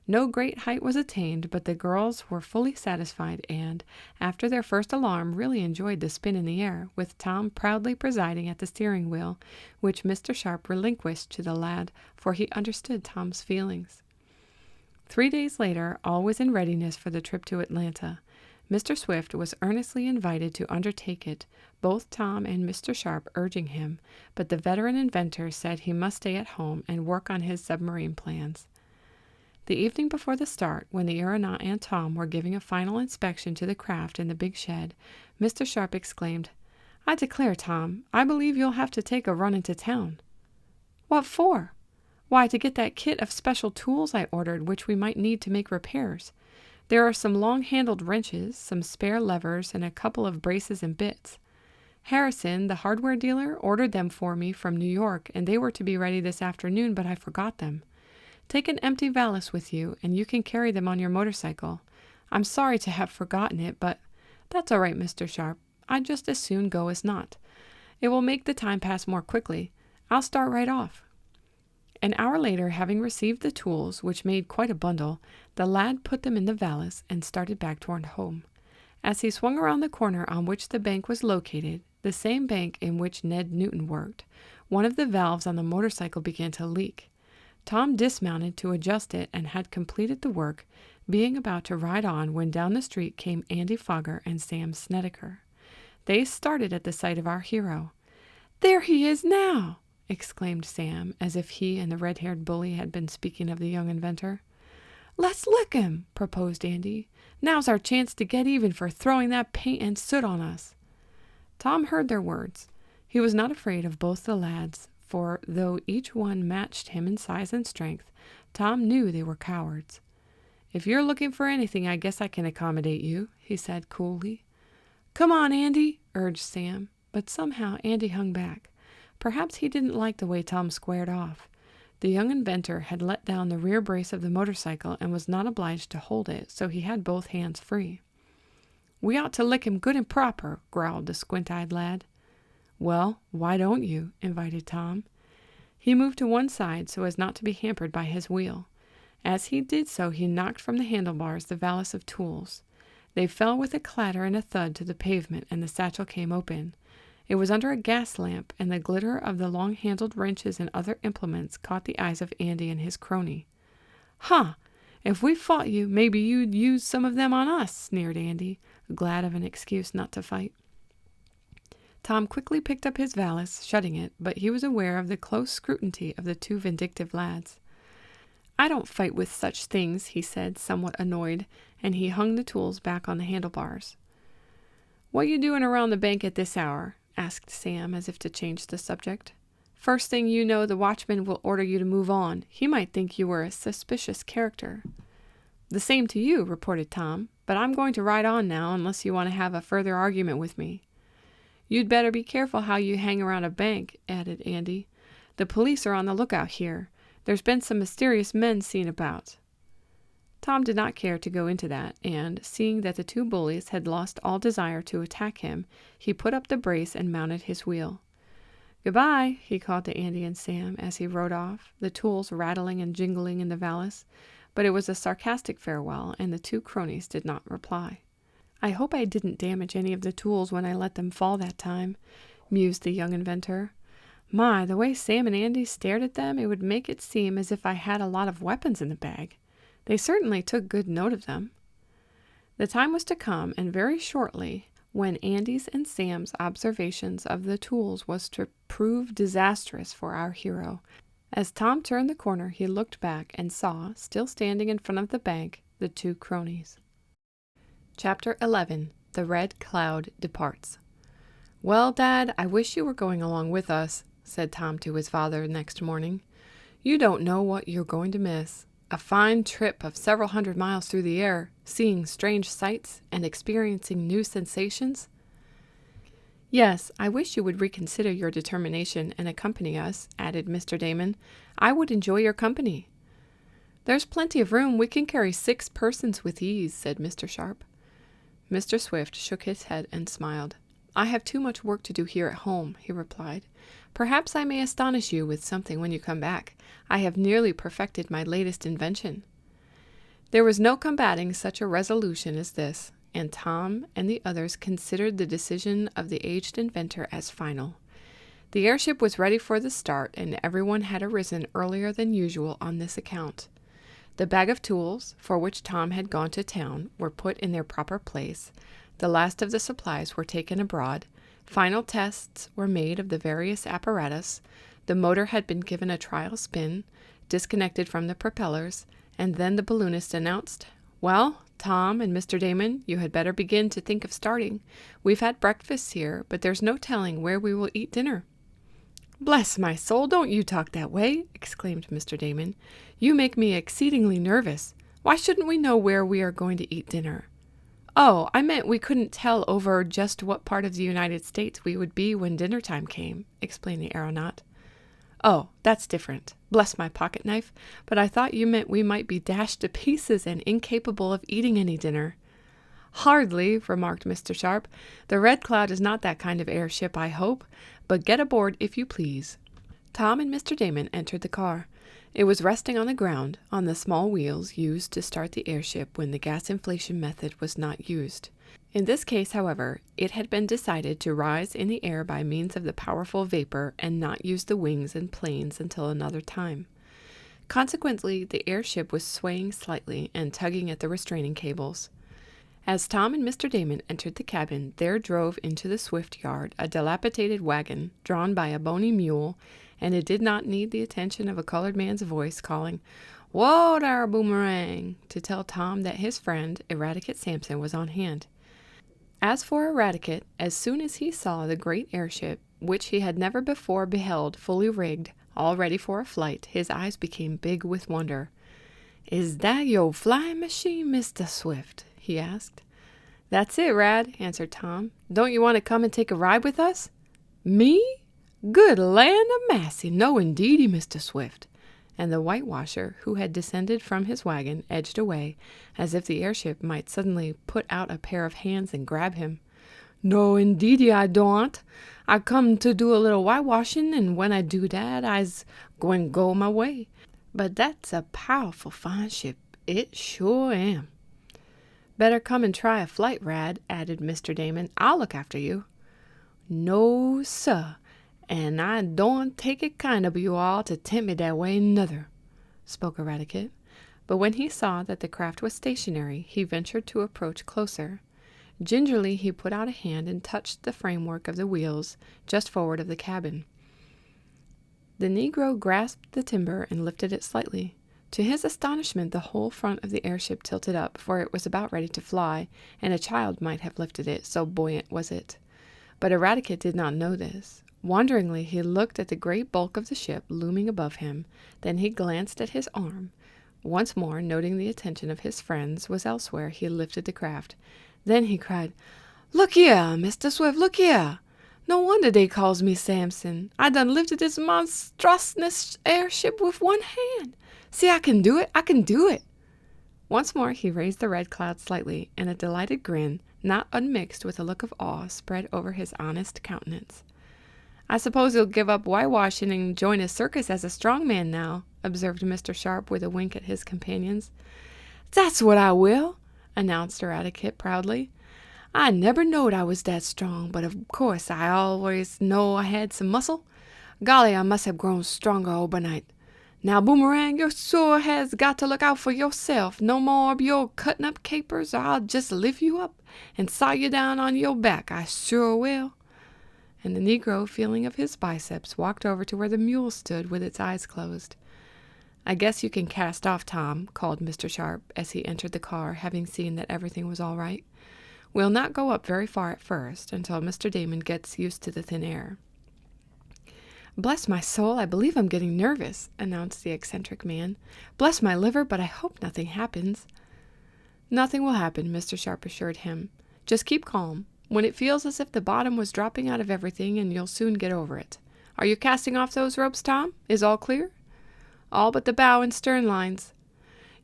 No great height was attained, but the girls were fully satisfied, and, after their first alarm, really enjoyed the spin in the air, with Tom proudly presiding at the steering wheel, which Mr. Sharp relinquished to the lad, for he understood Tom's feelings. 3 days later, all was in readiness for the trip to Atlanta. Mr. Swift was earnestly invited to undertake it, both Tom and Mr. Sharp urging him, but the veteran inventor said he must stay at home and work on his submarine plans. The evening before the start, when the aeronaut and Tom were giving a final inspection to the craft in the big shed, Mr. Sharp exclaimed, "I declare, Tom, I believe you'll have to take a run into town." "What for?" "Why, to get that kit of special tools I ordered, which we might need to make repairs. There are some long-handled wrenches, some spare levers, and a couple of braces and bits. Harrison, the hardware dealer, ordered them for me from New York, and they were to be ready this afternoon, but I forgot them. Take an empty valise with you, and you can carry them on your motorcycle. I'm sorry to have forgotten it, but that's all right, Mr. Sharp. I'd just as soon go as not. It will make the time pass more quickly. I'll start right off." An hour later, having received the tools, which made quite a bundle, the lad put them in the valise and started back toward home. As he swung around the corner on which the bank was located, the same bank in which Ned Newton worked, one of the valves on the motorcycle began to leak. Tom dismounted to adjust it and had completed the work, being about to ride on when down the street came Andy Fogger and Sam Snedeker. They started at the sight of our hero. "There he is now!" exclaimed Sam, as if he and the red-haired bully had been speaking of the young inventor. "Let's lick him," proposed Andy. "Now's our chance to get even for throwing that paint and soot on us." Tom heard their words. He was not afraid of both the lads, for though each one matched him in size and strength, Tom knew they were cowards. "If you're looking for anything, I guess I can accommodate you," he said coolly. "Come on, Andy," urged Sam, but somehow Andy hung back. Perhaps he didn't like the way Tom squared off. The young inventor had let down the rear brace of the motorcycle and was not obliged to hold it, so he had both hands free. "We ought to lick him good and proper," growled the squint-eyed lad. "Well, why don't you?" invited Tom. He moved to one side so as not to be hampered by his wheel. As he did so, he knocked from the handlebars the valise of tools. They fell with a clatter and a thud to the pavement, and the satchel came open. It was under a gas lamp, and the glitter of the long-handled wrenches and other implements caught the eyes of Andy and his crony. "Huh! If we fought you, maybe you'd use some of them on us," sneered Andy, glad of an excuse not to fight. Tom quickly picked up his valise, shutting it, but he was aware of the close scrutiny of the two vindictive lads. "I don't fight with such things," he said, somewhat annoyed, and he hung the tools back on the handlebars. "What you doing around the bank at this hour?" asked Sam, as if to change the subject. "First thing you know, the watchman will order you to move on. He might think you were a suspicious character." "The same to you," reported Tom, "but I'm going to ride on now unless you want to have a further argument with me." "You'd better be careful how you hang around a bank," added Andy. "The police are on the lookout here. There's been some mysterious men seen about." Tom did not care to go into that, and, seeing that the two bullies had lost all desire to attack him, he put up the brace and mounted his wheel. "Goodbye," he called to Andy and Sam as he rode off, the tools rattling and jingling in the valise, but it was a sarcastic farewell, and the two cronies did not reply. "I hope I didn't damage any of the tools when I let them fall that time," mused the young inventor. "My, the way Sam and Andy stared at them, it would make it seem as if I had a lot of weapons in the bag. They certainly took good note of them." The time was to come, and very shortly, when Andy's and Sam's observations of the tools was to prove disastrous for our hero. As Tom turned the corner, he looked back and saw, still standing in front of the bank, the two cronies. Chapter 11. The Red Cloud Departs. "Well, Dad, I wish you were going along with us," said Tom to his father next morning. "You don't know what you're going to miss. A fine trip of several hundred miles through the air, seeing strange sights and experiencing new sensations." "Yes, I wish you would reconsider your determination and accompany us," added Mr. Damon. "I would enjoy your company." "There's plenty of room. We can carry 6 persons with ease," said Mr. Sharp. Mr. Swift shook his head and smiled. "I have too much work to do here at home," he replied. "Perhaps I may astonish you with something when you come back. I have nearly perfected my latest invention." There was no combating such a resolution as this, and Tom and the others considered the decision of the aged inventor as final. The airship was ready for the start, and everyone had arisen earlier than usual on this account. The bag of tools, for which Tom had gone to town, were put in their proper place. The last of the supplies were taken abroad. Final tests were made of the various apparatus. The motor had been given a trial spin, disconnected from the propellers, and then the balloonist announced, "Well, Tom and Mr. Damon, you had better begin to think of starting. We've had breakfast here, but there's no telling where we will eat dinner." "Bless my soul, don't you talk that way!" exclaimed Mr. Damon. "You make me exceedingly nervous. Why shouldn't we know where we are going to eat dinner?" "Oh, I meant we couldn't tell over just what part of the United States we would be when dinner time came," explained the aeronaut. "Oh, that's different. Bless my pocket knife, but I thought you meant we might be dashed to pieces and incapable of eating any dinner." "Hardly," remarked Mr. Sharp. "The Red Cloud is not that kind of airship, I hope, but get aboard if you please." Tom and Mr. Damon entered the car. It was resting on the ground, on the small wheels used to start the airship when the gas inflation method was not used. In this case, however, it had been decided to rise in the air by means of the powerful vapor and not use the wings and planes until another time. Consequently, the airship was swaying slightly and tugging at the restraining cables. As Tom and Mr. Damon entered the cabin, there drove into the Swift yard a dilapidated wagon drawn by a bony mule, and it did not need the attention of a colored man's voice calling, "Whoa dar, Boomerang," to tell Tom that his friend, Eradicate Sampson, was on hand. As for Eradicate, as soon as he saw the great airship, which he had never before beheld fully rigged, all ready for a flight, his eyes became big with wonder. "Is that yo' flying machine, Mr. Swift?" he asked. "That's it, Rad," answered Tom. "Don't you want to come and take a ride with us?" "Me? Good land of massy, no indeedy, Mr. Swift." And the whitewasher, who had descended from his wagon, edged away, as if the airship might suddenly put out a pair of hands and grab him. "No indeedy I don't. I come to do a little whitewashing, and when I do that, I's gwine go my way. But that's a powerful fine ship. It sure am." "Better come and try a flight, Rad," added Mr. Damon. "I'll look after you." "No, sah, and I don't take it kind of you all to tempt me that way nuther," spoke Eradicate. But when he saw that the craft was stationary, he ventured to approach closer. Gingerly he put out a hand and touched the framework of the wheels just forward of the cabin. The Negro grasped the timber and lifted it slightly. To his astonishment, the whole front of the airship tilted up, for it was about ready to fly, and a child might have lifted it, so buoyant was it. But Eradicate did not know this. Wonderingly, he looked at the great bulk of the ship looming above him. Then he glanced at his arm. Once more, noting the attention of his friends was elsewhere, he lifted the craft. Then he cried, "Look here, Mr. Swift, look here! No wonder they calls me Samson. I done lifted this monstrous airship with one hand. See, I can do it, I can do it." Once more he raised the red cloud slightly, and a delighted grin, not unmixed with a look of awe, spread over his honest countenance. "I suppose you'll give up whitewashing and join a circus as a strong man now," observed Mr. Sharp with a wink at his companions. "That's what I will," announced Eradicate proudly. "I never knowed I was that strong, but of course I always know I had some muscle. Golly, I must have grown stronger overnight. Now, Boomerang, you sure has got to look out for yourself. No more of your cutting up capers, or I'll just lift you up and saw you down on your back. I sure will." And the Negro, feeling of his biceps, walked over to where the mule stood with its eyes closed. "I guess you can cast off, Tom," called Mr. Sharp as he entered the car, having seen that everything was all right. "We'll not go up very far at first, until Mr. Damon gets used to the thin air." "Bless my soul, I believe I'm getting nervous," announced the eccentric man. "Bless my liver, but I hope nothing happens." "Nothing will happen," Mr. Sharp assured him. "Just keep calm. When it feels as if the bottom was dropping out of everything, and you'll soon get over it. Are you casting off those ropes, Tom? Is all clear?" "All but the bow and stern lines."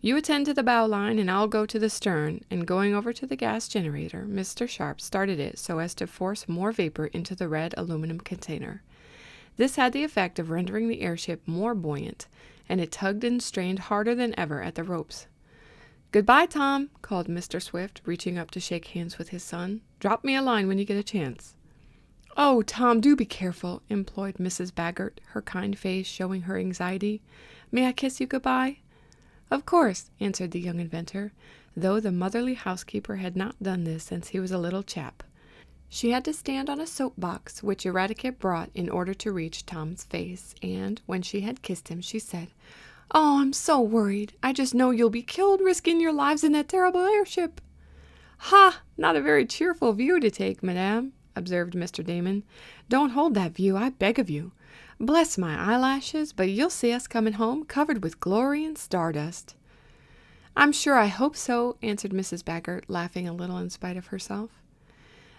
"You attend to the bow line, and I'll go to the stern," and going over to the gas generator, Mr. Sharp started it so as to force more vapor into the red aluminum container. This had the effect of rendering the airship more buoyant, and it tugged and strained harder than ever at the ropes. "Goodbye, Tom," called Mr. Swift, reaching up to shake hands with his son. "Drop me a line when you get a chance." "Oh, Tom, do be careful," implored Mrs. Baggert, her kind face showing her anxiety. "May I kiss you goodbye?" "Of course," answered the young inventor, though the motherly housekeeper had not done this since he was a little chap. She had to stand on a soapbox, which Eradicate brought in order to reach Tom's face, and, when she had kissed him, she said, "Oh, I'm so worried. I just know you'll be killed risking your lives in that terrible airship." "Ha! Not a very cheerful view to take, madame," observed Mr. Damon. "Don't hold that view, I beg of you. Bless my eyelashes, but you'll see us coming home covered with glory and stardust." "I'm sure I hope so," answered Mrs. Baggert, laughing a little in spite of herself.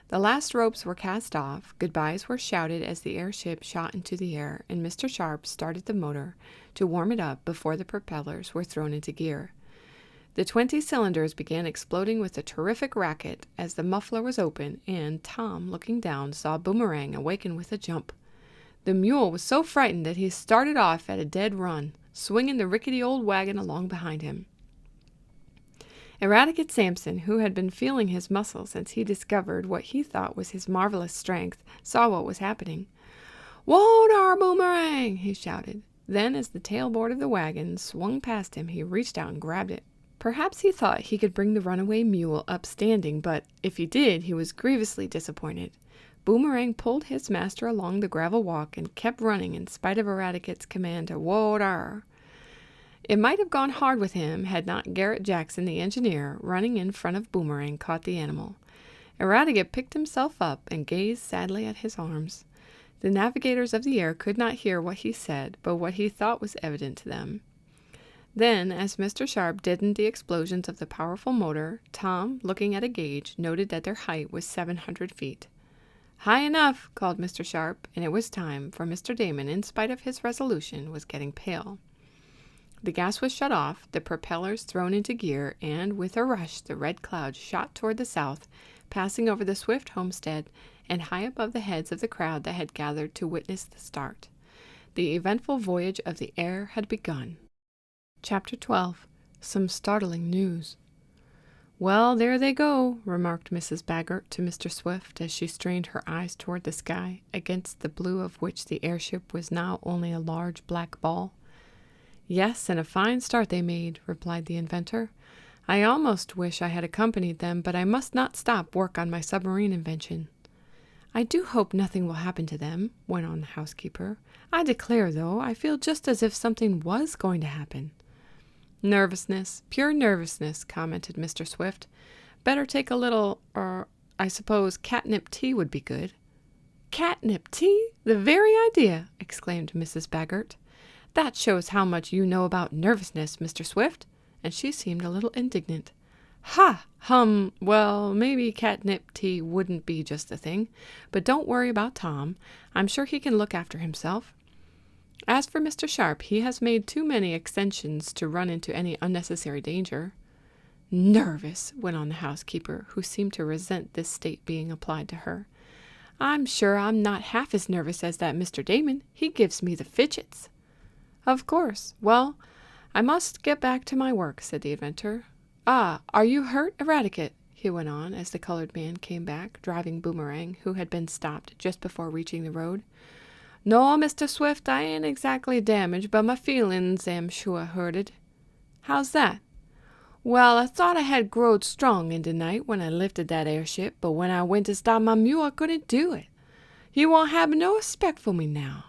The last ropes were cast off, goodbyes were shouted as the airship shot into the air, and Mr. Sharp started the motor to warm it up before the propellers were thrown into gear. The 20 cylinders began exploding with a terrific racket as the muffler was open, and Tom, looking down, saw Boomerang awaken with a jump. The mule was so frightened that he started off at a dead run, swinging the rickety old wagon along behind him. Eradicate Sampson, who had been feeling his muscles since he discovered what he thought was his marvelous strength, saw what was happening. "Whoa dar, Boomerang!" he shouted. Then, as the tailboard of the wagon swung past him, he reached out and grabbed it. Perhaps he thought he could bring the runaway mule up standing, but if he did, he was grievously disappointed. Boomerang pulled his master along the gravel walk and kept running in spite of Eradicate's command to "Whoa dar!" It might have gone hard with him had not Garrett Jackson, the engineer, running in front of Boomerang, caught the animal. Eradicate picked himself up and gazed sadly at his arms. The navigators of the air could not hear what he said, but what he thought was evident to them. Then, as Mr. Sharp deadened the explosions of the powerful motor, Tom, looking at a gauge, noted that their height was 700 feet. "High enough," called Mr. Sharp, and it was time, for Mr. Damon, in spite of his resolution, was getting pale. The gas was shut off, the propellers thrown into gear, and with a rush the Red Cloud shot toward the south, passing over the Swift homestead and high above the heads of the crowd that had gathered to witness the start. The eventful voyage of the air had begun. Chapter 12. Some Startling News. "Well, there they go," remarked Mrs. Baggert to Mr. Swift as she strained her eyes toward the sky, against the blue of which the airship was now only a large black ball. "Yes, and a fine start they made," replied the inventor. "I almost wish I had accompanied them, but I must not stop work on my submarine invention." "I do hope nothing will happen to them," went on the housekeeper. "I declare, though, I feel just as if something was going to happen." "Nervousness, pure nervousness," commented Mr. Swift. "Better take a little, I suppose catnip tea would be good." "Catnip tea? The very idea!" exclaimed Mrs. Baggert. "That shows how much you know about nervousness, Mr. Swift," and she seemed a little indignant. "Ha! Well, maybe catnip tea wouldn't be just the thing, but don't worry about Tom. I'm sure he can look after himself. As for Mr. Sharp, he has made too many extensions to run into any unnecessary danger." Nervous, went on the housekeeper, who seemed to resent this state being applied to her. I'm sure I'm not half as nervous as that Mr. Damon. He gives me the fidgets. Of course. Well, I must get back to my work, said the inventor. Ah, are you hurt, Eradicate? He went on as the colored man came back, driving Boomerang, who had been stopped just before reaching the road. No, Mr. Swift, I ain't exactly damaged, but my feelings am sure hurted. How's that? Well, I thought I had growed strong in the night when I lifted that airship, but when I went to stop my mule, I couldn't do it. You won't have no respect for me now.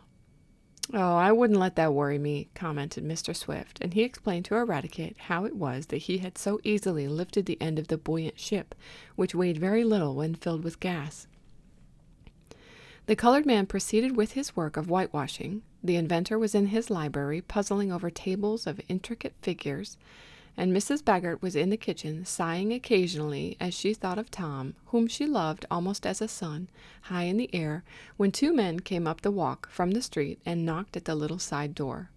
Oh, I wouldn't let that worry me, commented Mr. Swift, and he explained to Eradicate how it was that he had so easily lifted the end of the buoyant ship, which weighed very little when filled with gas. The colored man proceeded with his work of whitewashing. The inventor was in his library puzzling over tables of intricate figures, and Mrs. Baggert was in the kitchen, sighing occasionally as she thought of Tom, whom she loved almost as a son, high in the air, when two men came up the walk from the street and knocked at the little side door.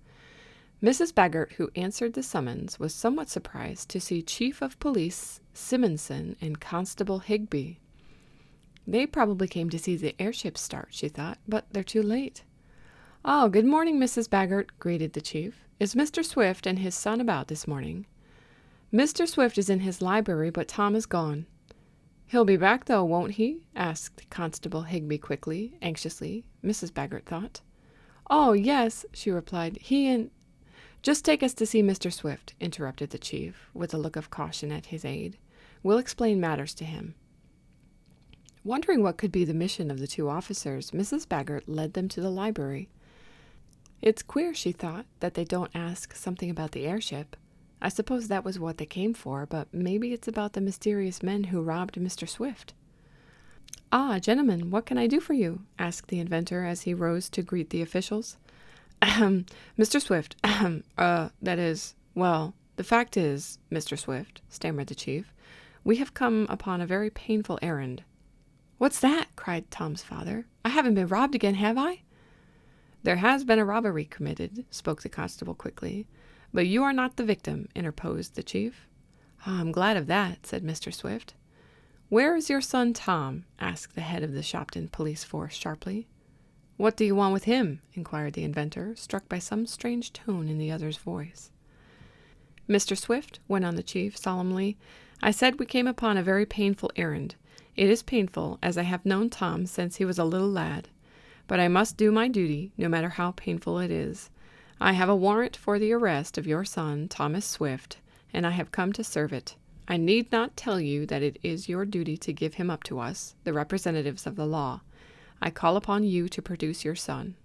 Mrs. Baggert, who answered the summons, was somewhat surprised to see Chief of Police Simonson and Constable Higby. They probably came to see the airship start, she thought, but they're too late. Oh, good morning, Mrs. Baggert, greeted the chief. Is Mr. Swift and his son about this morning? Mr. Swift is in his library, but Tom is gone. He'll be back, though, won't he? Asked Constable Higby quickly, anxiously, Mrs. Baggert thought. Oh, yes, she replied. He and— Just take us to see Mr. Swift, interrupted the chief, with a look of caution at his aide. We'll explain matters to him. Wondering what could be the mission of the two officers, Mrs. Baggert led them to the library. It's queer, she thought, that they don't ask something about the airship. I suppose that was what they came for, but maybe it's about the mysterious men who robbed Mr. Swift. Ah, gentlemen, what can I do for you? Asked the inventor as he rose to greet the officials. Mr. Swift, that is, well, the fact is, Mr. Swift, stammered the chief, we have come upon a very painful errand. What's that? Cried Tom's father. I haven't been robbed again, have I? There has been a robbery committed, spoke the constable quickly. But you are not the victim, interposed the chief. I'm glad of that, said Mr. Swift. Where is your son Tom? Asked the head of the Shopton police force sharply. What do you want with him? Inquired the inventor, struck by some strange tone in the other's voice. Mr. Swift, went on the chief solemnly, I said we came upon a very painful errand. It is painful, as I have known Tom since he was a little lad. But I must do my duty, no matter how painful it is. I have a warrant for the arrest of your son, Thomas Swift, and I have come to serve it. I need not tell you that it is your duty to give him up to us, the representatives of the law. I call upon you to produce your son.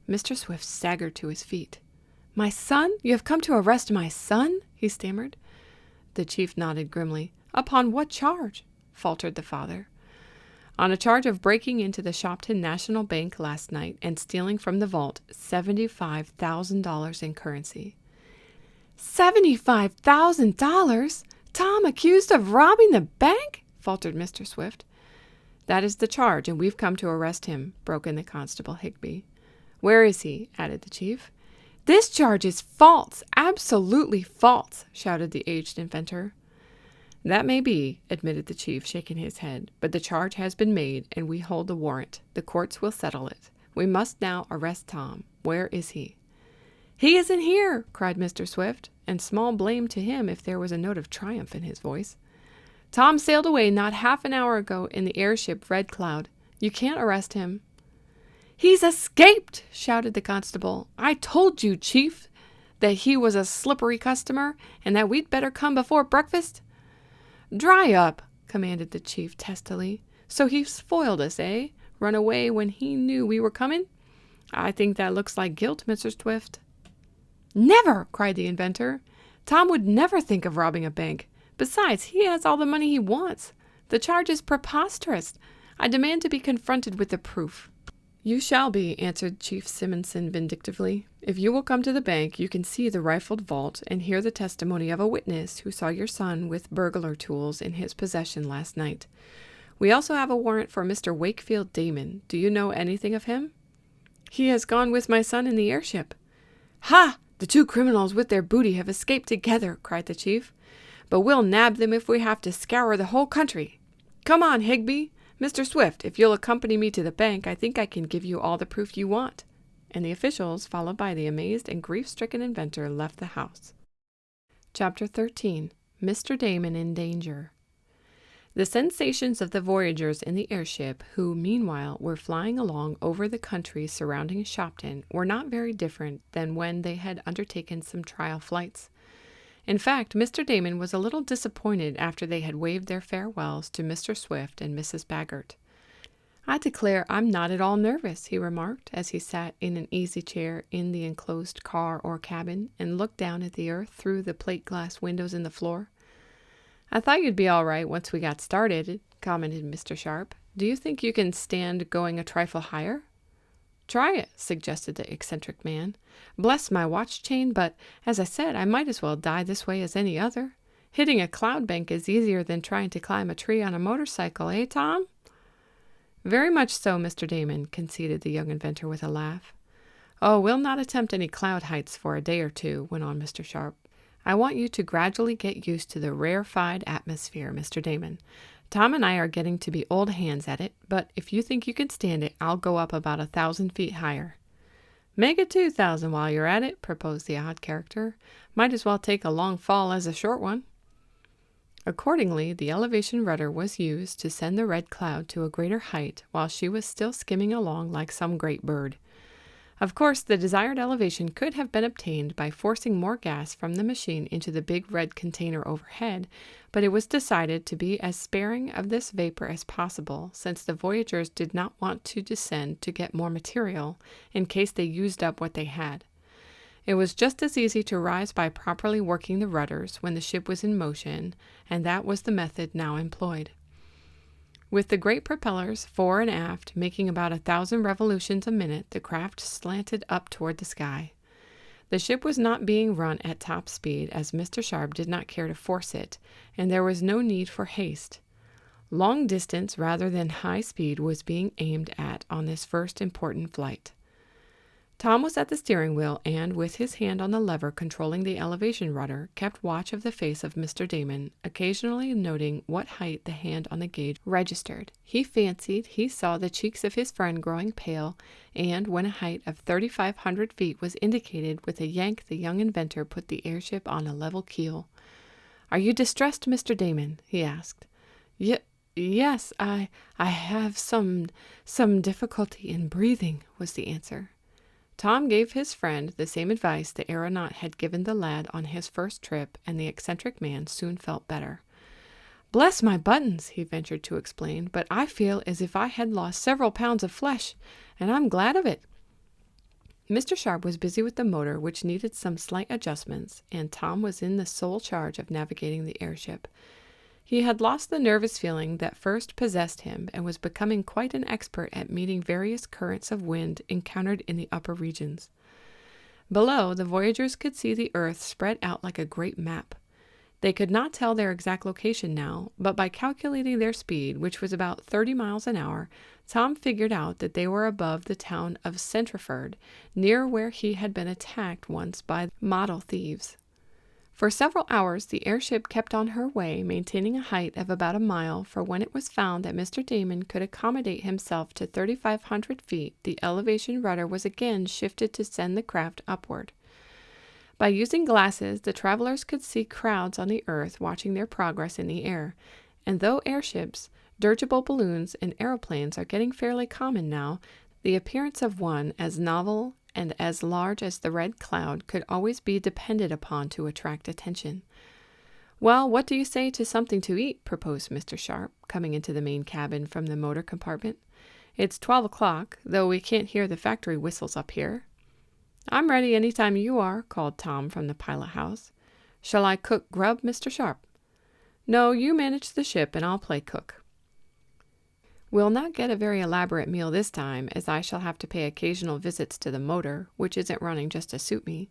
Mr. Swift staggered to his feet. My son? You have come to arrest my son? He stammered. The chief nodded grimly. Upon what charge? Faltered the father. On a charge of breaking into the Shopton National Bank last night and stealing from the vault $75,000 in currency. $75,000? Tom accused of robbing the bank? Faltered Mr. Swift. That is the charge, and we've come to arrest him, broke in the Constable Higby. Where is he? Added the chief. This charge is false, absolutely false, shouted the aged inventor. That may be, admitted the chief, shaking his head, but the charge has been made, and we hold the warrant. The courts will settle it. We must now arrest Tom. Where is he? He isn't here, cried Mr. Swift, and small blame to him if there was a note of triumph in his voice. Tom sailed away not half an hour ago in the airship Red Cloud. You can't arrest him. He's escaped, shouted the constable. I told you, chief, that he was a slippery customer, and that we'd better come before breakfast. Dry up, commanded the chief testily. So he foiled us, eh? Run away when he knew we were coming? I think that looks like guilt, Mr. Swift. Never, cried the inventor. Tom would never think of robbing a bank. Besides, he has all the money he wants. The charge is preposterous. I demand to be confronted with the proof. You shall be, answered Chief Simonson vindictively. If you will come to the bank, you can see the rifled vault and hear the testimony of a witness who saw your son with burglar tools in his possession last night. We also have a warrant for Mr. Wakefield Damon. Do you know anything of him? He has gone with my son in the airship. Ha! The two criminals with their booty have escaped together, cried the chief. but we'll nab them if we have to scour the whole country. Come on, Higby. Mr. Swift, if you'll accompany me to the bank, I think I can give you all the proof you want." And the officials, followed by the amazed and grief-stricken inventor, left the house. Chapter 13. Mr. Damon in Danger. The sensations of the voyagers in the airship, who, meanwhile, were flying along over the country surrounding Shopton, were not very different than when they had undertaken some trial flights. In fact, Mr. Damon was a little disappointed after they had waved their farewells to Mr. Swift and Mrs. Baggert. "I declare I'm not at all nervous," he remarked, as he sat in an easy chair in the enclosed car or cabin and looked down at the earth through the plate-glass windows in the floor. "I thought you'd be all right once we got started," commented Mr. Sharp. "Do you think you can stand going a trifle higher?" "Try it," suggested the eccentric man. "Bless my watch chain, but, as I said, I might as well die this way as any other. Hitting a cloud bank is easier than trying to climb a tree on a motorcycle, eh, Tom?" "Very much so, Mr. Damon," conceded the young inventor with a laugh. "Oh, we'll not attempt any cloud heights for a day or two," went on Mr. Sharp. "I want you to gradually get used to the rarefied atmosphere, Mr. Damon. Tom and I are getting to be old hands at it, but if you think you can stand it, I'll go up about 1,000 feet higher." "Make it 2,000 while you're at it," proposed the odd character. "Might as well take a long fall as a short one." Accordingly, the elevation rudder was used to send the Red Cloud to a greater height while she was still skimming along like some great bird. Of course, the desired elevation could have been obtained by forcing more gas from the machine into the big red container overhead, but it was decided to be as sparing of this vapor as possible, since the voyagers did not want to descend to get more material in case they used up what they had. It was just as easy to rise by properly working the rudders when the ship was in motion, and that was the method now employed. With the great propellers, fore and aft, making about 1,000 revolutions a minute, the craft slanted up toward the sky. The ship was not being run at top speed, as Mr. Sharp did not care to force it, and there was no need for haste. Long distance rather than high speed was being aimed at on this first important flight. Tom was at the steering wheel and, with his hand on the lever controlling the elevation rudder, kept watch of the face of Mr. Damon, occasionally noting what height the hand on the gauge registered. He fancied he saw the cheeks of his friend growing pale, and when a height of 3,500 feet was indicated, with a yank the young inventor put the airship on a level keel. "Are you distressed, Mr. Damon?" he asked. Yes, I have some difficulty in breathing," was the answer. Tom gave his friend the same advice the aeronaut had given the lad on his first trip, and the eccentric man soon felt better. "Bless my buttons," he ventured to explain, "but I feel as if I had lost several pounds of flesh, and I'm glad of it." Mr. Sharp was busy with the motor, which needed some slight adjustments, and Tom was in the sole charge of navigating the airship. He had lost the nervous feeling that first possessed him and was becoming quite an expert at meeting various currents of wind encountered in the upper regions. Below, the voyagers could see the earth spread out like a great map. They could not tell their exact location now, but by calculating their speed, which was about 30 miles an hour, Tom figured out that they were above the town of Centreford, near where he had been attacked once by model thieves. For several hours the airship kept on her way, maintaining a height of about a mile, for when it was found that Mr. Damon could accommodate himself to 3,500 feet, the elevation rudder was again shifted to send the craft upward. By using glasses, the travelers could see crowds on the earth watching their progress in the air, and though airships, dirigible balloons, and aeroplanes are getting fairly common now, the appearance of one as novel and as large as the Red Cloud could always be depended upon to attract attention. "Well, what do you say to something to eat?" proposed Mr. Sharp, coming into the main cabin from the motor compartment. "It's 12 o'clock, though we can't hear the factory whistles up here." "I'm ready any time you are," called Tom from the pilot house. "Shall I cook grub, Mr. Sharp?" "No, you manage the ship and I'll play cook." "We'll not get a very elaborate meal this time, as I shall have to pay occasional visits to the motor, which isn't running just to suit me."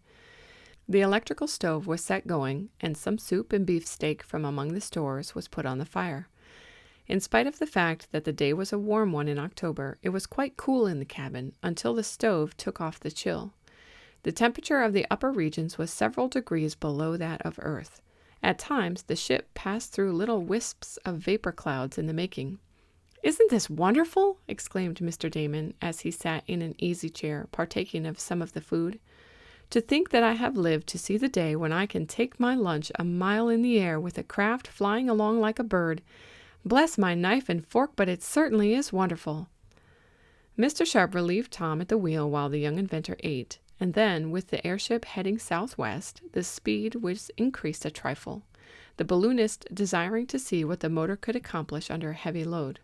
The electrical stove was set going, and some soup and beefsteak from among the stores was put on the fire. In spite of the fact that the day was a warm one in October, it was quite cool in the cabin until the stove took off the chill. The temperature of the upper regions was several degrees below that of Earth. At times, the ship passed through little wisps of vapor clouds in the making. "Isn't this wonderful?" exclaimed Mr. Damon as he sat in an easy chair, partaking of some of the food. "To think that I have lived to see the day when I can take my lunch a mile in the air with a craft flying along like a bird. Bless my knife and fork, but it certainly is wonderful." Mr. Sharp relieved Tom at the wheel while the young inventor ate, and then, with the airship heading southwest, the speed was increased a trifle, the balloonist desiring to see what the motor could accomplish under a heavy load.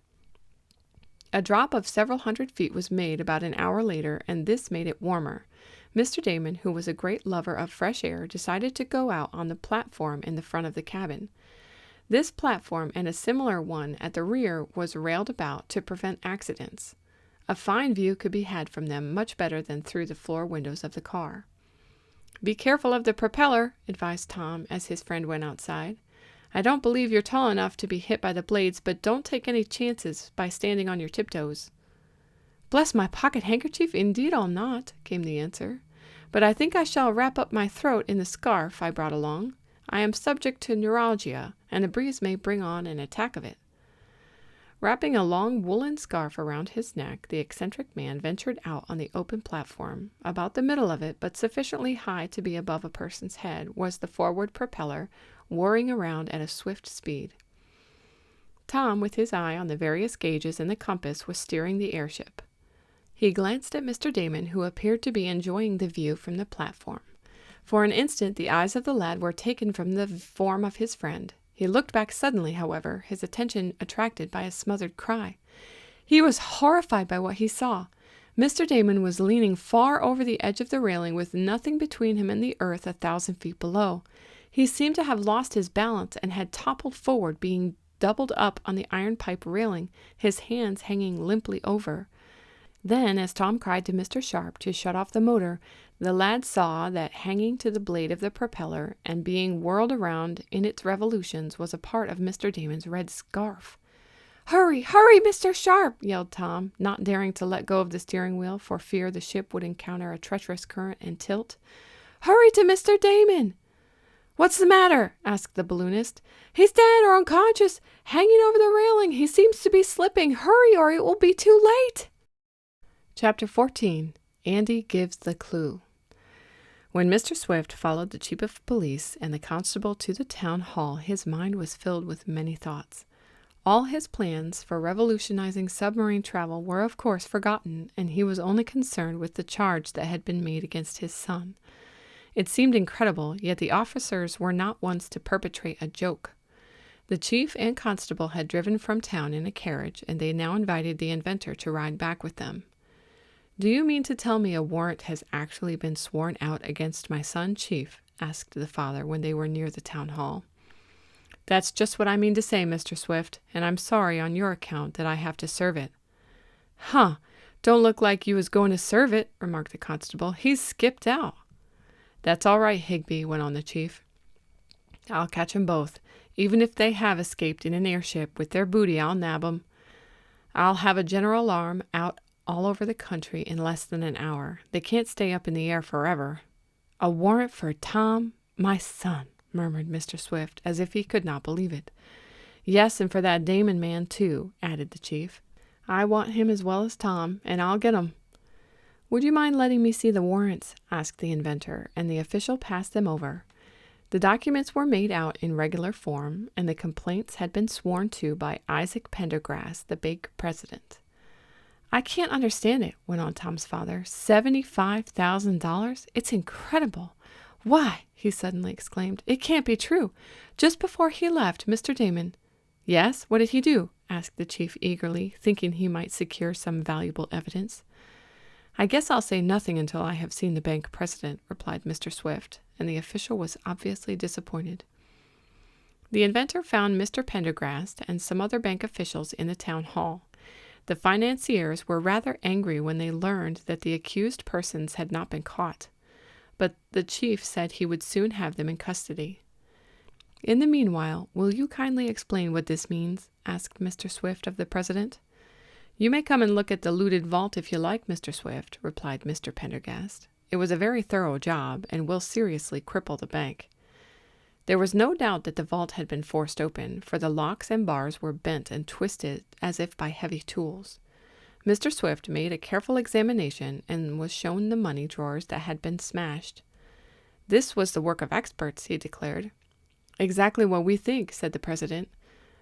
A drop of several hundred feet was made about an hour later, and this made it warmer. Mr. Damon, who was a great lover of fresh air, decided to go out on the platform in the front of the cabin. This platform and a similar one at the rear was railed about to prevent accidents. A fine view could be had from them, much better than through the floor windows of the car. "Be careful of the propeller," advised Tom as his friend went outside. "I don't believe you're tall enough to be hit by the blades, but don't take any chances by standing on your tiptoes." "Bless my pocket handkerchief, indeed I'll not," came the answer. "But I think I shall wrap up my throat in the scarf I brought along. I am subject to neuralgia, and the breeze may bring on an attack of it." Wrapping a long woolen scarf around his neck, the eccentric man ventured out on the open platform. About the middle of it, but sufficiently high to be above a person's head, was the forward propeller, whirring around at a swift speed. Tom, with his eye on the various gauges and the compass, was steering the airship. He glanced at Mr. Damon, who appeared to be enjoying the view from the platform. For an instant the eyes of the lad were taken from the form of his friend. He looked back suddenly, however, his attention attracted by a smothered cry. He was horrified by what he saw. Mr. Damon was leaning far over the edge of the railing with nothing between him and the earth 1,000 feet below. He seemed to have lost his balance and had toppled forward, being doubled up on the iron pipe railing, his hands hanging limply over. Then, as Tom cried to Mr. Sharp to shut off the motor, the lad saw that hanging to the blade of the propeller and being whirled around in its revolutions was a part of Mr. Damon's red scarf. "Hurry, hurry, Mr. Sharp!" yelled Tom, not daring to let go of the steering wheel for fear the ship would encounter a treacherous current and tilt. "Hurry to Mr. Damon!" "What's the matter?" asked the balloonist. "He's dead or unconscious, hanging over the railing. He seems to be slipping. Hurry, or it will be too late." Chapter 14. Andy Gives the Clue. When Mr. Swift followed the chief of police and the constable to the town hall, his mind was filled with many thoughts. All his plans for revolutionizing submarine travel were of course forgotten, and he was only concerned with the charge that had been made against his son. It seemed incredible, yet the officers were not ones to perpetrate a joke. The chief and constable had driven from town in a carriage, and they now invited the inventor to ride back with them. "Do you mean to tell me a warrant has actually been sworn out against my son, Chief?" asked the father when they were near the town hall. "That's just what I mean to say, Mr. Swift, and I'm sorry on your account that I have to serve it." "Huh! Don't look like you was going to serve it," remarked the constable. "He's skipped out." "That's all right, Higby," went on the chief. "I'll catch 'em both. Even if they have escaped in an airship with their booty, I'll nab 'em. I'll have a general alarm out all over the country in less than an hour. They can't stay up in the air forever." "A warrant for Tom, my son," murmured Mr. Swift, as if he could not believe it. "Yes, and for that Damon man, too," added the chief. "I want him as well as Tom, and I'll get 'em." "Would you mind letting me see the warrants?" asked the inventor, and the official passed them over. The documents were made out in regular form, and the complaints had been sworn to by Isaac Pendergrass, the bank president. "I can't understand it," went on Tom's father. $75,000? It's incredible. Why," he suddenly exclaimed, "it can't be true. Just before he left, Mr. Damon—" "Yes, what did he do?" asked the chief eagerly, thinking he might secure some valuable evidence. "I guess I'll say nothing until I have seen the bank president," replied Mr. Swift, and the official was obviously disappointed. The inventor found Mr. Pendergrast and some other bank officials in the town hall. The financiers were rather angry when they learned that the accused persons had not been caught, but the chief said he would soon have them in custody. "In the meanwhile, will you kindly explain what this means?" asked Mr. Swift of the president. "You may come and look at the looted vault if you like, Mr. Swift," replied Mr. Pendergast. "It was a very thorough job, and will seriously cripple the bank." There was no doubt that the vault had been forced open, for the locks and bars were bent and twisted as if by heavy tools. Mr. Swift made a careful examination and was shown the money drawers that had been smashed. This was the work of experts, he declared. Exactly what we think, said the president.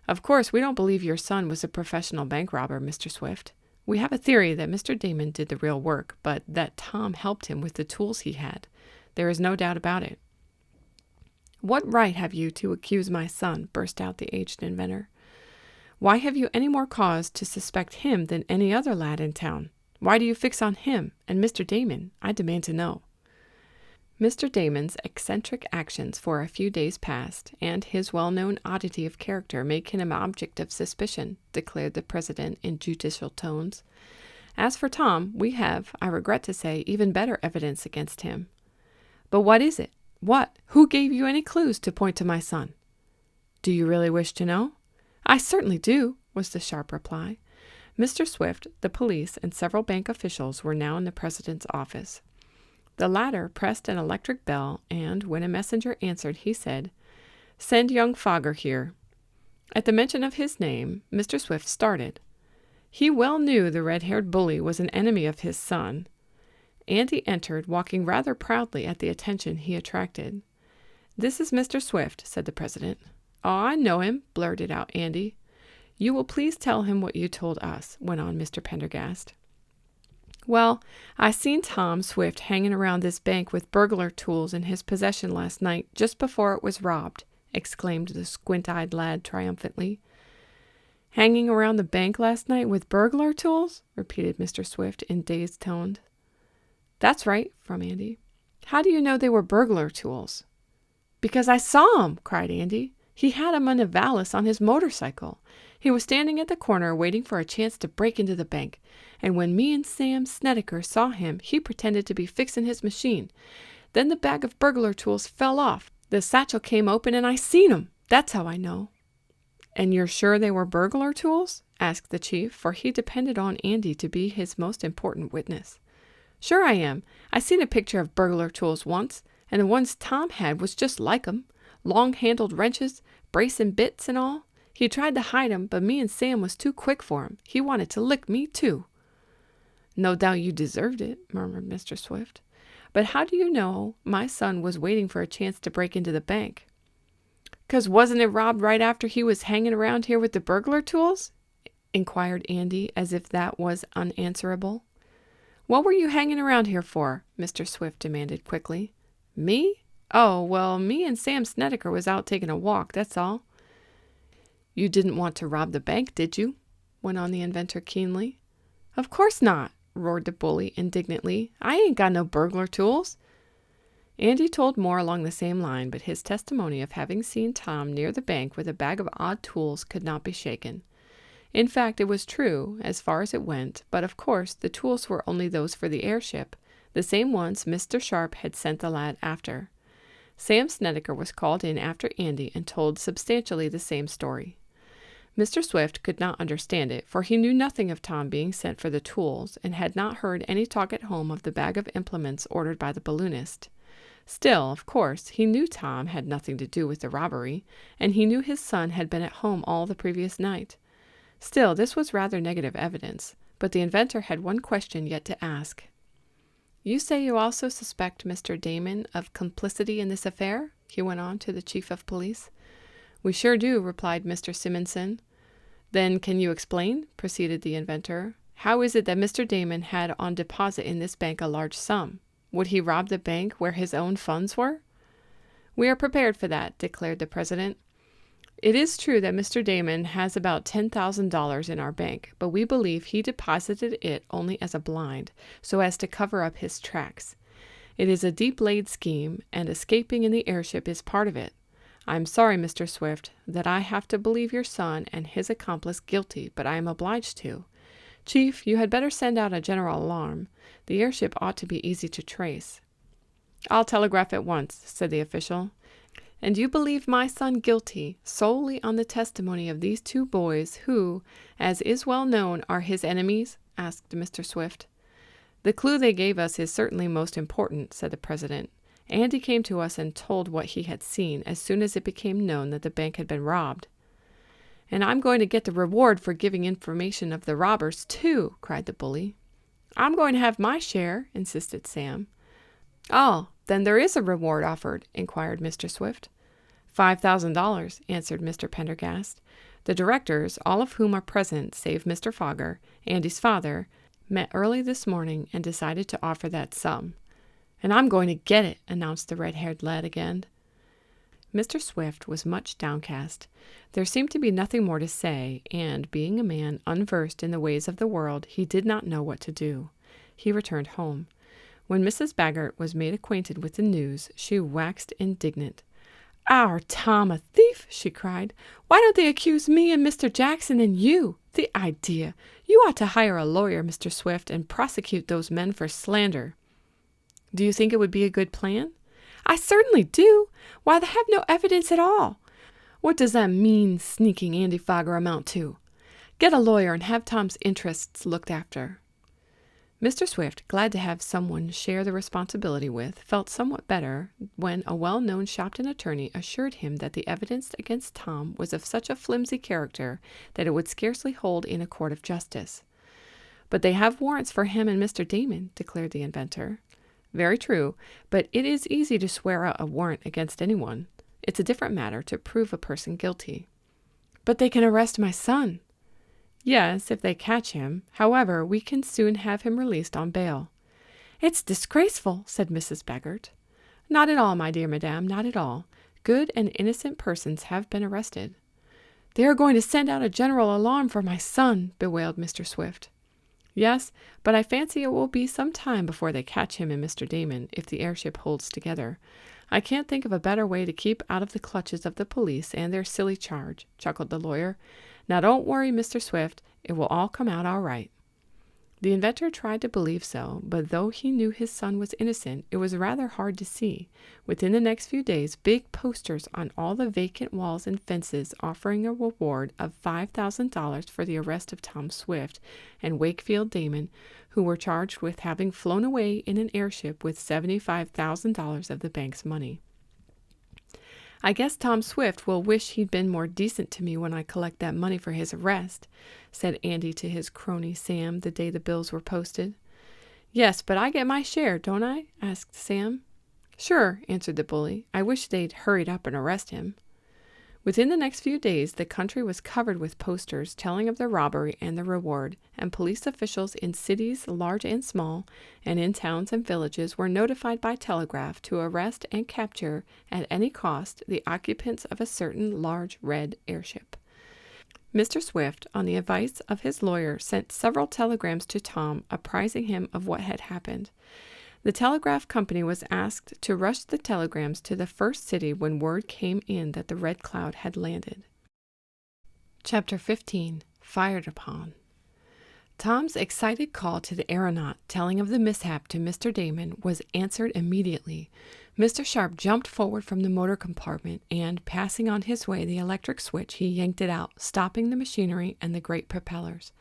Of course, we don't believe your son was a professional bank robber, Mr. Swift. We have a theory that Mr. Damon did the real work, but that Tom helped him with the tools he had. There is no doubt about it. What right have you to accuse my son? Burst out the aged inventor. Why have you any more cause to suspect him than any other lad in town? Why do you fix on him and Mr. Damon? I demand to know. Mr. Damon's eccentric actions for a few days past, and his well-known oddity of character make him an object of suspicion, declared the president in judicial tones. As for Tom, we have, I regret to say, even better evidence against him. But what is it? What? Who gave you any clues to point to my son? Do you really wish to know? I certainly do, was the sharp reply. Mr. Swift, the police, and several bank officials were now in the president's office. The latter pressed an electric bell, and when a messenger answered, he said, "Send young Fogger here." At the mention of his name, Mr. Swift started. He well knew the red-haired bully was an enemy of his son. Andy entered, walking rather proudly at the attention he attracted. "This is Mr. Swift," said the president. "Oh, I know him," blurted out Andy. "You will please tell him what you told us," went on Mr. Pendergast. "Well, I seen Tom Swift hanging around this bank with burglar tools in his possession last night, just before it was robbed," exclaimed the squint-eyed lad triumphantly. "Hanging around the bank last night with burglar tools?" repeated Mr. Swift in dazed tones. "That's right," from Andy. "How do you know they were burglar tools?" "Because I saw 'em!" cried Andy. "He had 'em in a valise on his motorcycle. He was standing at the corner waiting for a chance to break into the bank, and when me and Sam Snedeker saw him, he pretended to be fixing his machine. Then the bag of burglar tools fell off. The satchel came open and I seen 'em. That's how I know." "And you're sure they were burglar tools?" asked the chief, for he depended on Andy to be his most important witness. "Sure I am. I seen a picture of burglar tools once, and the ones Tom had was just like 'em. Long-handled wrenches, bracing bits and all. He tried to hide 'em, but me and Sam was too quick for him. He wanted to lick me, too." "No doubt you deserved it," murmured Mr. Swift. "But how do you know my son was waiting for a chance to break into the bank?" "'Cause wasn't it robbed right after he was hanging around here with the burglar tools?" inquired Andy, as if that was unanswerable. "What were you hanging around here for?" Mr. Swift demanded quickly. "Me? Oh, well, me and Sam Snedeker was out taking a walk, that's all." "You didn't want to rob the bank, did you?" went on the inventor keenly. "Of course not," roared the bully indignantly. "I ain't got no burglar tools." Andy told more along the same line, but his testimony of having seen Tom near the bank with a bag of odd tools could not be shaken. In fact, it was true, as far as it went, but of course the tools were only those for the airship, the same ones Mr. Sharp had sent the lad after. Sam Snedeker was called in after Andy and told substantially the same story. Mr. Swift could not understand it, for he knew nothing of Tom being sent for the tools, and had not heard any talk at home of the bag of implements ordered by the balloonist. Still, of course, he knew Tom had nothing to do with the robbery, and he knew his son had been at home all the previous night. Still, this was rather negative evidence, but the inventor had one question yet to ask. "You say you also suspect Mr. Damon of complicity in this affair?" he went on to the chief of police. "We sure do," replied Mr. Simonson. "Then can you explain?" proceeded the inventor. "How is it that Mr. Damon had on deposit in this bank a large sum? Would he rob the bank where his own funds were?" "We are prepared for that," declared the president. "It is true that Mr. Damon has about $10,000 in our bank, but we believe he deposited it only as a blind, so as to cover up his tracks. It is a deep-laid scheme, and escaping in the airship is part of it. I am sorry, Mr. Swift, that I have to believe your son and his accomplice guilty, but I am obliged to. Chief, you had better send out a general alarm. The airship ought to be easy to trace." "I'll telegraph at once," said the official. "And you believe my son guilty solely on the testimony of these two boys who, as is well known, are his enemies?" asked Mr. Swift. "The clue they gave us is certainly most important," said the president. Andy came to us and told what he had seen as soon as it became known that the bank had been robbed. And I'm going to get the reward for giving information of the robbers, too, cried the bully. I'm going to have my share, insisted Sam. Oh, then there is a reward offered, inquired Mr. Swift. $5,000, answered Mr. Pendergast. The directors, all of whom are present save Mr. Fogger, Andy's father, met early this morning and decided to offer that sum. And I'm going to get it, announced the red-haired lad again. Mr. Swift was much downcast. There seemed to be nothing more to say, and, being a man unversed in the ways of the world, he did not know what to do. He returned home. When Mrs. Baggert was made acquainted with the news, she waxed indignant. "Our Tom a thief!" she cried. "Why don't they accuse me and Mr. Jackson and you? The idea! You ought to hire a lawyer, Mr. Swift, and prosecute those men for slander." "Do you think it would be a good plan?" "I certainly do. Why, they have no evidence at all. What does that mean, sneaking Andy Fogger amount to? Get a lawyer and have Tom's interests looked after." Mr. Swift, glad to have someone share the responsibility with, felt somewhat better when a well-known Shopton attorney assured him that the evidence against Tom was of such a flimsy character that it would scarcely hold in a court of justice. "But they have warrants for him and Mr. Damon," declared the inventor. "Very true, but it is easy to swear out a warrant against anyone. It's a different matter to prove a person guilty." "But they can arrest my son." "Yes, if they catch him. However, we can soon have him released on bail." "It's disgraceful," said Mrs. Baggert. "Not at all, my dear madame, not at all. Good and innocent persons have been arrested." "They are going to send out a general alarm for my son," bewailed Mr. Swift. "Yes, but I fancy it will be some time before they catch him and Mr. Damon, if the airship holds together. I can't think of a better way to keep out of the clutches of the police and their silly charge," chuckled the lawyer. "Now don't worry, Mr. Swift. It will all come out all right." The inventor tried to believe so, but though he knew his son was innocent, it was rather hard to see. Within the next few days, big posters on all the vacant walls and fences offering a reward of $5,000 for the arrest of Tom Swift and Wakefield Damon, who were charged with having flown away in an airship with $75,000 of the bank's money. "I guess Tom Swift will wish he'd been more decent to me when I collect that money for his arrest," said Andy to his crony Sam the day the bills were posted. "Yes, but I get my share, don't I?" asked Sam. "Sure," answered the bully. "I wish they'd hurried up and arrest him." Within the next few days, the country was covered with posters telling of the robbery and the reward, and police officials in cities large and small, and in towns and villages were notified by telegraph to arrest and capture at any cost the occupants of a certain large red airship. Mr. Swift, on the advice of his lawyer, sent several telegrams to Tom apprising him of what had happened. The telegraph company was asked to rush the telegrams to the first city when word came in that the Red Cloud had landed. Chapter 15. Fired Upon. Tom's excited call to the aeronaut telling of the mishap to Mr. Damon was answered immediately. Mr. Sharp jumped forward from the motor compartment and, passing on his way the electric switch, he yanked it out, stopping the machinery and the great propellers.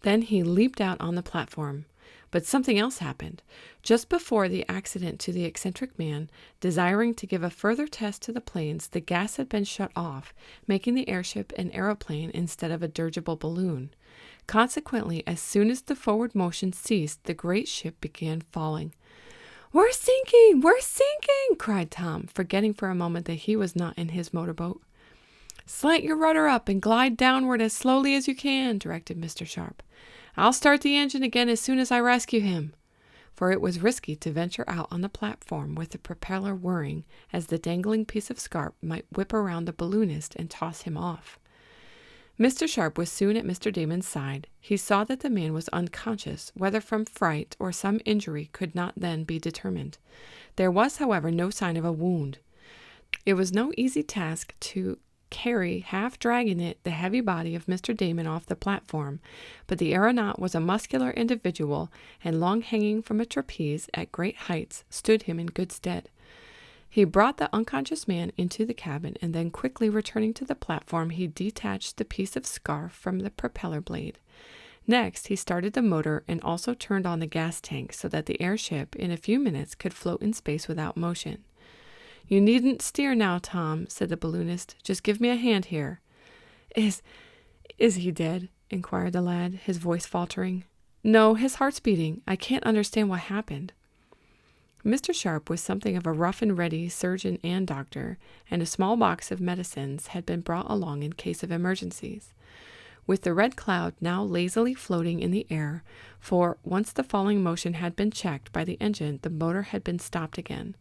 Then he leaped out on the platform. But something else happened. Just before the accident to the eccentric man, desiring to give a further test to the planes, the gas had been shut off, making the airship an aeroplane instead of a dirigible balloon. Consequently, as soon as the forward motion ceased, the great ship began falling. "We're sinking! We're sinking!" cried Tom, forgetting for a moment that he was not in his motorboat. "Slant your rudder up and glide downward as slowly as you can," directed Mr. Sharp. "I'll start the engine again as soon as I rescue him." For it was risky to venture out on the platform with the propeller whirring, as the dangling piece of scarp might whip around the balloonist and toss him off. Mr. Sharp was soon at Mr. Damon's side. He saw that the man was unconscious, whether from fright or some injury could not then be determined. There was, however, no sign of a wound. It was no easy task to carry, half dragging it, the heavy body of Mr. Damon off the platform, but the aeronaut was a muscular individual, and long hanging from a trapeze at great heights stood him in good stead. He brought the unconscious man into the cabin, and then quickly returning to the platform, he detached the piece of scarf from the propeller blade. Next, he started the motor and also turned on the gas tank so that the airship in a few minutes could float in space without motion. "You needn't steer now, Tom," said the balloonist. "Just give me a hand here." Is he dead?" inquired the lad, his voice faltering. "No, his heart's beating. I can't understand what happened." Mr. Sharp was something of a rough-and-ready surgeon and doctor, and a small box of medicines had been brought along in case of emergencies. With the red cloud now lazily floating in the air, for once the falling motion had been checked by the engine, the motor had been stopped again,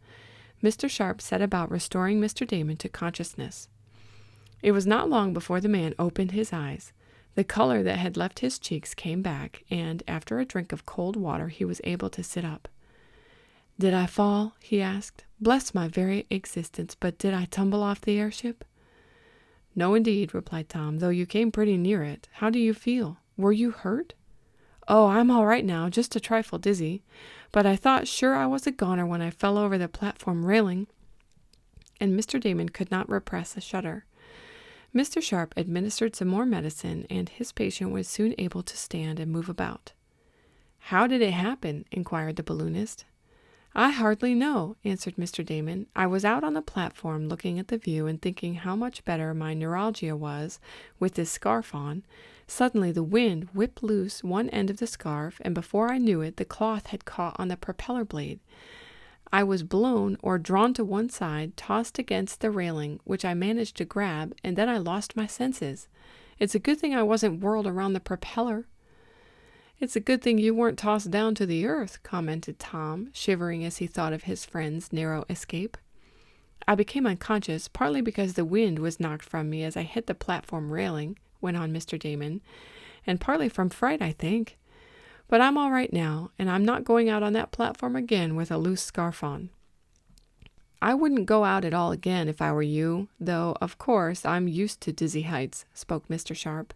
Mr. Sharp set about restoring Mr. Damon to consciousness. It was not long before the man opened his eyes. The color that had left his cheeks came back, and after a drink of cold water he was able to sit up. "Did I fall?" he asked. "Bless my very existence, but did I tumble off the airship?" "No, indeed," replied Tom, "though you came pretty near it. How do you feel? Were you hurt?" "Oh, I'm all right now, just a trifle dizzy. But I thought sure I was a goner when I fell over the platform railing." And Mr. Damon could not repress a shudder. Mr. Sharp administered some more medicine, and his patient was soon able to stand and move about. "How did it happen?" inquired the balloonist. "I hardly know," answered Mr. Damon. "I was out on the platform looking at the view and thinking how much better my neuralgia was with this scarf on. Suddenly the wind whipped loose one end of the scarf, and before I knew it, the cloth had caught on the propeller blade. I was blown or drawn to one side, tossed against the railing, which I managed to grab, and then I lost my senses. It's a good thing I wasn't whirled around the propeller." "It's a good thing you weren't tossed down to the earth," commented Tom, shivering as he thought of his friend's narrow escape. "I became unconscious, partly because the wind was knocked from me as I hit the platform railing," went on Mr. Damon, "and partly from fright, I think. But I'm all right now, and I'm not going out on that platform again with a loose scarf on." "I wouldn't go out at all again if I were you, though, of course, I'm used to dizzy heights," spoke Mr. Sharp.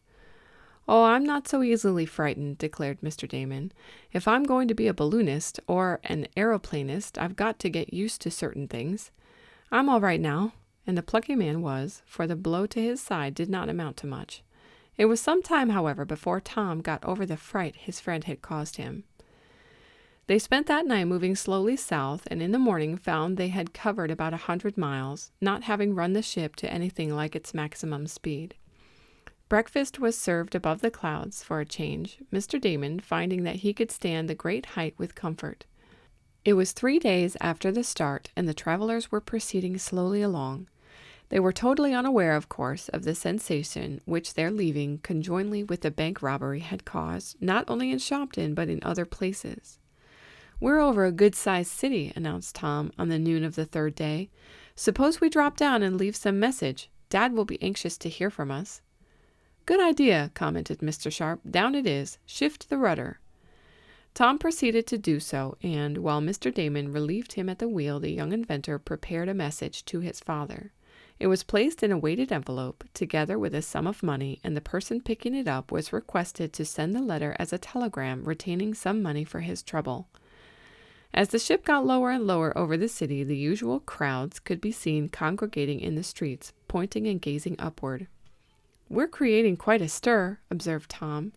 "Oh, I'm not so easily frightened," declared Mr. Damon. "If I'm going to be a balloonist or an aeroplanist, I've got to get used to certain things. I'm all right now," and the plucky man was, for the blow to his side did not amount to much. It was some time, however, before Tom got over the fright his friend had caused him. They spent that night moving slowly south, and in the morning found they had covered about 100 miles, not having run the ship to anything like its maximum speed. Breakfast was served above the clouds for a change, Mr. Damon finding that he could stand the great height with comfort. It was 3 days after the start, and the travelers were proceeding slowly along. They were totally unaware, of course, of the sensation which their leaving, conjointly with the bank robbery, had caused, not only in Shopton, but in other places. "We're over a good-sized city," announced Tom on the noon of the 3rd day. "Suppose we drop down and leave some message. Dad will be anxious to hear from us." "Good idea," commented Mr. Sharp. "Down it is. Shift the rudder." Tom proceeded to do so, and, while Mr. Damon relieved him at the wheel, the young inventor prepared a message to his father. It was placed in a weighted envelope, together with a sum of money, and the person picking it up was requested to send the letter as a telegram retaining some money for his trouble. As the ship got lower and lower over the city, the usual crowds could be seen congregating in the streets, pointing and gazing upward. "We're creating quite a stir," observed Tom.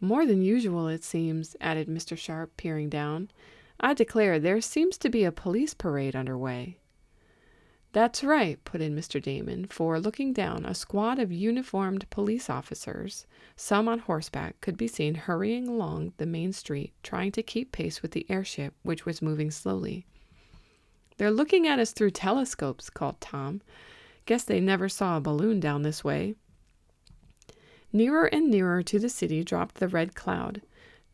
"More than usual, it seems," added Mr. Sharp, peering down. "I declare, there seems to be a police parade under way." "That's right," put in Mr. Damon, for, looking down, a squad of uniformed police officers, some on horseback, could be seen hurrying along the main street, trying to keep pace with the airship, which was moving slowly. "They're looking at us through telescopes," called Tom. "Guess they never saw a balloon down this way." Nearer and nearer to the city dropped the red cloud.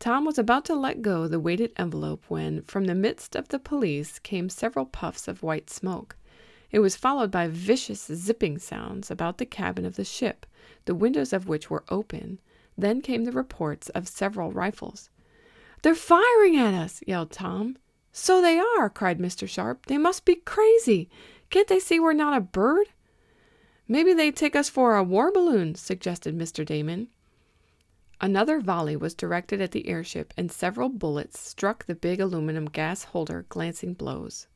Tom was about to let go the weighted envelope when, from the midst of the police, came several puffs of white smoke. It was followed by vicious zipping sounds about the cabin of the ship, the windows of which were open. Then came the reports of several rifles. "They're firing at us!" yelled Tom. "So they are!" cried Mr. Sharp. "They must be crazy! Can't they see we're not a bird?" "Maybe they take us for a war balloon," suggested Mr. Damon. Another volley was directed at the airship, and several bullets struck the big aluminum gas holder, glancing blows.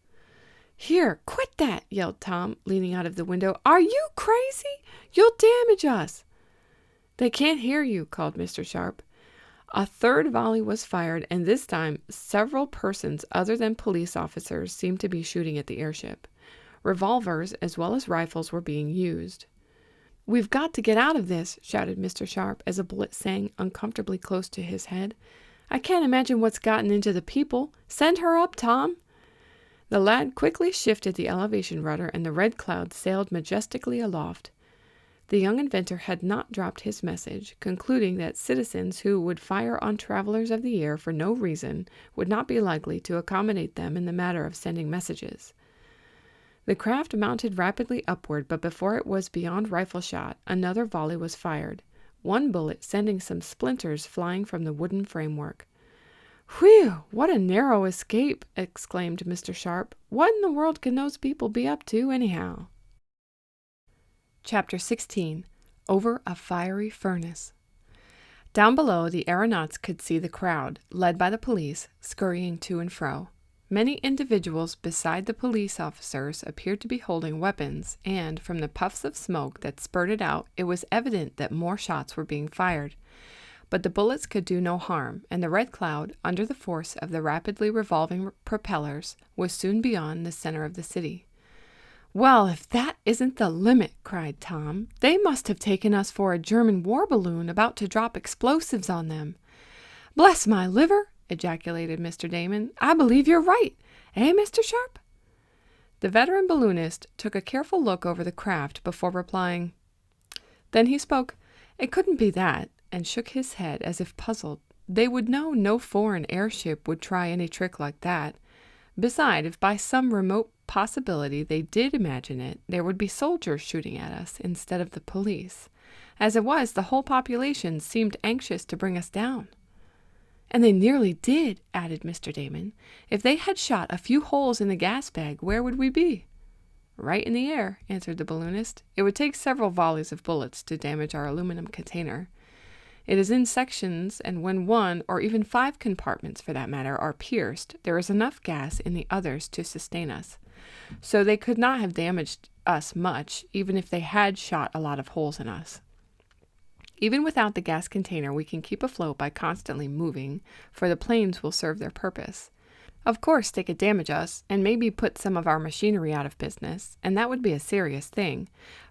"Here, quit that!" yelled Tom, leaning out of the window. "Are you crazy? You'll damage us." "They can't hear you," called Mr. Sharp. A third volley was fired, and this time several persons other than police officers seemed to be shooting at the airship. Revolvers as well as rifles were being used. "We've got to get out of this," shouted Mr. Sharp as a bullet sang uncomfortably close to his head. "I can't imagine what's gotten into the people. Send her up, Tom." The lad quickly shifted the elevation rudder, and the Red Cloud sailed majestically aloft. The young inventor had not dropped his message, concluding that citizens who would fire on travelers of the air for no reason would not be likely to accommodate them in the matter of sending messages. The craft mounted rapidly upward, but before it was beyond rifle shot, another volley was fired, one bullet sending some splinters flying from the wooden framework. "Whew! What a narrow escape!" exclaimed Mr. Sharp. "What in the world can those people be up to, anyhow?" Chapter 16. Over a Fiery Furnace. Down below, the aeronauts could see the crowd, led by the police, scurrying to and fro. Many individuals beside the police officers appeared to be holding weapons, and from the puffs of smoke that spurted out, it was evident that more shots were being fired. But the bullets could do no harm, and the Red Cloud, under the force of the rapidly revolving propellers, was soon beyond the center of the city. "Well, if that isn't the limit!" cried Tom. "They must have taken us for a German war balloon about to drop explosives on them." "Bless my liver!" ejaculated Mr. Damon. "I believe you're right. Eh, Mr. Sharp?" The veteran balloonist took a careful look over the craft before replying. Then he spoke. "It couldn't be that," and shook his head as if puzzled. "They would know no foreign airship would try any trick like that. Besides, if by some remote possibility they did imagine it, there would be soldiers shooting at us instead of the police. As it was, the whole population seemed anxious to bring us down." "And they nearly did," added Mr. Damon. "If they had shot a few holes in the gas bag, where would we be?" "Right in the air," answered the balloonist. "It would take several volleys of bullets to damage our aluminum container. It is in sections, and when one, or even 5 compartments for that matter, are pierced, there is enough gas in the others to sustain us. So they could not have damaged us much, even if they had shot a lot of holes in us. Even without the gas container, we can keep afloat by constantly moving, for the planes will serve their purpose. Of course, they could damage us, and maybe put some of our machinery out of business, and that would be a serious thing.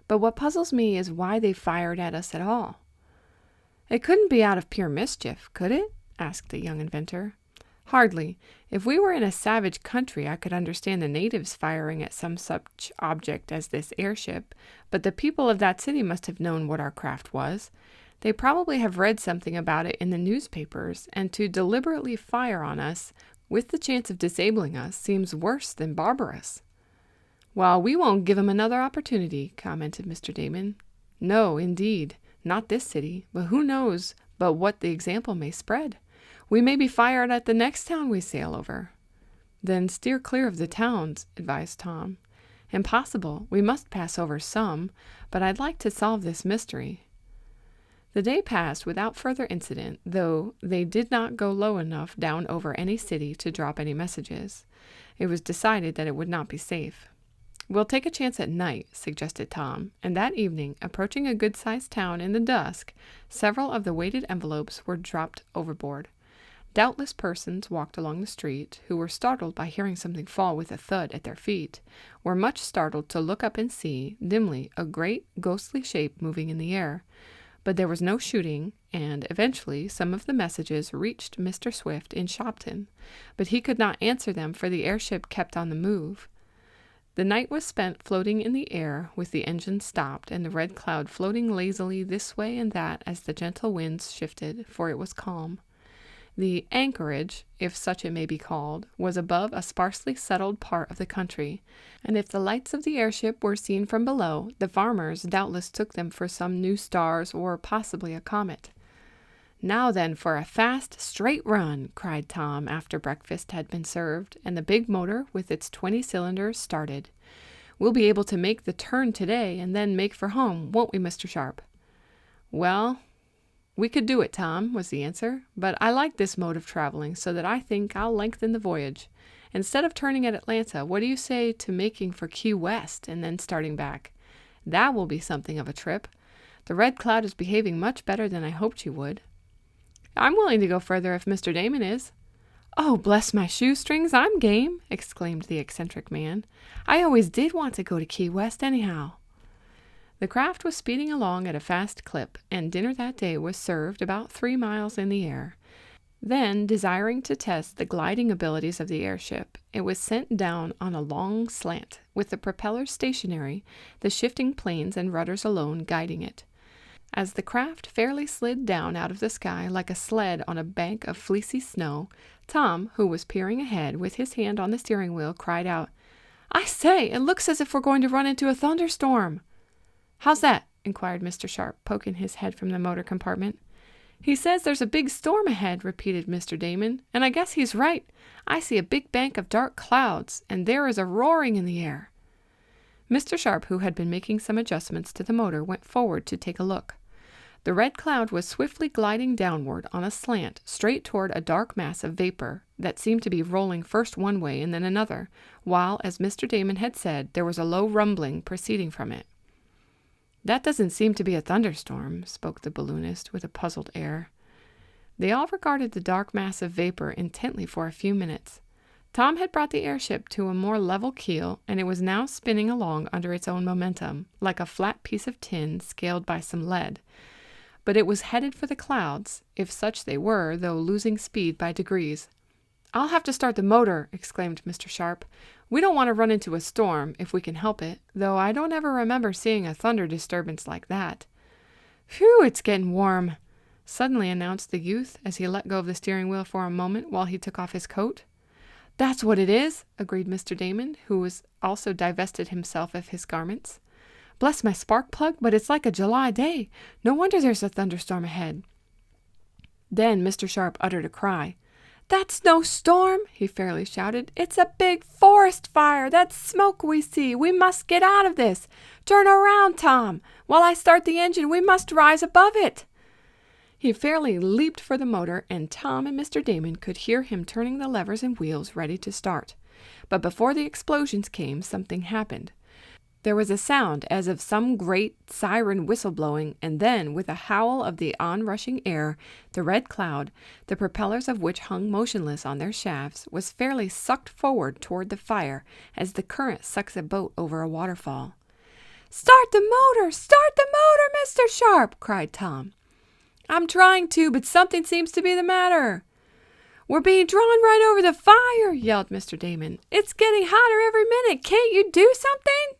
But what puzzles me is why they fired at us at all." "It couldn't be out of pure mischief, could it?" asked the young inventor. "Hardly. If we were in a savage country, I could understand the natives firing at some such object as this airship, but the people of that city must have known what our craft was. They probably have read something about it in the newspapers, and to deliberately fire on us, with the chance of disabling us, seems worse than barbarous." "Well, we won't give 'em another opportunity," commented Mr. Damon. "No, indeed. Not this city, but who knows but what the example may spread? We may be fired at the next town we sail over." "Then steer clear of the towns," advised Tom. "Impossible. We must pass over some, but I'd like to solve this mystery." The day passed without further incident, though they did not go low enough down over any city to drop any messages. It was decided that it would not be safe. "We'll take a chance at night," suggested Tom, and that evening, approaching a good-sized town in the dusk, several of the weighted envelopes were dropped overboard. Doubtless persons walked along the street, who were startled by hearing something fall with a thud at their feet, were much startled to look up and see, dimly, a great ghostly shape moving in the air. But there was no shooting, and eventually some of the messages reached Mr. Swift in Shopton, but he could not answer them, for the airship kept on the move. The night was spent floating in the air, with the engine stopped, and the Red Cloud floating lazily this way and that as the gentle winds shifted, for it was calm. The anchorage, if such it may be called, was above a sparsely settled part of the country, and if the lights of the airship were seen from below, the farmers doubtless took them for some new stars or possibly a comet. "Now then for a fast, straight run," cried Tom after breakfast had been served, and the big motor with its 20 cylinders started. "We'll be able to make the turn today, and then make for home, won't we, Mr. Sharp?" "Well, we could do it, Tom," was the answer, "but I like this mode of traveling, so that I think I'll lengthen the voyage. Instead of turning at Atlanta, what do you say to making for Key West and then starting back? That will be something of a trip. The Red Cloud is behaving much better than I hoped she would." I'm willing to go further if Mr. Damon is." "Oh, bless my shoestrings, I'm game," exclaimed the eccentric man. "I always did want to go to Key West anyhow." The craft was speeding along at a fast clip, and dinner that day was served about 3 miles in the air. Then, desiring to test the gliding abilities of the airship, it was sent down on a long slant, with the propellers stationary, the shifting planes and rudders alone guiding it. As the craft fairly slid down out of the sky like a sled on a bank of fleecy snow, Tom, who was peering ahead with his hand on the steering wheel, cried out, "I say, it looks as if we're going to run into a thunderstorm." "How's that?" inquired Mr. Sharp, poking his head from the motor compartment. "He says there's a big storm ahead," repeated Mr. Damon, "and I guess he's right. I see a big bank of dark clouds, and there is a roaring in the air." Mr. Sharp, who had been making some adjustments to the motor, went forward to take a look. The red cloud was swiftly gliding downward on a slant straight toward a dark mass of vapor that seemed to be rolling first one way and then another, while, as Mr. Damon had said, there was a low rumbling proceeding from it. "That doesn't seem to be a thunderstorm," spoke the balloonist with a puzzled air. They all regarded the dark mass of vapor intently for a few minutes. Tom had brought the airship to a more level keel, and it was now spinning along under its own momentum, like a flat piece of tin scaled by some lead. But it was headed for the clouds, if such they were, though losing speed by degrees. "I'll have to start the motor," exclaimed Mr. Sharp. "We don't want to run into a storm, if we can help it, though I don't ever remember seeing a thunder disturbance like that." "Phew, it's getting warm," suddenly announced the youth as he let go of the steering wheel for a moment while he took off his coat. "That's what it is," agreed Mr. Damon, who was also divested himself of his garments. "Bless my spark plug, but it's like a July day. No wonder there's a thunderstorm ahead." Then Mr. Sharp uttered a cry. "That's no storm," he fairly shouted. "It's a big forest fire. That's smoke we see. We must get out of this. Turn around, Tom. While I start the engine, we must rise above it." He fairly leaped for the motor, and Tom and Mr. Damon could hear him turning the levers and wheels ready to start. But before the explosions came, something happened. There was a sound as of some great siren whistle blowing, and then, with a howl of the onrushing air, the red cloud, the propellers of which hung motionless on their shafts, was fairly sucked forward toward the fire as the current sucks a boat over a waterfall. "Start the motor! Start the motor, Mr. Sharp!" cried Tom. "I'm trying to, but something seems to be the matter." "We're being drawn right over the fire!" yelled Mr. Damon. "It's getting hotter every minute. Can't you do something?"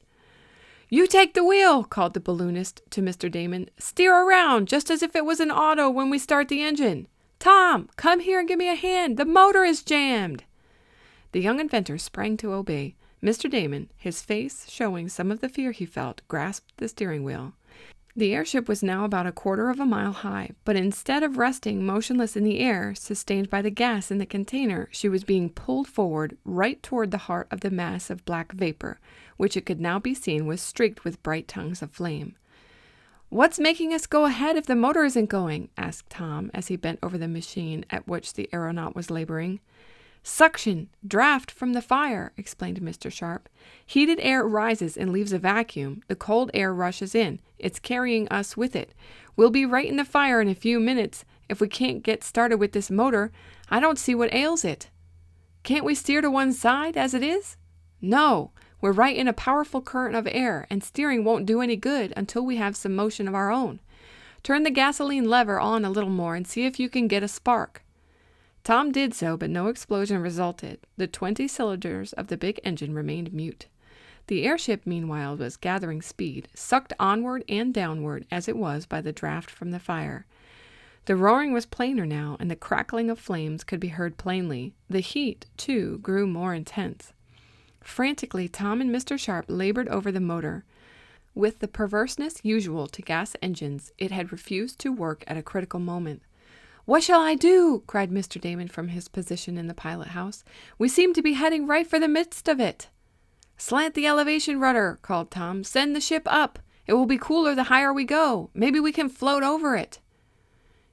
"You take the wheel," called the balloonist to Mr. Damon. "Steer around, just as if it was an auto when we start the engine. Tom, come here and give me a hand. The motor is jammed." The young inventor sprang to obey. Mr. Damon, his face showing some of the fear he felt, grasped the steering wheel. The airship was now about 1/4 of a mile high, but instead of resting motionless in the air, sustained by the gas in the container, she was being pulled forward right toward the heart of the mass of black vapor, which it could now be seen was streaked with bright tongues of flame. "What's making us go ahead if the motor isn't going?" asked Tom as he bent over the machine at which the aeronaut was laboring. "Suction, draft from the fire," explained Mr. Sharp. "Heated air rises and leaves a vacuum. The cold air rushes in. It's carrying us with it. We'll be right in the fire in a few minutes. If we can't get started with this motor, I don't see what ails it." "Can't we steer to one side as it is?" "No. We're right in a powerful current of air, and steering won't do any good until we have some motion of our own. Turn the gasoline lever on a little more and see if you can get a spark." Tom did so, but no explosion resulted. The 20 cylinders of the big engine remained mute. The airship, meanwhile, was gathering speed, sucked onward and downward as it was by the draft from the fire. The roaring was plainer now, and the crackling of flames could be heard plainly. The heat, too, grew more intense. Frantically, Tom and Mr. Sharp labored over the motor. With the perverseness usual to gas engines, it had refused to work at a critical moment. "What shall I do?" cried Mr. Damon from his position in the pilot house. "We seem to be heading right for the midst of it." "Slant the elevation rudder," called Tom. "Send the ship up. It will be cooler the higher we go. Maybe we can float over it."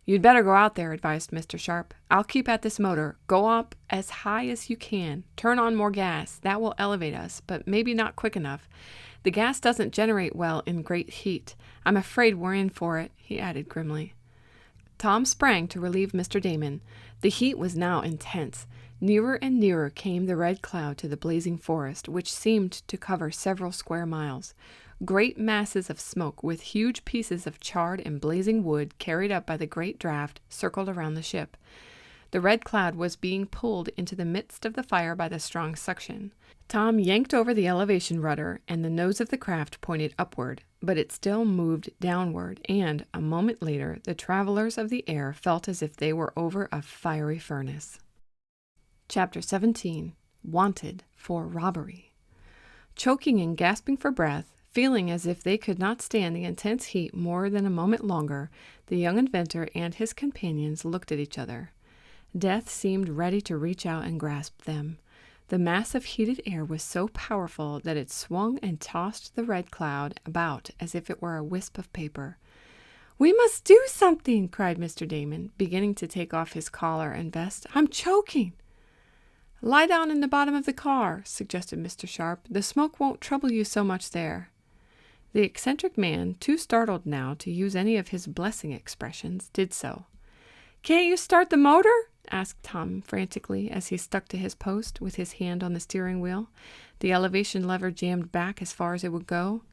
"You'd better go out there," advised Mr. Sharp. "I'll keep at this motor. Go up as high as you can. Turn on more gas. That will elevate us, but maybe not quick enough. The gas doesn't generate well in great heat. I'm afraid we're in for it," he added grimly. Tom sprang to relieve Mr. Damon. The heat was now intense. Nearer and nearer came the red cloud to the blazing forest, which seemed to cover several square miles. Great masses of smoke, with huge pieces of charred and blazing wood carried up by the great draft, circled around the ship. The red cloud was being pulled into the midst of the fire by the strong suction. Tom yanked over the elevation rudder, and the nose of the craft pointed upward, but it still moved downward, and, a moment later, the travelers of the air felt as if they were over a fiery furnace. Chapter 17. Wanted for Robbery. Choking and gasping for breath, feeling as if they could not stand the intense heat more than a moment longer, the young inventor and his companions looked at each other. Death seemed ready to reach out and grasp them. The mass of heated air was so powerful that it swung and tossed the red cloud about as if it were a wisp of paper. "We must do something!" cried Mr. Damon, beginning to take off his collar and vest. "I'm choking!" "Lie down in the bottom of the car," suggested Mr. Sharp. "The smoke won't trouble you so much there." The eccentric man, too startled now to use any of his blessing expressions, did so. "Can't you start the motor?" asked Tom frantically as he stuck to his post with his hand on the steering wheel. The elevation lever jammed back as far as it would go.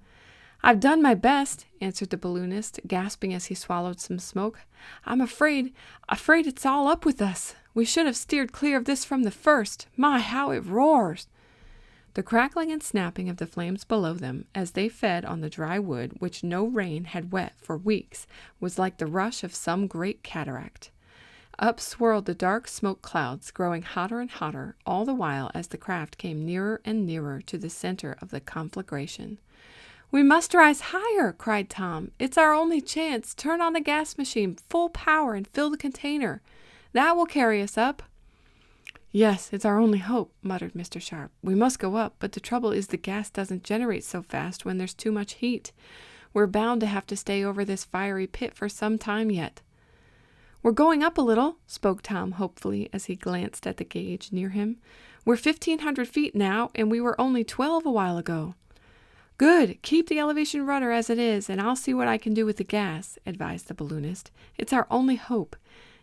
"I've done my best," answered the balloonist, gasping as he swallowed some smoke. "I'm afraid it's all up with us. We should have steered clear of this from the first. My, how it roars!" The crackling and snapping of the flames below them, as they fed on the dry wood which no rain had wet for weeks, was like the rush of some great cataract. Up swirled the dark smoke clouds, growing hotter and hotter, all the while as the craft came nearer and nearer to the center of the conflagration. "We must rise higher!" cried Tom. "It's our only chance. Turn on the gas machine full power and fill the container. That will carry us up." "Yes, it's our only hope," muttered Mr. Sharp. "We must go up, but the trouble is the gas doesn't generate so fast when there's too much heat. We're bound to have to stay over this fiery pit for some time yet." "We're going up a little," spoke Tom hopefully as he glanced at the gauge near him. "We're 1,500 feet now, and we were only 12 a while ago." "Good! Keep the elevation rudder as it is, and I'll see what I can do with the gas," advised the balloonist. "It's our only hope."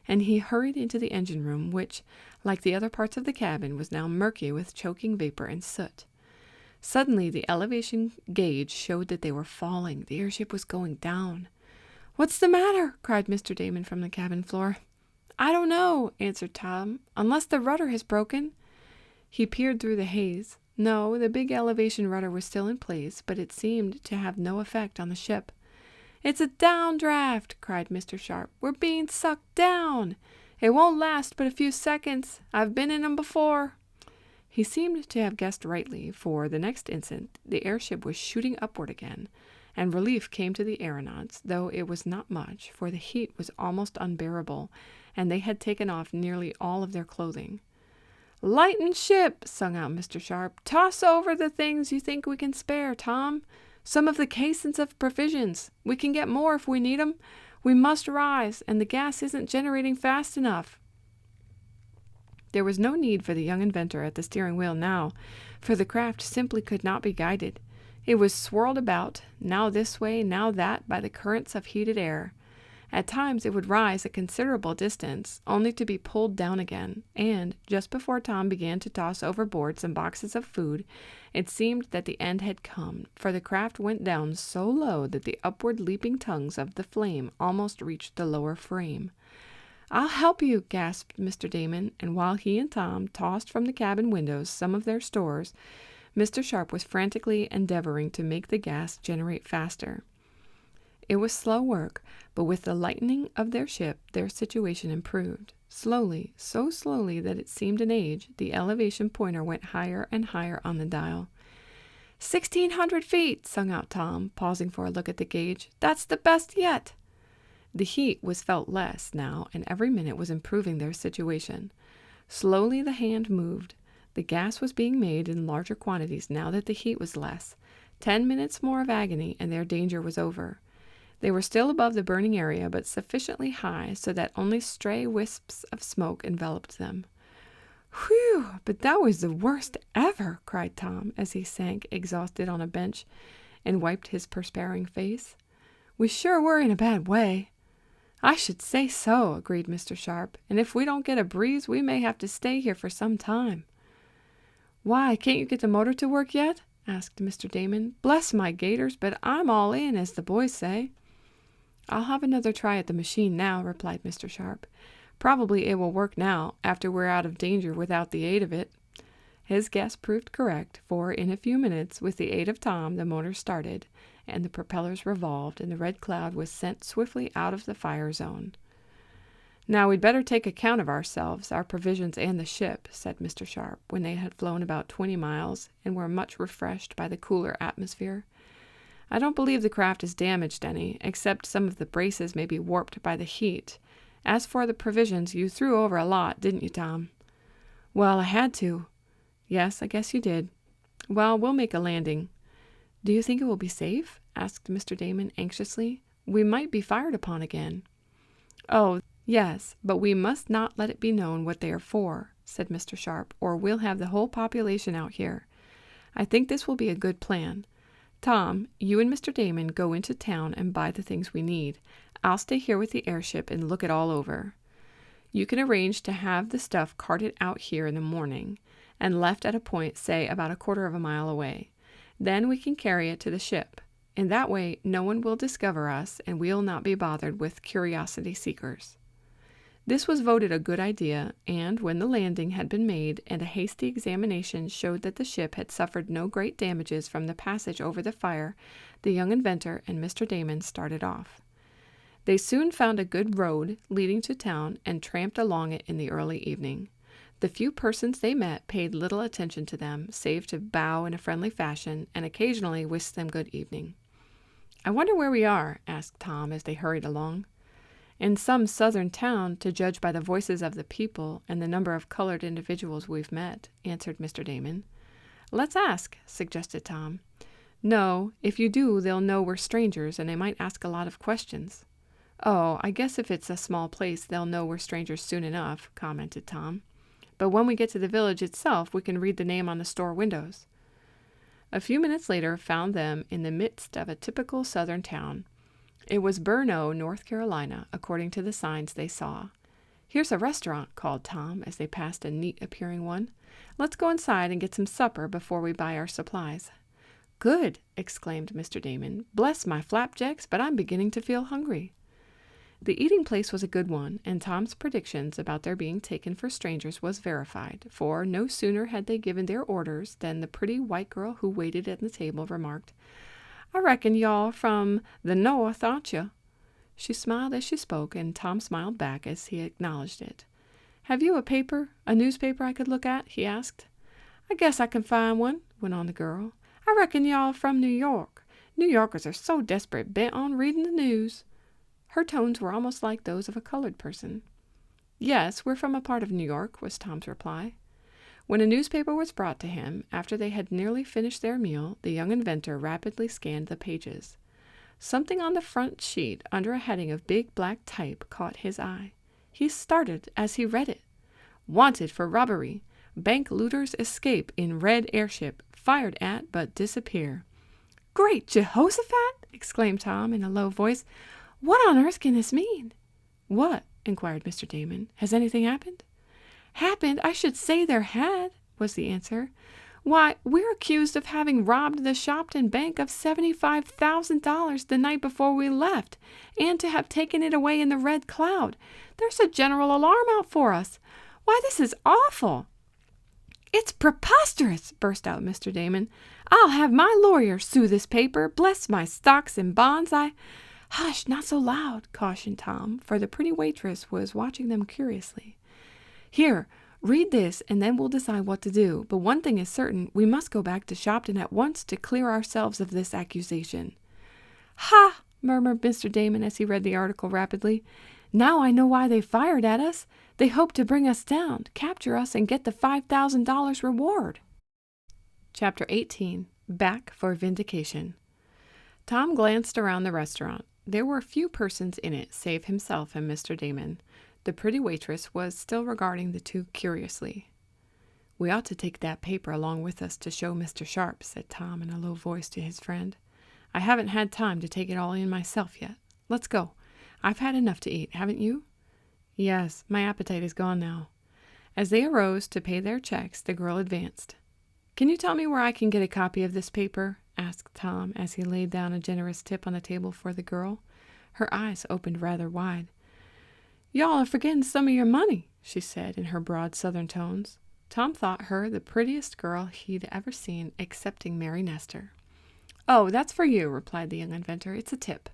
And he hurried into the engine room, which, like the other parts of the cabin, was now murky with choking vapor and soot. Suddenly the elevation gauge showed that they were falling. The airship was going down. "What's the matter?" cried Mr. Damon from the cabin floor. "I don't know," answered Tom, "unless the rudder has broken." He peered through the haze. No, the big elevation rudder was still in place, but it seemed to have no effect on the ship. "It's a downdraft!" cried Mr. Sharp. "We're being sucked down! It won't last but a few seconds. I've been in 'em before." He seemed to have guessed rightly, for the next instant the airship was shooting upward again, and relief came to the aeronauts, though it was not much, for the heat was almost unbearable, and they had taken off nearly all of their clothing. "Lighten ship!" sung out Mr. Sharp. "Toss over the things you think we can spare, Tom. Some of the caissons of provisions. We can get more if we need 'em. We must rise, and the gas isn't generating fast enough." There was no need for the young inventor at the steering wheel now, for the craft simply could not be guided. It was swirled about, now this way, now that, by the currents of heated air. At times it would rise a considerable distance, only to be pulled down again, and, just before Tom began to toss overboard some boxes of food, it seemed that the end had come, for the craft went down so low that the upward leaping tongues of the flame almost reached the lower frame. "I'll help you," gasped Mr. Damon, and while he and Tom tossed from the cabin windows some of their stores, Mr. Sharp was frantically endeavoring to make the gas generate faster. It was slow work, but with the lightening of their ship, their situation improved. Slowly, so slowly that it seemed an age, the elevation pointer went higher and higher on the dial. 1,600 feet, sung out Tom, pausing for a look at the gauge. "That's the best yet." The heat was felt less now, and every minute was improving their situation. Slowly the hand moved. The gas was being made in larger quantities now that the heat was less. 10 minutes more of agony, and their danger was over. They were still above the burning area, but sufficiently high so that only stray wisps of smoke enveloped them. "Whew! But that was the worst ever!" cried Tom, as he sank exhausted on a bench and wiped his perspiring face. "We sure were in a bad way." I should say so, agreed Mr. Sharp. And if we don't get a breeze, we may have to stay here for some time. Why, can't you get the motor to work yet? Asked Mr. Damon. Bless my gaiters, but I'm all in, as the boys say. I'll have another try at the machine now, replied Mr. Sharp. Probably it will work now, after we're out of danger without the aid of it. His guess proved correct, for in a few minutes, with the aid of Tom, the motor started, and the propellers revolved, and the Red Cloud was sent swiftly out of the fire zone. Now we'd better take account of ourselves, our provisions, and the ship, said Mr. Sharp, when they had flown about 20 miles and were much refreshed by the cooler atmosphere. I don't believe the craft is damaged any, except some of the braces may be warped by the heat. As for the provisions, you threw over a lot, didn't you, Tom? Well, I had to. Yes, I guess you did. Well, we'll make a landing. Do you think it will be safe? Asked Mr. Damon anxiously. We might be fired upon again. Oh, yes, but we must not let it be known what they are for, said Mr. Sharp, or we'll have the whole population out here. I think this will be a good plan. Tom, you and Mr. Damon go into town and buy the things we need. I'll stay here with the airship and look it all over. You can arrange to have the stuff carted out here in the morning and left at a point, say, about a quarter of a mile away. Then we can carry it to the ship. In that way, no one will discover us, and we'll not be bothered with curiosity seekers. This was voted a good idea, and when the landing had been made and a hasty examination showed that the ship had suffered no great damages from the passage over the fire, the young inventor and Mr. Damon started off. They soon found a good road leading to town and tramped along it in the early evening. The few persons they met paid little attention to them, save to bow in a friendly fashion and occasionally wish them good evening. I wonder where we are? Asked Tom as they hurried along. In some southern town, to judge by the voices of the people and the number of colored individuals we've met, answered Mr. Damon. Let's ask, suggested Tom. No, if you do, they'll know we're strangers, and they might ask a lot of questions. Oh, I guess if it's a small place, they'll know we're strangers soon enough, commented Tom. But when we get to the village itself, we can read the name on the store windows. A few minutes later found them in the midst of a typical southern town. It was Burno, North Carolina, according to the signs they saw. Here's a restaurant, called Tom as they passed a neat-appearing one. Let's go inside and get some supper before we buy our supplies. Good, exclaimed Mr. Damon. Bless my flapjacks, but I'm beginning to feel hungry. The eating place was a good one, and Tom's predictions about their being taken for strangers was verified, for no sooner had they given their orders than the pretty white girl who waited at the table remarked, I reckon y'all from the north, aren't you? She smiled as she spoke, and Tom smiled back as he acknowledged it. Have you a newspaper I could look at? He asked. I guess I can find one, went on the girl. I reckon y'all from New York. New Yorkers are so desperate bent on reading the news. Her tones were almost like those of a colored person. Yes, we're from a part of New York, was Tom's reply. When a newspaper was brought to him, after they had nearly finished their meal, the young inventor rapidly scanned the pages. Something on the front sheet, under a heading of big black type, caught his eye. He started as he read it. Wanted for robbery. Bank looters escape in red airship, fired at but disappear. Great Jehoshaphat! Exclaimed Tom in a low voice. What on earth can this mean? What? Inquired Mr. Damon. Has anything happened? Happened? I should say there had, was the answer. Why, we're accused of having robbed the Shopton Bank of $75,000 the night before we left, and to have taken it away in the Red Cloud. There's a general alarm out for us. Why, this is awful. It's preposterous, burst out Mr. Damon. I'll have my lawyer sue this paper. Bless my stocks and bonds, Hush, not so loud, cautioned Tom, for the pretty waitress was watching them curiously. Here, read this, and then we'll decide what to do. But one thing is certain, we must go back to Shopton at once to clear ourselves of this accusation. Ha! Murmured Mr. Damon as he read the article rapidly. Now I know why they fired at us. They hope to bring us down, capture us, and get the $5,000 reward. Chapter 18. Back for Vindication. Tom glanced around the restaurant. There were few persons in it save himself and Mr. Damon. The pretty waitress was still regarding the two curiously. We ought to take that paper along with us to show Mr. Sharp, said Tom in a low voice to his friend. I haven't had time to take it all in myself yet. Let's go. I've had enough to eat, haven't you?" "Yes, my appetite is gone now." As they arose to pay their checks, the girl advanced. "Can you tell me where I can get a copy of this paper?" asked Tom as he laid down a generous tip on the table for the girl. Her eyes opened rather wide. "Y'all are forgetting some of your money," she said in her broad southern tones. Tom thought her the prettiest girl he'd ever seen, excepting Mary Nestor. "Oh, that's for you," replied the young inventor. "It's a tip.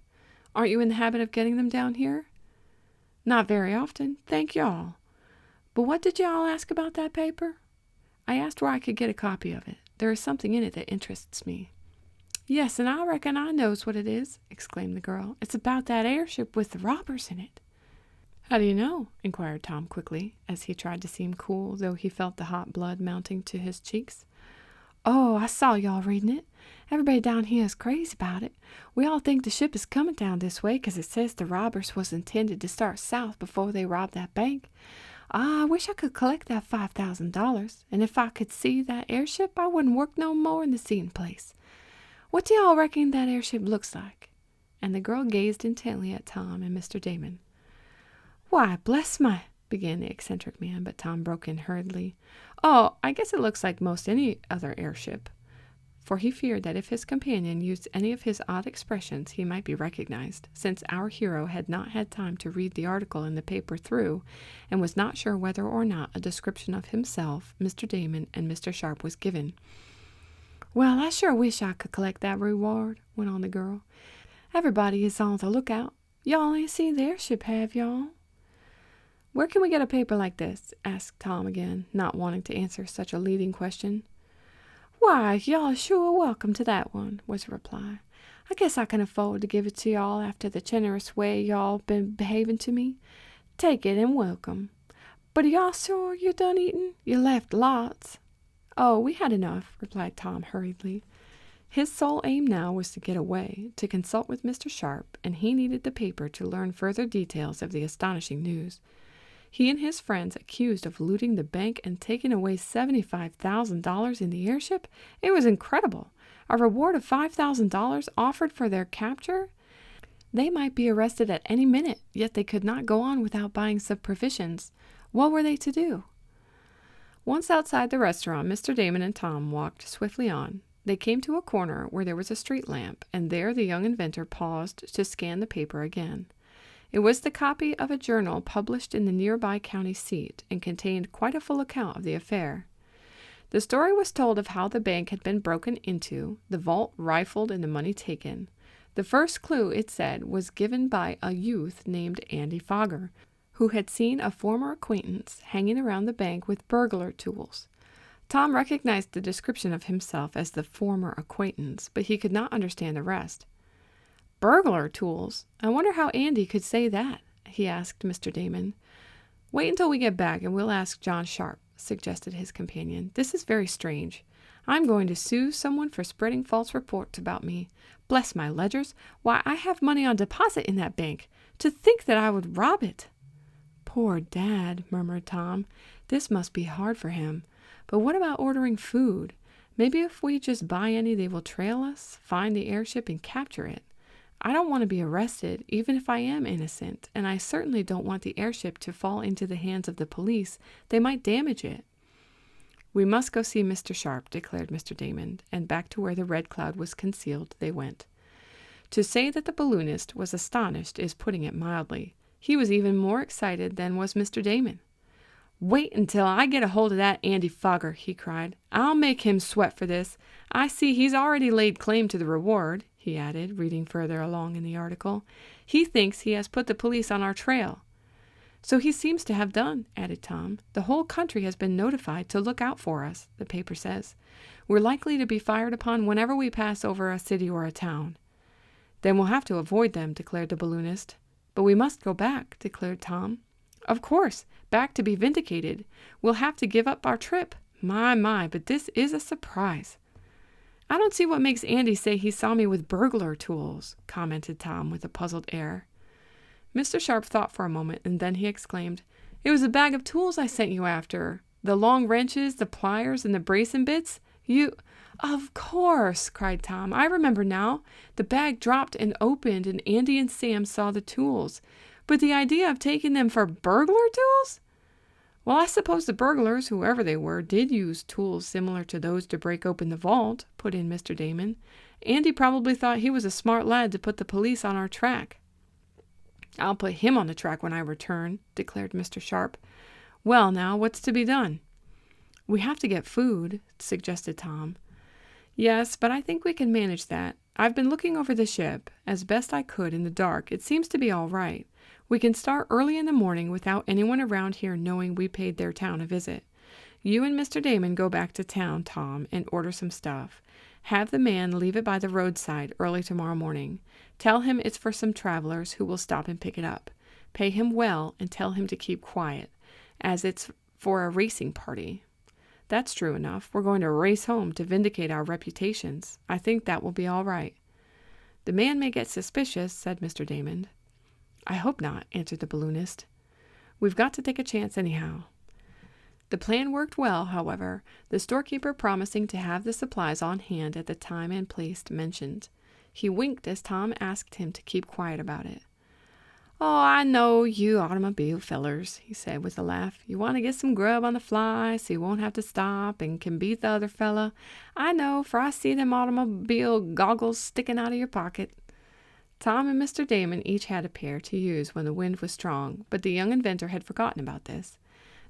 Aren't you in the habit of getting them down here?" "Not very often, thank y'all. But what did y'all ask about that paper?" "I asked where I could get a copy of it. There is something in it that interests me." "Yes, and I reckon I knows what it is," exclaimed the girl. "It's about that airship with the robbers in it." "How do you know?" inquired Tom quickly, as he tried to seem cool, though he felt the hot blood mounting to his cheeks. "Oh, I saw y'all reading it. Everybody down here is crazy about it. We all think the ship is coming down this way because it says the robbers was intended to start south before they robbed that bank. I wish I could collect that $5,000, and if I could see that airship, I wouldn't work no more in the seating place. What do y'all reckon that airship looks like?" And the girl gazed intently at Tom and Mr. Damon. "Why, bless my—" began the eccentric man, but Tom broke in hurriedly. "Oh, I guess it looks like most any other airship," for he feared that if his companion used any of his odd expressions he might be recognized, since our hero had not had time to read the article in the paper through, and was not sure whether or not a description of himself, Mr. Damon, and Mr. Sharp was given. "Well, I sure wish I could collect that reward," went on the girl. "Everybody is on the lookout. Y'all ain't seen the airship, have y'all?" "Where can we get a paper like this?" asked Tom again, not wanting to answer such a leading question. "Why, y'all are sure welcome to that one," was the reply. "I guess I can afford to give it to y'all after the generous way y'all been behaving to me. Take it and welcome. But are y'all sure you're done eating? You left lots." "Oh, we had enough," replied Tom hurriedly. His sole aim now was to get away, to consult with Mr. Sharp, and he needed the paper to learn further details of the astonishing news. He and his friends accused of looting the bank and taking away $75,000 in the airship? It was incredible. A reward of $5,000 offered for their capture? They might be arrested at any minute, yet they could not go on without buying some provisions. What were they to do? Once outside the restaurant, Mr. Damon and Tom walked swiftly on. They came to a corner where there was a street lamp, and there the young inventor paused to scan the paper again. It was the copy of a journal published in the nearby county seat, and contained quite a full account of the affair. The story was told of how the bank had been broken into, the vault rifled, and the money taken. The first clue, it said, was given by a youth named Andy Fogger, who had seen a former acquaintance hanging around the bank with burglar tools. Tom recognized the description of himself as the former acquaintance, but he could not understand the rest. "Burglar tools? I wonder how Andy could say that," he asked Mr. Damon. "Wait until we get back and we'll ask John Sharp," suggested his companion. "This is very strange. I'm going to sue someone for spreading false reports about me. Bless my ledgers! Why, I have money on deposit in that bank. To think that I would rob it!" "Poor Dad," murmured Tom. "This must be hard for him. But what about ordering food? Maybe if we just buy any, they will trail us, find the airship, and capture it. I don't want to be arrested, even if I am innocent, and I certainly don't want the airship to fall into the hands of the police. They might damage it." "We must go see Mr. Sharp," declared Mr. Damon, and back to where the Red Cloud was concealed they went. To say that the balloonist was astonished is putting it mildly. He was even more excited than was Mr. Damon. "Wait until I get a hold of that Andy Fogger," he cried. "I'll make him sweat for this. I see he's already laid claim to the reward," he added, reading further along in the article. "He thinks he has put the police on our trail." "So he seems to have done," added Tom. "The whole country has been notified to look out for us, the paper says. We're likely to be fired upon whenever we pass over a city or a town." "Then we'll have to avoid them," declared the balloonist. "But we must go back," declared Tom. "Of course, back to be vindicated. We'll have to give up our trip. My, but this is a surprise." "I don't see what makes Andy say he saw me with burglar tools," commented Tom with a puzzled air. Mr. Sharp thought for a moment, and then he exclaimed, "It was a bag of tools I sent you after. The long wrenches, the pliers, and the bracing bits. You, of course, cried Tom. I remember now. The bag dropped and opened, and Andy and Sam saw the tools. But the idea of taking them for burglar tools? Well, I suppose the burglars, whoever they were, did use tools similar to those to break open the vault, put in Mr. Damon. Andy probably thought he was a smart lad to put the police on our track. I'll put him on the track when I return, declared Mr. Sharp. Well, now, what's to be done? We have to get food, suggested Tom. Yes, but I think we can manage that. I've been looking over the ship, as best I could in the dark. It seems to be all right. We can start early in the morning without anyone around here knowing we paid their town a visit. You and Mr. Damon go back to town, Tom, and order some stuff. Have the man leave it by the roadside early tomorrow morning. Tell him it's for some travelers who will stop and pick it up. Pay him well and tell him to keep quiet, as it's for a racing party. That's true enough. We're going to race home to vindicate our reputations. I think that will be all right. The man may get suspicious, said Mr. Damon. I hope not, answered the balloonist. We've got to take a chance anyhow. The plan worked well, however, the storekeeper promising to have the supplies on hand at the time and place mentioned. He winked as Tom asked him to keep quiet about it. Oh, I know you automobile fellers, he said with a laugh. You want to get some grub on the fly so you won't have to stop and can beat the other fella. I know, for I see them automobile goggles sticking out of your pocket. Tom and Mr. Damon each had a pair to use when the wind was strong, but the young inventor had forgotten about this.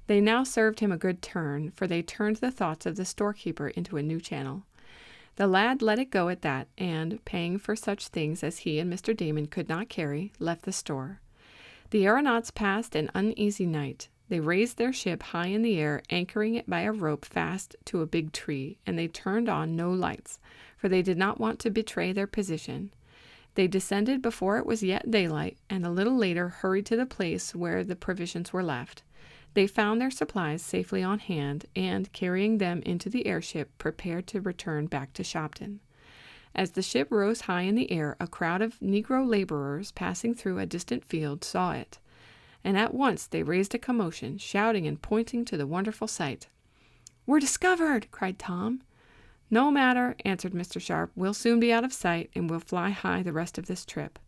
They now served him a good turn, for they turned the thoughts of the storekeeper into a new channel. The lad let it go at that, and, paying for such things as he and Mr. Damon could not carry, left the store. The aeronauts passed an uneasy night. They raised their ship high in the air, anchoring it by a rope fast to a big tree, and they turned on no lights, for they did not want to betray their position. They descended before it was yet daylight, and a little later hurried to the place where the provisions were left. They found their supplies safely on hand, and, carrying them into the airship, prepared to return back to Shopton. As the ship rose high in the air, a crowd of Negro laborers passing through a distant field saw it, and at once they raised a commotion, shouting and pointing to the wonderful sight. "We're discovered!" cried Tom. "No matter," answered Mr. Sharp. "We'll soon be out of sight, and we'll fly high the rest of this trip."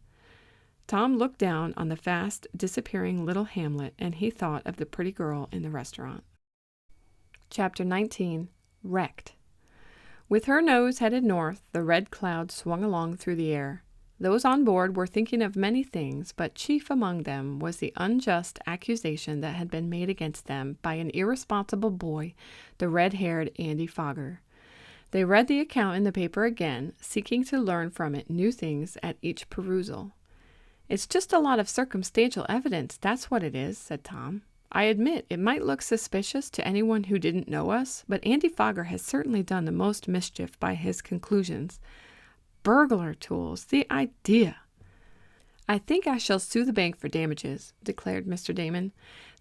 Tom looked down on the fast disappearing little hamlet, and he thought of the pretty girl in the restaurant. Chapter 19. Wrecked. With her nose headed north, the Red Cloud swung along through the air. Those on board were thinking of many things, but chief among them was the unjust accusation that had been made against them by an irresponsible boy, the red-haired Andy Fogger. They read the account in the paper again, seeking to learn from it new things at each perusal. "It's just a lot of circumstantial evidence, that's what it is," said Tom. "I admit it might look suspicious to anyone who didn't know us, but Andy Fogger has certainly done the most mischief by his conclusions. Burglar tools, the idea!" "I think I shall sue the bank for damages," declared Mr. Damon.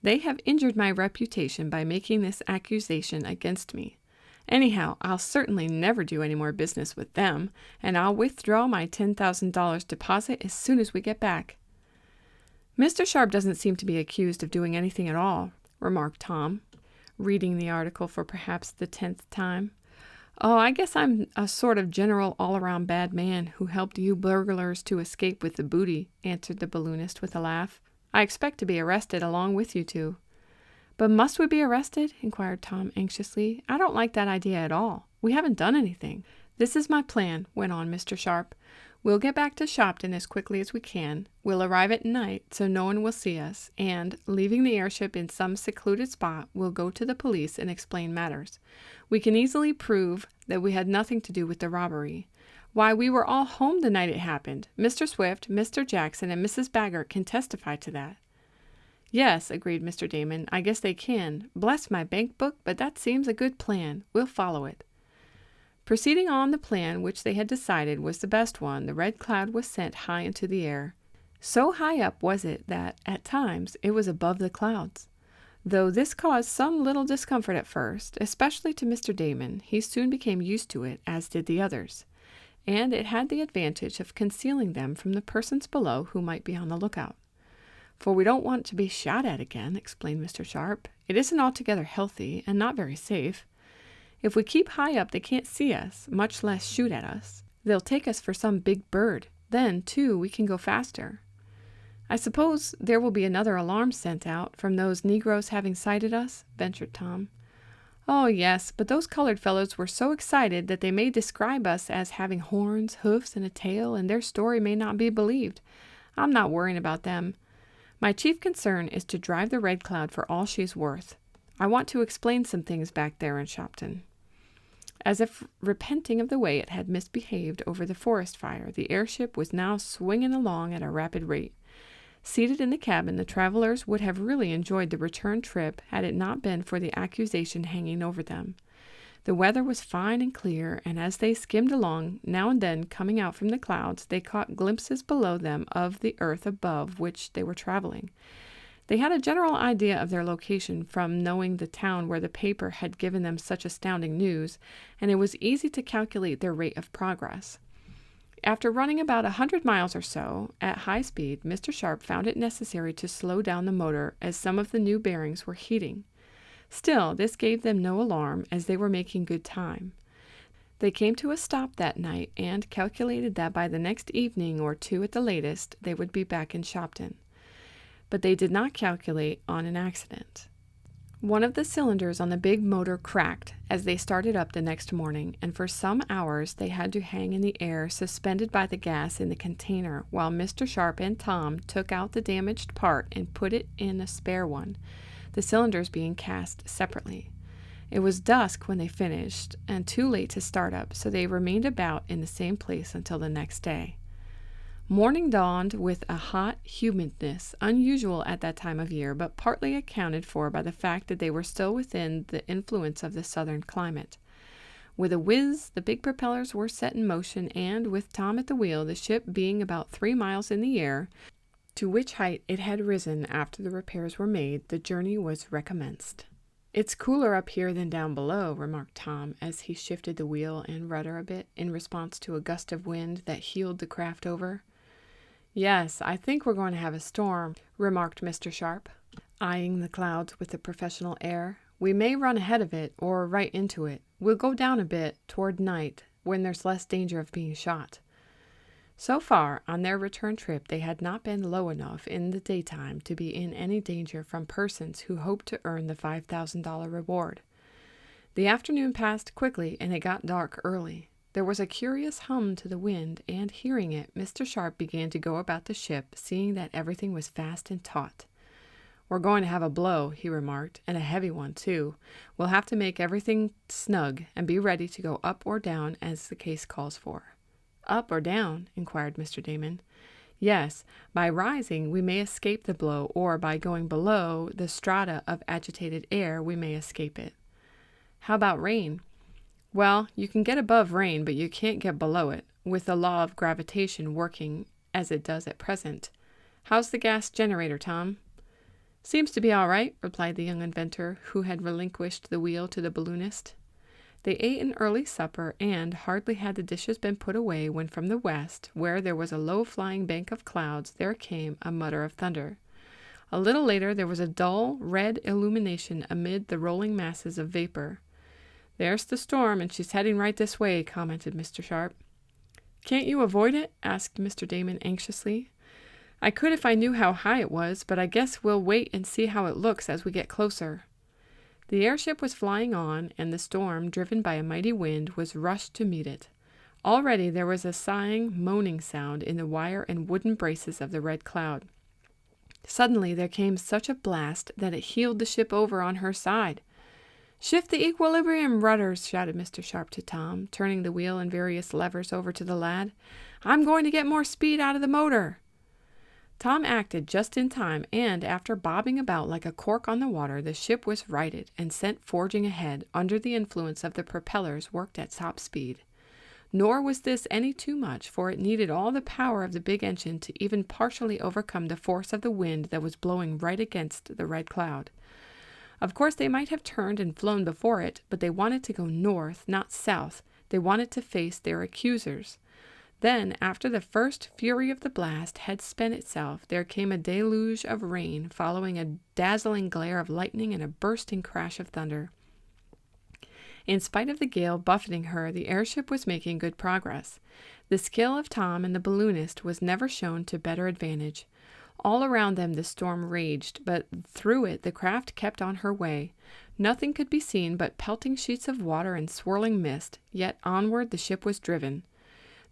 "They have injured my reputation by making this accusation against me. Anyhow, I'll certainly never do any more business with them, and I'll withdraw my $10,000 deposit as soon as we get back." "Mr. Sharp doesn't seem to be accused of doing anything at all," remarked Tom, reading the article for perhaps the 10th time. "Oh, I guess I'm a sort of general all-around bad man who helped you burglars to escape with the booty," answered the balloonist with a laugh. "I expect to be arrested along with you two." "But must we be arrested?" inquired Tom anxiously. "I don't like that idea at all. We haven't done anything." "This is my plan," went on Mr. Sharp. "We'll get back to Shopton as quickly as we can. We'll arrive at night so no one will see us, and, leaving the airship in some secluded spot, we'll go to the police and explain matters. We can easily prove that we had nothing to do with the robbery. Why, we were all home the night it happened. Mr. Swift, Mr. Jackson, and Mrs. Baggert can testify to that." "Yes," agreed Mr. Damon, "I guess they can. Bless my bank book, but that seems a good plan. We'll follow it." Proceeding on the plan which they had decided was the best one, the Red Cloud was sent high into the air. So high up was it that, at times, it was above the clouds. Though this caused some little discomfort at first, especially to Mr. Damon, he soon became used to it, as did the others. And it had the advantage of concealing them from the persons below who might be on the lookout. "For we don't want to be shot at again," explained Mr. Sharp. "It isn't altogether healthy, and not very safe. If we keep high up, they can't see us, much less shoot at us. They'll take us for some big bird. Then, too, we can go faster. I suppose there will be another alarm sent out from those Negroes having sighted us, ventured Tom. Oh, yes, but those colored fellows were so excited that they may describe us as having horns, hoofs, and a tail, and their story may not be believed. I'm not worrying about them. My chief concern is to drive the Red Cloud for all she's worth. I want to explain some things back there in Shopton. As if repenting of the way it had misbehaved over the forest fire, the airship was now swinging along at a rapid rate. Seated in the cabin, the travelers would have really enjoyed the return trip had it not been for the accusation hanging over them. The weather was fine and clear, and as they skimmed along, now and then coming out from the clouds, they caught glimpses below them of the earth above which they were traveling. They had a general idea of their location from knowing the town where the paper had given them such astounding news, and it was easy to calculate their rate of progress. After running about 100 miles or so, at high speed, Mr. Sharp found it necessary to slow down the motor as some of the new bearings were heating. Still, this gave them no alarm, as they were making good time. They came to a stop that night and calculated that by the next evening or two at the latest, they would be back in Shopton. But they did not calculate on an accident. One of the cylinders on the big motor cracked as they started up the next morning, and for some hours they had to hang in the air suspended by the gas in the container while Mr. Sharp and Tom took out the damaged part and put it in a spare one, the cylinders being cast separately. It was dusk when they finished, and too late to start up, so they remained about in the same place until the next day. Morning dawned with a hot humidness unusual at that time of year, but partly accounted for by the fact that they were still within the influence of the southern climate. With a whiz, the big propellers were set in motion, and, with Tom at the wheel, the ship being about 3 miles in the air, to which height it had risen after the repairs were made, the journey was recommenced. "It's cooler up here than down below," remarked Tom, as he shifted the wheel and rudder a bit in response to a gust of wind that heeled the craft over. "Yes, I think we're going to have a storm," remarked Mr. Sharp, eyeing the clouds with a professional air. "We may run ahead of it, or right into it. We'll go down a bit toward night, when there's less danger of being shot." So far, on their return trip, they had not been low enough in the daytime to be in any danger from persons who hoped to earn the $5,000 reward. The afternoon passed quickly, and it got dark early. There was a curious hum to the wind, and hearing it, Mr. Sharp began to go about the ship, seeing that everything was fast and taut. "We're going to have a blow," he remarked, "and a heavy one, too. We'll have to make everything snug, and be ready to go up or down as the case calls for." "Up or down?" inquired Mr. Damon. "Yes, by rising we may escape the blow, or by going below the strata of agitated air we may escape it." "How about rain?" "Well, you can get above rain, but you can't get below it, with the law of gravitation working as it does at present. How's the gas generator, Tom?" "Seems to be all right," replied the young inventor, who had relinquished the wheel to the balloonist. They ate an early supper, and hardly had the dishes been put away when from the west, where there was a low-flying bank of clouds, there came a mutter of thunder. A little later there was a dull, red illumination amid the rolling masses of vapor. "There's the storm, and she's heading right this way," commented Mr. Sharp. "Can't you avoid it?" asked Mr. Damon anxiously. "I could if I knew how high it was, but I guess we'll wait and see how it looks as we get closer." The airship was flying on, and the storm, driven by a mighty wind, was rushed to meet it. Already there was a sighing, moaning sound in the wire and wooden braces of the Red Cloud. Suddenly there came such a blast that it heeled the ship over on her side. "Shift the equilibrium rudders," shouted Mr. Sharp to Tom, turning the wheel and various levers over to the lad. "I'm going to get more speed out of the motor." Tom acted just in time, and after bobbing about like a cork on the water, the ship was righted and sent forging ahead under the influence of the propellers worked at top speed. Nor was this any too much, for it needed all the power of the big engine to even partially overcome the force of the wind that was blowing right against the Red Cloud. Of course, they might have turned and flown before it, but they wanted to go north, not south. They wanted to face their accusers. Then, after the first fury of the blast had spent itself, there came a deluge of rain, following a dazzling glare of lightning and a bursting crash of thunder. In spite of the gale buffeting her, the airship was making good progress. The skill of Tom and the balloonist was never shown to better advantage. All around them the storm raged, but through it the craft kept on her way. Nothing could be seen but pelting sheets of water and swirling mist, yet onward the ship was driven.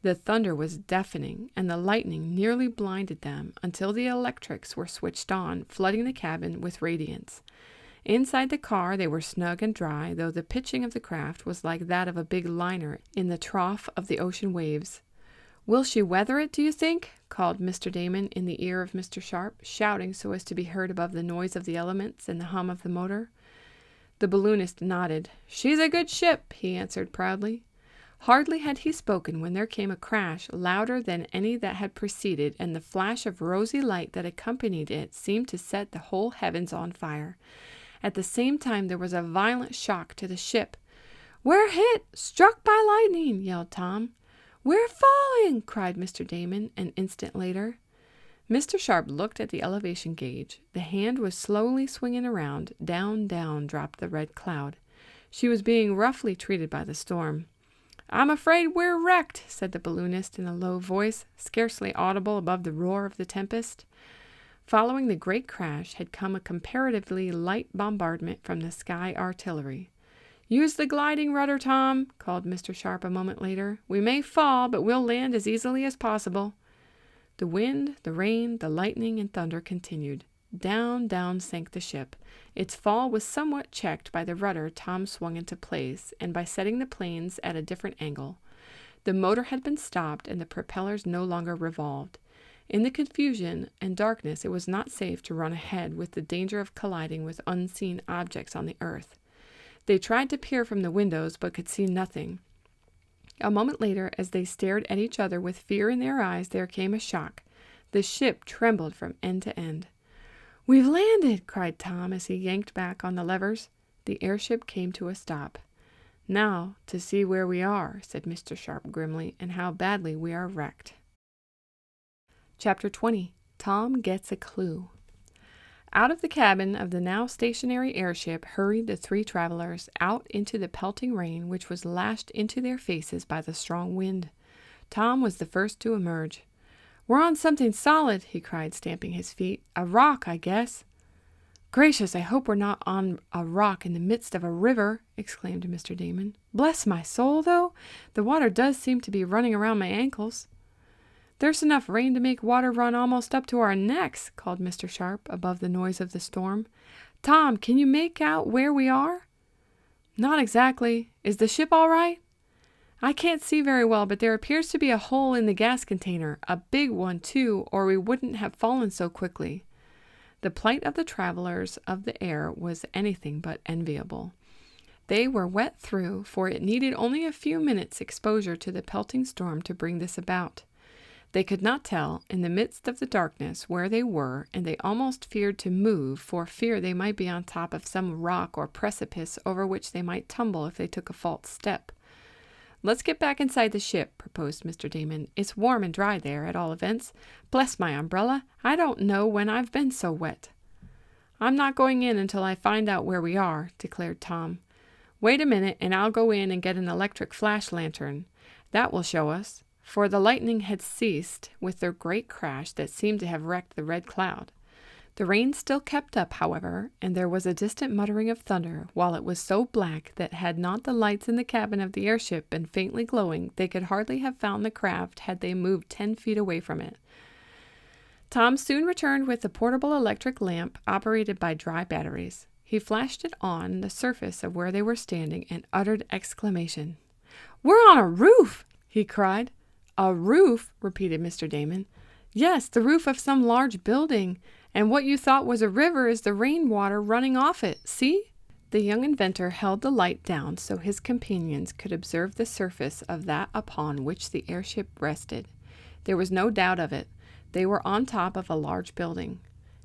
The thunder was deafening, and the lightning nearly blinded them until the electrics were switched on, flooding the cabin with radiance. Inside the car they were snug and dry, though the pitching of the craft was like that of a big liner in the trough of the ocean waves. "Will she weather it, do you think?" called Mr. Damon in the ear of Mr. Sharp, shouting so as to be heard above the noise of the elements and the hum of the motor. The balloonist nodded. "She's a good ship," he answered proudly. Hardly had he spoken when there came a crash louder than any that had preceded, and the flash of rosy light that accompanied it seemed to set the whole heavens on fire. At the same time there was a violent shock to the ship. "We're hit! Struck by lightning!" yelled Tom. "We're falling!" cried Mr. Damon an instant later. Mr. Sharp looked at the elevation gauge. The hand was slowly swinging around. Down, down dropped the Red Cloud. She was being roughly treated by the storm. "I'm afraid we're wrecked," said the balloonist in a low voice, scarcely audible above the roar of the tempest. Following the great crash had come a comparatively light bombardment from the sky artillery. "Use the gliding rudder, Tom," called Mr. Sharp a moment later. "We may fall, but we'll land as easily as possible." The wind, the rain, the lightning, and thunder continued. Down, down sank the ship. Its fall was somewhat checked by the rudder Tom swung into place, and by setting the planes at a different angle. The motor had been stopped, and the propellers no longer revolved. In the confusion and darkness it was not safe to run ahead, with the danger of colliding with unseen objects on the earth. They tried to peer from the windows, but could see nothing. A moment later, as they stared at each other with fear in their eyes, there came a shock. The ship trembled from end to end. "We've landed!" cried Tom as he yanked back on the levers. The airship came to a stop. "Now to see where we are," said Mr. Sharp grimly, "and how badly we are wrecked." Chapter 20. Tom Gets a Clue. Out of the cabin of the now stationary airship hurried the three travelers, out into the pelting rain which was lashed into their faces by the strong wind. Tom was the first to emerge. "We're on something solid," he cried, stamping his feet. "A rock, I guess." "Gracious, I hope we're not on a rock in the midst of a river," exclaimed Mr. Damon. "Bless my soul, though, the water does seem to be running around my ankles." "There's enough rain to make water run almost up to our necks," called Mr. Sharp above the noise of the storm. "Tom, can you make out where we are?" "Not exactly. Is the ship all right?" "I can't see very well, but there appears to be a hole in the gas container, a big one, too, or we wouldn't have fallen so quickly." The plight of the travelers of the air was anything but enviable. They were wet through, for it needed only a few minutes' exposure to the pelting storm to bring this about. They could not tell, in the midst of the darkness, where they were, and they almost feared to move, for fear they might be on top of some rock or precipice over which they might tumble if they took a false step. "Let's get back inside the ship," proposed Mr. Damon. "It's warm and dry there, at all events. Bless my umbrella, I don't know when I've been so wet." "I'm not going in until I find out where we are," declared Tom. "Wait a minute, and I'll go in and get an electric flash lantern. That will show us." For the lightning had ceased with their great crash that seemed to have wrecked the Red Cloud. The rain still kept up, however, and there was a distant muttering of thunder, while it was so black that had not the lights in the cabin of the airship been faintly glowing, they could hardly have found the craft had they moved 10 feet away from it. Tom soon returned with a portable electric lamp operated by dry batteries. He flashed it on the surface of where they were standing and uttered exclamation. "We're on a roof!" he cried. "A roof?" repeated Mr. Damon. "Yes, the roof of some large building, and what you thought was a river is the rainwater running off it. See?" The young inventor held the light down so his companions could observe the surface of that upon which the airship rested. There was no doubt of it. They were on top of a large building.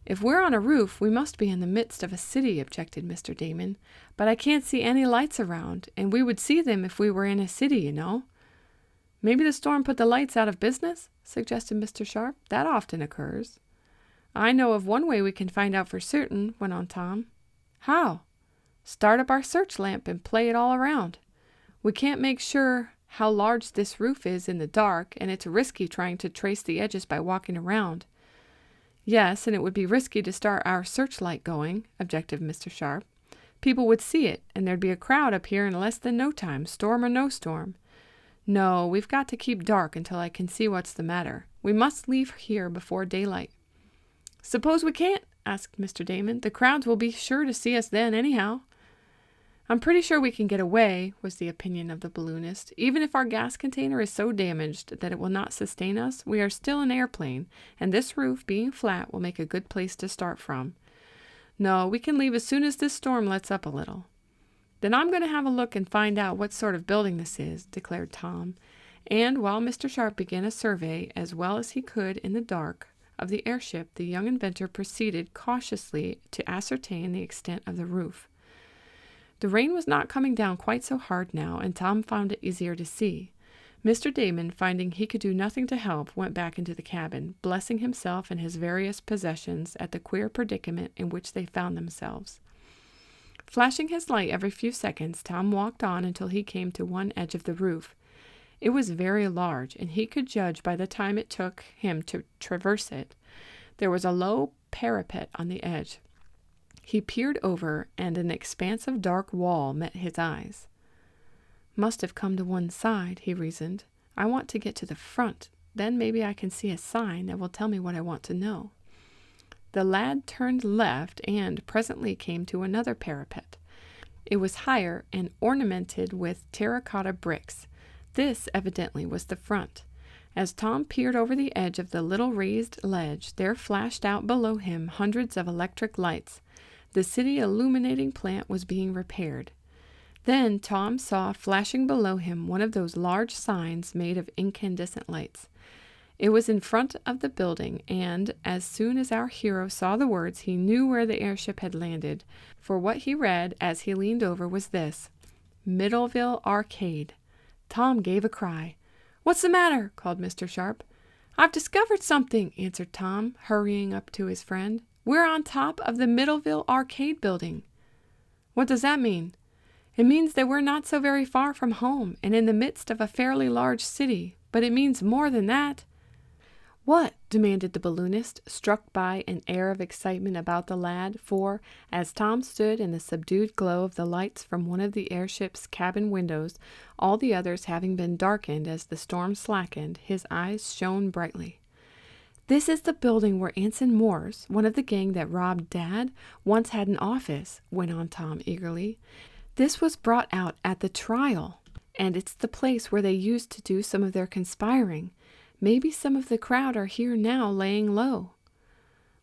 "If we're on a roof, we must be in the midst of a city," objected Mr. Damon. "But I can't see any lights around, and we would see them if we were in a city, you know." "Maybe the storm put the lights out of business?" suggested Mr. Sharp. "That often occurs." "I know of one way we can find out for certain," went on Tom. "How?" Start up our search lamp and play it all around. We can't make sure how large this roof is in the dark, and it's risky trying to trace the edges by walking around." "Yes, and it would be risky to start our searchlight going," objected Mr. Sharp. "People would see it, and there'd be a crowd up here in less than no time, storm or no storm. No, we've got to keep dark until I can see what's the matter. We must leave here before daylight." "Suppose we can't?" asked Mr. Damon. "The crowds will be sure to see us then anyhow." "I'm pretty sure we can get away," was the opinion of the balloonist. "Even if our gas container is so damaged that it will not sustain us, we are still an airplane, and this roof, being flat, will make a good place to start from. No, we can leave as soon as this storm lets up a little." "Then I'm going to have a look and find out what sort of building this is," declared Tom. And while Mr. Sharp began a survey, as well as he could in the dark, of the airship, the young inventor proceeded cautiously to ascertain the extent of the roof. The rain was not coming down quite so hard now, and Tom found it easier to see. Mr. Damon, finding he could do nothing to help, went back into the cabin, blessing himself and his various possessions at the queer predicament in which they found themselves. Flashing his light every few seconds, Tom walked on until he came to one edge of the roof. It was very large, and he could judge by the time it took him to traverse it. There was a low parapet on the edge. He peered over, and an expanse of dark wall met his eyes. "Must have come to one side," he reasoned. "I want to get to the front. Then maybe I can see a sign that will tell me what I want to know." The lad turned left and presently came to another parapet. It was higher and ornamented with terracotta bricks. This evidently was the front. As Tom peered over the edge of the little raised ledge, there flashed out below him hundreds of electric lights. The city illuminating plant was being repaired. Then Tom saw flashing below him one of those large signs made of incandescent lights. It was in front of the building, and as soon as our hero saw the words, he knew where the airship had landed, for what he read as he leaned over was this: Middleville Arcade. Tom gave a cry. "What's the matter?" called Mr. Sharp. "I've discovered something," answered Tom, hurrying up to his friend. "We're on top of the Middleville Arcade building." "What does that mean?" "It means that we're not so very far from home and in the midst of a fairly large city, but it means more than that." "What?" demanded the balloonist, struck by an air of excitement about the lad, for, as Tom stood in the subdued glow of the lights from one of the airship's cabin windows, all the others having been darkened as the storm slackened, his eyes shone brightly. "This is the building where Anson Morse, one of the gang that robbed Dad, once had an office," went on Tom eagerly. "This was brought out at the trial, and it's the place where they used to do some of their conspiring. Maybe some of the crowd are here now laying low."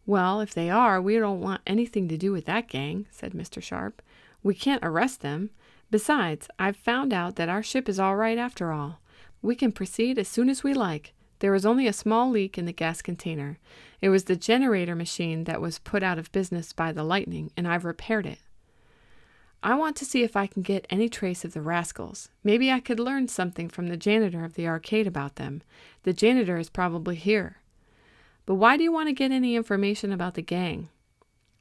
"Well, if they are, we don't want anything to do with that gang," said Mr. Sharp. "We can't arrest them. Besides, I've found out that our ship is all right after all. We can proceed as soon as we like. There was only a small leak in the gas container. It was the generator machine that was put out of business by the lightning, and I've repaired it. I want to see if I can get any trace of the rascals. Maybe I could learn something from the janitor of the arcade about them. The janitor is probably here." "But why do you want to get any information about the gang?"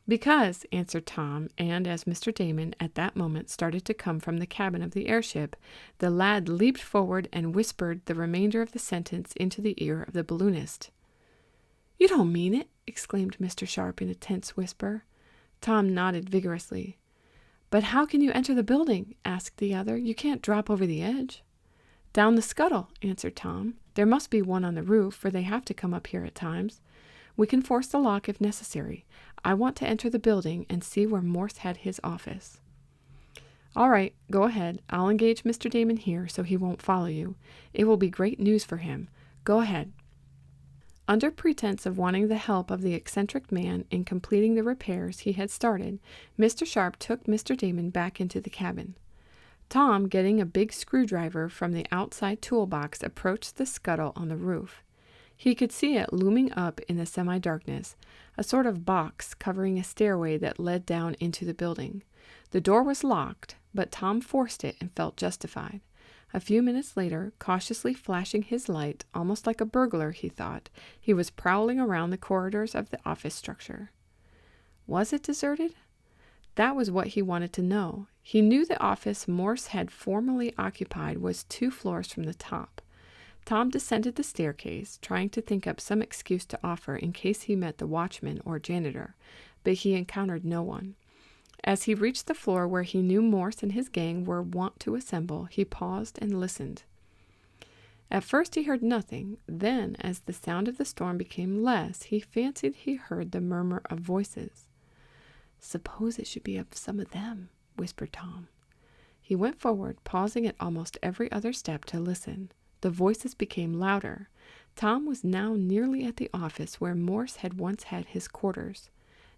"Because," answered Tom, and as Mr. Damon at that moment started to come from the cabin of the airship, the lad leaped forward and whispered the remainder of the sentence into the ear of the balloonist. "You don't mean it!" exclaimed Mr. Sharp in a tense whisper. Tom nodded vigorously. "But how can you enter the building?" asked the other. "You can't drop over the edge." "Down the scuttle," answered Tom. "There must be one on the roof, for they have to come up here at times. We can force the lock if necessary. I want to enter the building and see where Morse had his office." "All right, go ahead. I'll engage Mr. Damon here so he won't follow you. It will be great news for him. Go ahead." Under pretense of wanting the help of the eccentric man in completing the repairs he had started, Mr. Sharp took Mr. Damon back into the cabin. Tom, getting a big screwdriver from the outside toolbox, approached the scuttle on the roof. He could see it looming up in the semi-darkness, a sort of box covering a stairway that led down into the building. The door was locked, but Tom forced it and felt justified. A few minutes later, cautiously flashing his light, almost like a burglar, he thought, he was prowling around the corridors of the office structure. Was it deserted? That was what he wanted to know. He knew the office Morse had formerly occupied was 2 floors from the top. Tom descended the staircase, trying to think up some excuse to offer in case he met the watchman or janitor, but he encountered no one. As he reached the floor where he knew Morse and his gang were wont to assemble, he paused and listened. At first he heard nothing. Then, as the sound of the storm became less, he fancied he heard the murmur of voices. "Suppose it should be of some of them," whispered Tom. He went forward, pausing at almost every other step to listen. The voices became louder. Tom was now nearly at the office where Morse had once had his quarters.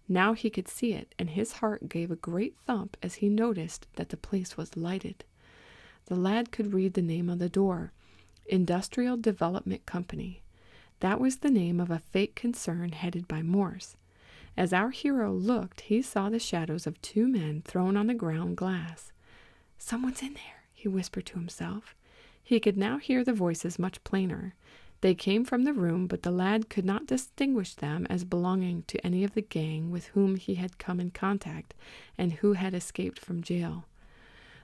Now he could see it, and his heart gave a great thump as he noticed that the place was lighted. The lad could read the name on the door, Industrial Development Company. That was the name of a fake concern headed by Morse. As our hero looked, he saw the shadows of 2 men thrown on the ground glass. "Someone's in there," he whispered to himself. He could now hear the voices much plainer. They came from the room, but the lad could not distinguish them as belonging to any of the gang with whom he had come in contact and who had escaped from jail.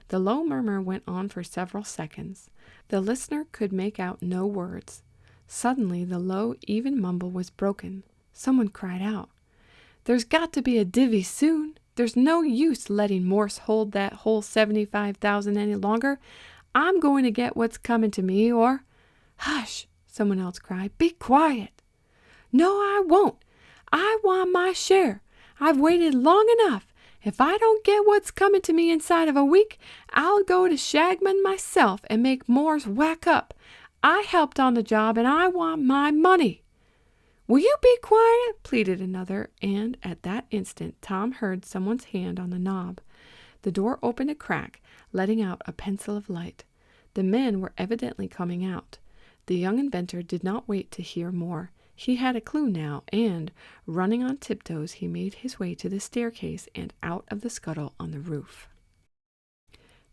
The low murmur went on for several seconds. The listener could make out no words. Suddenly the low, even mumble was broken. Someone cried out, "There's got to be a divvy soon. There's no use letting Morse hold that whole 75,000 any longer. I'm going to get what's coming to me, or—" "Hush!" someone else cried. "Be quiet." "No, I won't. I want my share. I've waited long enough. If I don't get what's coming to me inside of a week, I'll go to Shagman myself and make Morse whack up. I helped on the job, and I want my money." "Will you be quiet?" pleaded another, and at that instant Tom heard someone's hand on the knob. The door opened a crack, letting out a pencil of light. The men were evidently coming out. The young inventor did not wait to hear more. He had a clue now, and, running on tiptoes, he made his way to the staircase and out of the scuttle on the roof.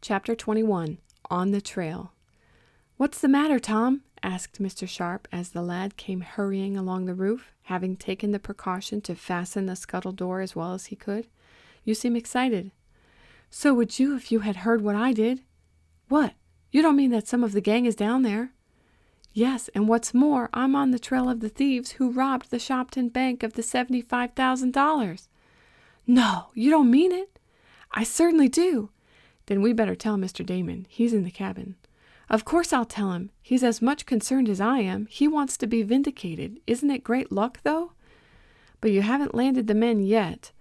Chapter 21. On the Trail. "What's the matter, Tom?" asked Mr. Sharp as the lad came hurrying along the roof, having taken the precaution to fasten the scuttle door as well as he could. "You seem excited." "So would you if you had heard what I did." "What? You don't mean that some of the gang is down there?" "Yes, and what's more, I'm on the trail of the thieves who robbed the Shopton Bank of the $75,000. "No, you don't mean it." "I certainly do." "Then we better tell Mr. Damon. He's in the cabin." "Of course I'll tell him. He's as much concerned as I am. He wants to be vindicated. Isn't it great luck, though?" "But you haven't landed the men yet.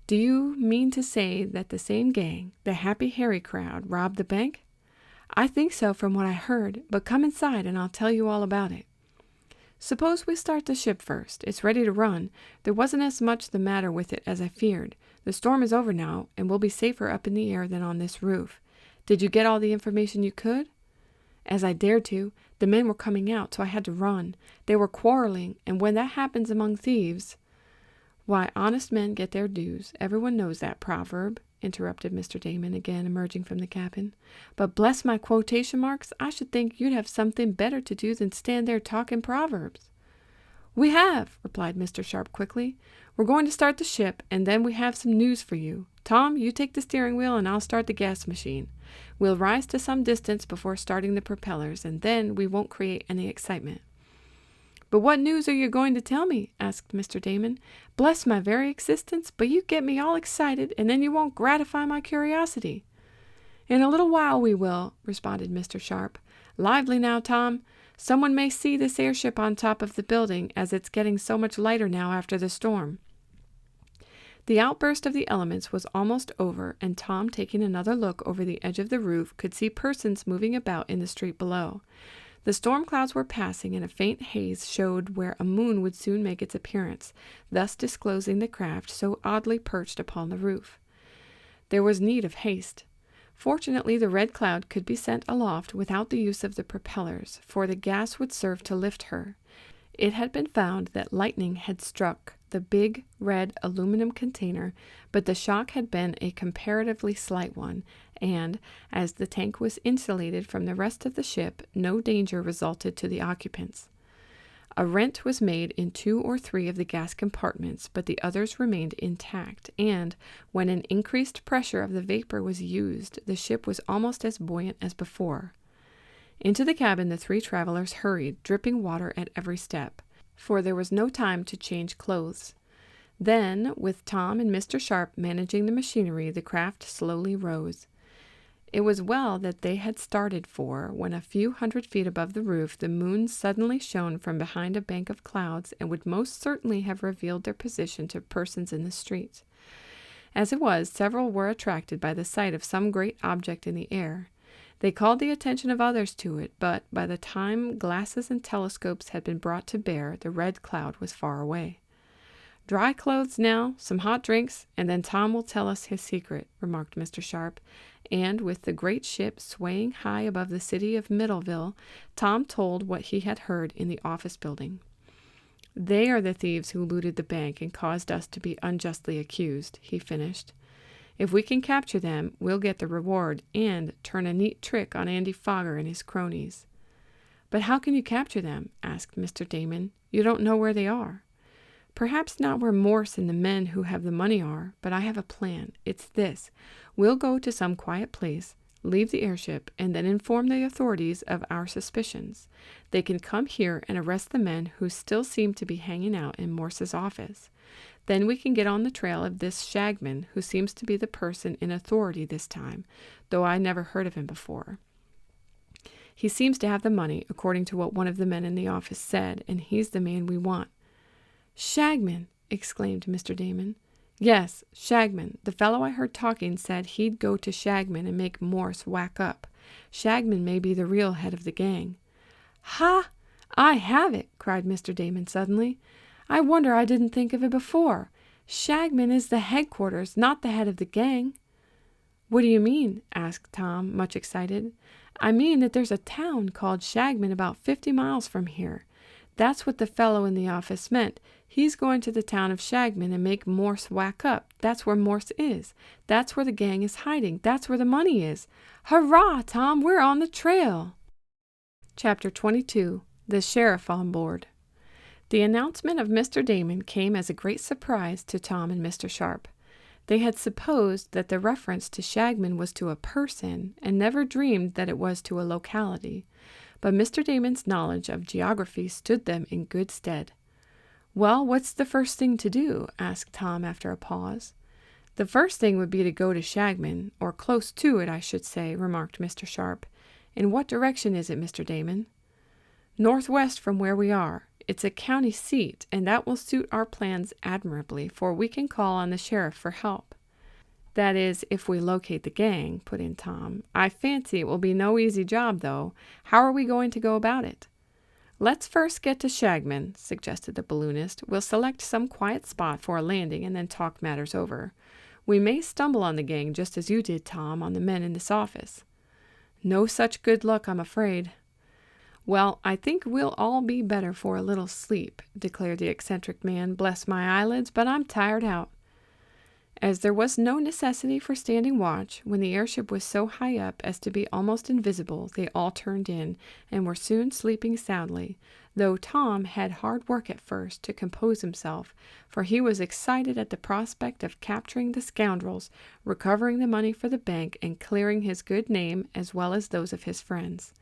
Do you mean to say that the same gang, the Happy Harry crowd, robbed the bank?" "I think so from what I heard, but come inside and I'll tell you all about it." "Suppose we start the ship first. It's ready to run. There wasn't as much the matter with it as I feared. The storm is over now, and we'll be safer up in the air than on this roof. Did you get all the information you could?" "As I dared to. The men were coming out, so I had to run. They were quarreling, and when that happens among thieves—" "Why, honest men get their dues. Everyone knows that proverb," interrupted Mr. Damon, again emerging from the cabin. "But bless my quotation marks, I should think you'd have something better to do than stand there talking proverbs." "We have," replied Mr. Sharp quickly. "We're going to start the ship, and then we have some news for you. Tom, you take the steering wheel, and I'll start the gas machine. We'll rise to some distance before starting the propellers, and then we won't create any excitement." "But what news are you going to tell me?" asked Mr. Damon. "Bless my very existence, but you get me all excited, and then you won't gratify my curiosity." "In a little while we will," responded Mr. Sharp. "Lively now, Tom. Someone may see this airship on top of the building, as it's getting so much lighter now after the storm." The outburst of the elements was almost over, and Tom, taking another look over the edge of the roof, could see persons moving about in the street below. The storm clouds were passing, and a faint haze showed where a moon would soon make its appearance, thus disclosing the craft so oddly perched upon the roof. There was need of haste. Fortunately, the Red Cloud could be sent aloft without the use of the propellers, for the gas would serve to lift her. It had been found that lightning had struck the big red aluminum container, but the shock had been a comparatively slight one, and, as the tank was insulated from the rest of the ship, no danger resulted to the occupants. A rent was made in 2 or 3 of the gas compartments, but the others remained intact, and when an increased pressure of the vapor was used, the ship was almost as buoyant as before. Into the cabin the 3 travelers hurried, dripping water at every step, for there was no time to change clothes. Then, with Tom and Mr. Sharp managing the machinery, the craft slowly rose. It was well that they had started, for when a few hundred feet above the roof, the moon suddenly shone from behind a bank of clouds and would most certainly have revealed their position to persons in the street. As it was, several were attracted by the sight of some great object in the air. They called the attention of others to it, but by the time glasses and telescopes had been brought to bear, the red cloud was far away. "Dry clothes now, some hot drinks, and then Tom will tell us his secret," remarked Mr. Sharp, and with the great ship swaying high above the city of Middleville, Tom told what he had heard in the office building. "They are the thieves who looted the bank and caused us to be unjustly accused," he finished. "If we can capture them, we'll get the reward and turn a neat trick on Andy Fogger and his cronies." "But how can you capture them?" asked Mr. Damon. "You don't know where they are." "Perhaps not where Morse and the men who have the money are, but I have a plan. It's this. We'll go to some quiet place, leave the airship, and then inform the authorities of our suspicions. They can come here and arrest the men who still seem to be hanging out in Morse's office. Then we can get on the trail of this Shagman, who seems to be the person in authority this time, though I never heard of him before. He seems to have the money, according to what one of the men in the office said, and he's the man we want." "Shagman!" exclaimed Mr. Damon. "Yes, Shagman. The fellow I heard talking said he'd go to Shagman and make Morse whack up. Shagman may be the real head of the gang." "Ha! I have it!" cried Mr. Damon suddenly. "I wonder I didn't think of it before. Shagman is the headquarters, not the head of the gang." "What do you mean?" asked Tom, much excited. "I mean that there's a town called Shagman about 50 miles from here. That's what the fellow in the office meant. He's going to the town of Shagman and make Morse whack up. That's where Morse is. That's where the gang is hiding. That's where the money is. Hurrah, Tom! We're on the trail!" Chapter 22. The Sheriff on Board. The announcement of Mr. Damon came as a great surprise to Tom and Mr. Sharp. They had supposed that the reference to Shagman was to a person, and never dreamed that it was to a locality. But Mr. Damon's knowledge of geography stood them in good stead. "Well, what's the first thing to do?" asked Tom after a pause. "The first thing would be to go to Shagman, or close to it, I should say," remarked Mr. Sharp. "In what direction is it, Mr. Damon?" "Northwest from where we are. It's a county seat, and that will suit our plans admirably, for we can call on the sheriff for help." "That is, if we locate the gang," put in Tom. "I fancy it will be no easy job, though. How are we going to go about it?" "Let's first get to Shagman," suggested the balloonist. "We'll select some quiet spot for a landing and then talk matters over. We may stumble on the gang just as you did, Tom, on the men in this office." "No such good luck, I'm afraid." "Well, I think we'll all be better for a little sleep," declared the eccentric man. "Bless my eyelids, but I'm tired out." As there was no necessity for standing watch, when the airship was so high up as to be almost invisible, they all turned in, and were soon sleeping soundly, though Tom had hard work at first to compose himself, for he was excited at the prospect of capturing the scoundrels, recovering the money for the bank, and clearing his good name as well as those of his friends.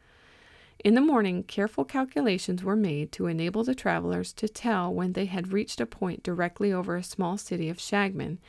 In the morning, careful calculations were made to enable the travelers to tell when they had reached a point directly over a small city of Shagman,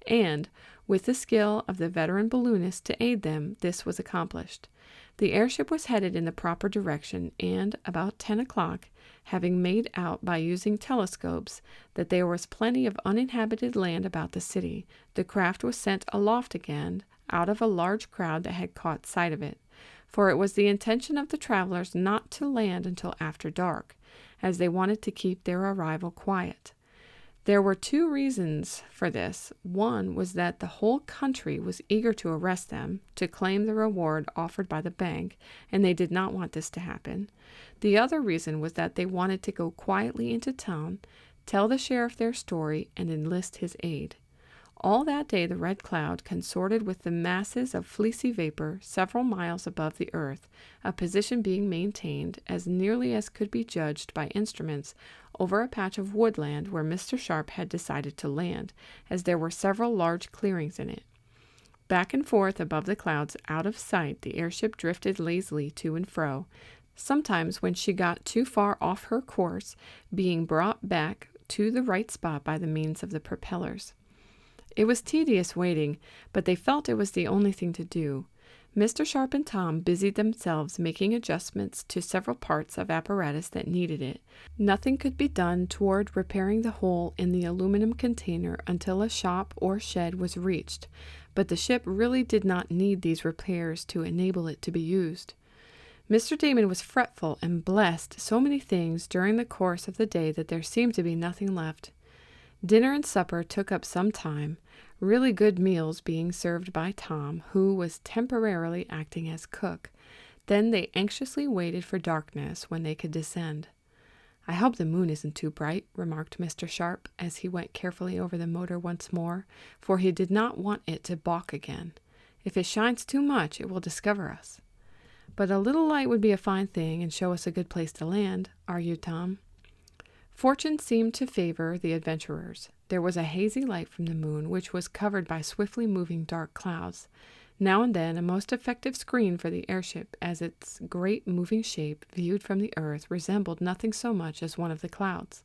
and, with the skill of the veteran balloonist to aid them, this was accomplished. The airship was headed in the proper direction, and about 10 o'clock, having made out by using telescopes that there was plenty of uninhabited land about the city, the craft was sent aloft again out of a large crowd that had caught sight of it, for it was the intention of the travelers not to land until after dark, as they wanted to keep their arrival quiet. There were 2 reasons for this. One was that the whole country was eager to arrest them, to claim the reward offered by the bank, and they did not want this to happen. The other reason was that they wanted to go quietly into town, tell the sheriff their story, and enlist his aid. All that day the red cloud consorted with the masses of fleecy vapor several miles above the earth, a position being maintained, as nearly as could be judged by instruments, over a patch of woodland where Mr. Sharp had decided to land, as there were several large clearings in it. Back and forth above the clouds, out of sight, the airship drifted lazily to and fro, sometimes when she got too far off her course, being brought back to the right spot by the means of the propellers. It was tedious waiting, but they felt it was the only thing to do. Mr. Sharp and Tom busied themselves making adjustments to several parts of apparatus that needed it. Nothing could be done toward repairing the hole in the aluminum container until a shop or shed was reached, but the ship really did not need these repairs to enable it to be used. Mr. Damon was fretful and blessed so many things during the course of the day that there seemed to be nothing left. Dinner and supper took up some time, really good meals being served by Tom, who was temporarily acting as cook. Then they anxiously waited for darkness when they could descend. "I hope the moon isn't too bright," remarked Mr. Sharp, as he went carefully over the motor once more, for he did not want it to balk again. "If it shines too much, it will discover us." "But a little light would be a fine thing and show us a good place to land," argued Tom. Fortune seemed to favor the adventurers. There was a hazy light from the moon, which was covered by swiftly moving dark clouds. Now and then a most effective screen for the airship, as its great moving shape, viewed from the earth, resembled nothing so much as one of the clouds.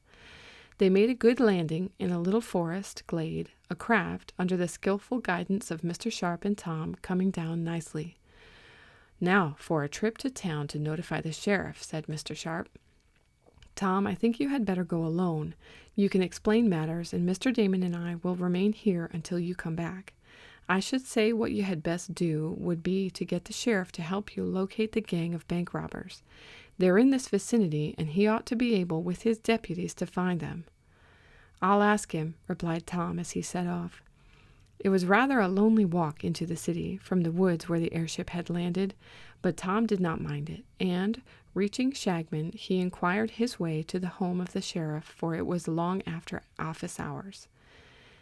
They made a good landing in a little forest glade, a craft, under the skillful guidance of Mr. Sharp and Tom, coming down nicely. "Now for a trip to town to notify the sheriff," said Mr. Sharp. "Tom, I think you had better go alone. You can explain matters, and Mr. Damon and I will remain here until you come back. I should say what you had best do would be to get the sheriff to help you locate the gang of bank robbers. They're in this vicinity, and he ought to be able, with his deputies, to find them." "I'll ask him," replied Tom as he set off. It was rather a lonely walk into the city, from the woods where the airship had landed, but Tom did not mind it, and, reaching Shagman, he inquired his way to the home of the sheriff, for it was long after office hours.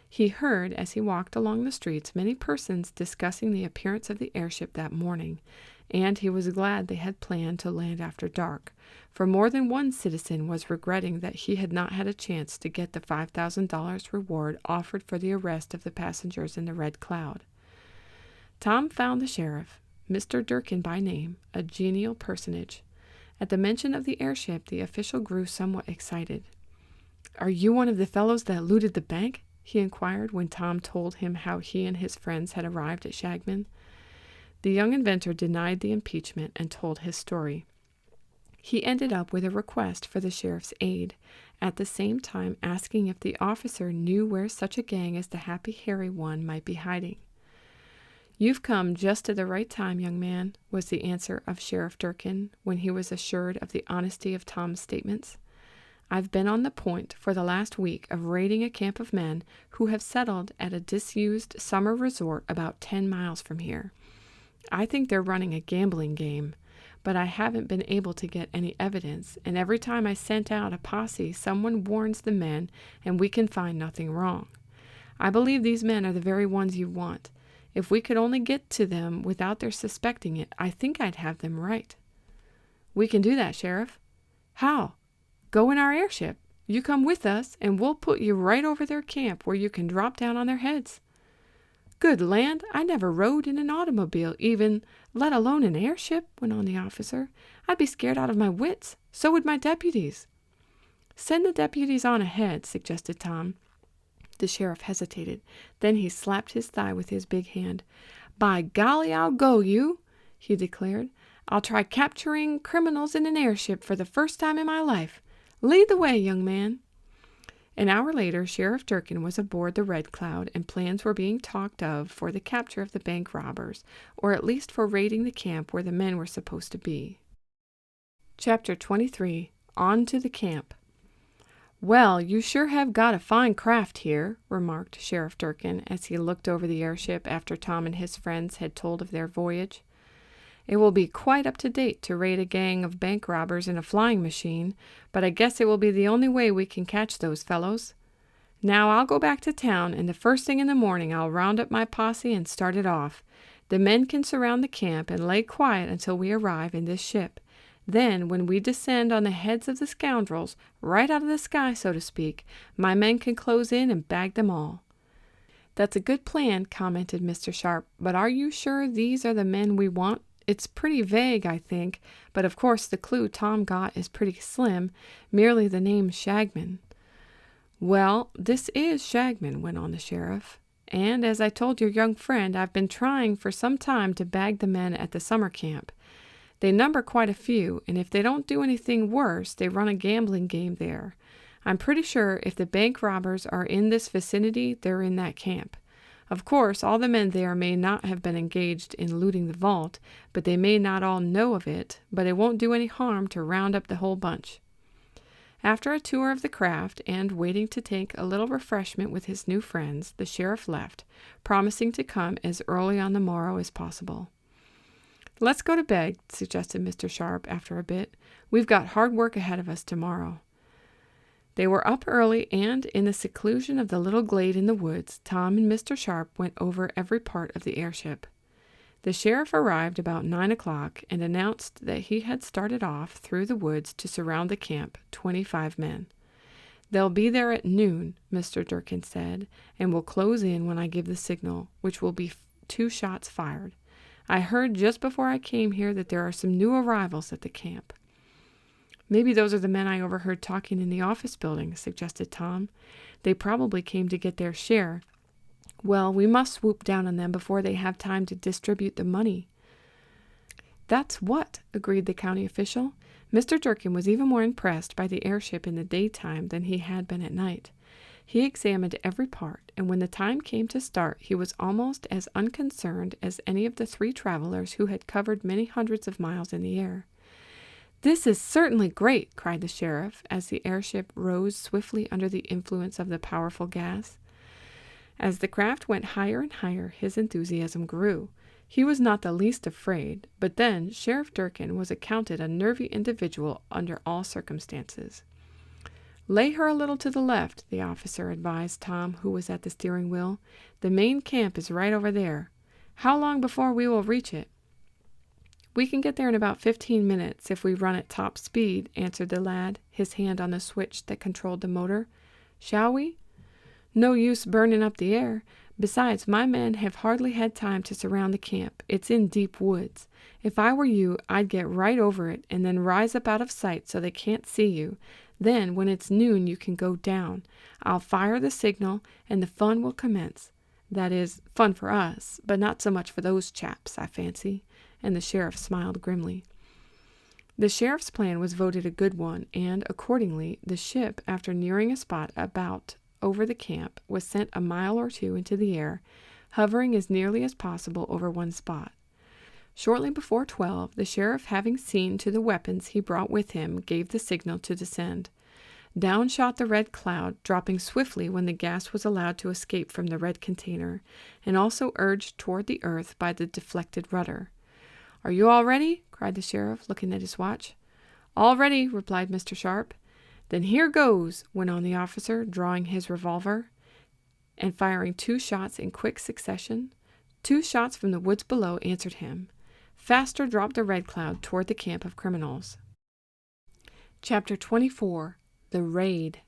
He heard, as he walked along the streets, many persons discussing the appearance of the airship that morning, and he was glad they had planned to land after dark, for more than one citizen was regretting that he had not had a chance to get the $5,000 reward offered for the arrest of the passengers in the Red Cloud. Tom found the sheriff, Mr. Durkin by name, a genial personage. At the mention of the airship, the official grew somewhat excited. "Are you one of the fellows that looted the bank?" he inquired when Tom told him how he and his friends had arrived at Shagman. The young inventor denied the impeachment and told his story. He ended up with a request for the sheriff's aid, at the same time asking if the officer knew where such a gang as the Happy Harry one might be hiding. "You've come just at the right time, young man," was the answer of Sheriff Durkin when he was assured of the honesty of Tom's statements. "I've been on the point for the last week of raiding a camp of men who have settled at a disused summer resort about 10 miles from here. I think they're running a gambling game, but I haven't been able to get any evidence, and every time I sent out a posse, someone warns the men, and we can find nothing wrong. I believe these men are the very ones you want. If we could only get to them without their suspecting it, I think I'd have them right." "We can do that, Sheriff." "How?" "Go in our airship. You come with us, and we'll put you right over their camp where you can drop down on their heads." "Good land! I never rode in an automobile even, let alone an airship," went on the officer. "I'd be scared out of my wits. So would my deputies." "Send the deputies on ahead," suggested Tom. The sheriff hesitated. Then he slapped his thigh with his big hand. "By golly, I'll go you," he declared. "I'll try capturing criminals in an airship for the first time in my life. Lead the way, young man." An hour later, Sheriff Durkin was aboard the Red Cloud, and plans were being talked of for the capture of the bank robbers, or at least for raiding the camp where the men were supposed to be. Chapter 23. On to the camp. "Well, you sure have got a fine craft here," remarked Sheriff Durkin as he looked over the airship after Tom and his friends had told of their voyage. "It will be quite up to date to raid a gang of bank robbers in a flying machine, but I guess it will be the only way we can catch those fellows." Now I'll go back to town, and the first thing in the morning I'll round up my posse and start it off. The men can surround the camp and lay quiet until we arrive in this ship. Then, when we descend on the heads of the scoundrels, right out of the sky, so to speak, my men can close in and bag them all." "That's a good plan," commented Mr. Sharp, "but are you sure these are the men we want? It's pretty vague, I think, but of course the clue Tom got is pretty slim, merely the name Shagman." "Well, this is Shagman," went on the sheriff, "and as I told your young friend, I've been trying for some time to bag the men at the summer camp. They number quite a few, and if they don't do anything worse, they run a gambling game there. I'm pretty sure if the bank robbers are in this vicinity, they're in that camp. Of course, all the men there may not have been engaged in looting the vault, but they may not all know of it, but it won't do any harm to round up the whole bunch." After a tour of the craft, and waiting to take a little refreshment with his new friends, the sheriff left, promising to come as early on the morrow as possible. "Let's go to bed," suggested Mr. Sharp after a bit. "We've got hard work ahead of us tomorrow." They were up early, and in the seclusion of the little glade in the woods, Tom and Mr. Sharp went over every part of the airship. The sheriff arrived about 9 o'clock and announced that he had started off through the woods to surround the camp, 25 men. "They'll be there at noon," Mr. Durkin said, "and will close in when I give the signal, which will be 2 shots fired. I heard just before I came here that there are some new arrivals at the camp." "Maybe those are the men I overheard talking in the office building," suggested Tom. "They probably came to get their share. Well, we must swoop down on them before they have time to distribute the money." "That's what," agreed the county official. Mr. Durkin was even more impressed by the airship in the daytime than he had been at night. He examined every part, and when the time came to start, he was almost as unconcerned as any of the 3 travelers who had covered many hundreds of miles in the air. "This is certainly great," cried the sheriff, as the airship rose swiftly under the influence of the powerful gas. As the craft went higher and higher, his enthusiasm grew. He was not the least afraid, but then Sheriff Durkin was accounted a nervy individual under all circumstances. "Lay her a little to the left," the officer advised Tom, who was at the steering wheel. "The main camp is right over there. How long before we will reach it?" "We can get there in about 15 minutes if we run at top speed," answered the lad, his hand on the switch that controlled the motor. "Shall we?" "No use burning up the air. Besides, my men have hardly had time to surround the camp. It's in deep woods. If I were you, I'd get right over it and then rise up out of sight so they can't see you. Then, when it's noon, you can go down. I'll fire the signal, and the fun will commence. That is, fun for us, but not so much for those chaps, I fancy." And the sheriff smiled grimly. The sheriff's plan was voted a good one, and accordingly, the ship, after nearing a spot about over the camp, was sent a mile or 2 into the air, hovering as nearly as possible over one spot. Shortly before 12, the sheriff, having seen to the weapons he brought with him, gave the signal to descend. Down shot the red cloud, dropping swiftly when the gas was allowed to escape from the red container, and also urged toward the earth by the deflected rudder. "Are you all ready?" cried the sheriff, looking at his watch. "All ready," replied Mr. Sharp. "Then here goes," went on the officer, drawing his revolver and firing 2 shots in quick succession. 2 shots from the woods below answered him. Faster dropped the red cloud toward the camp of criminals. Chapter 24. The Raid.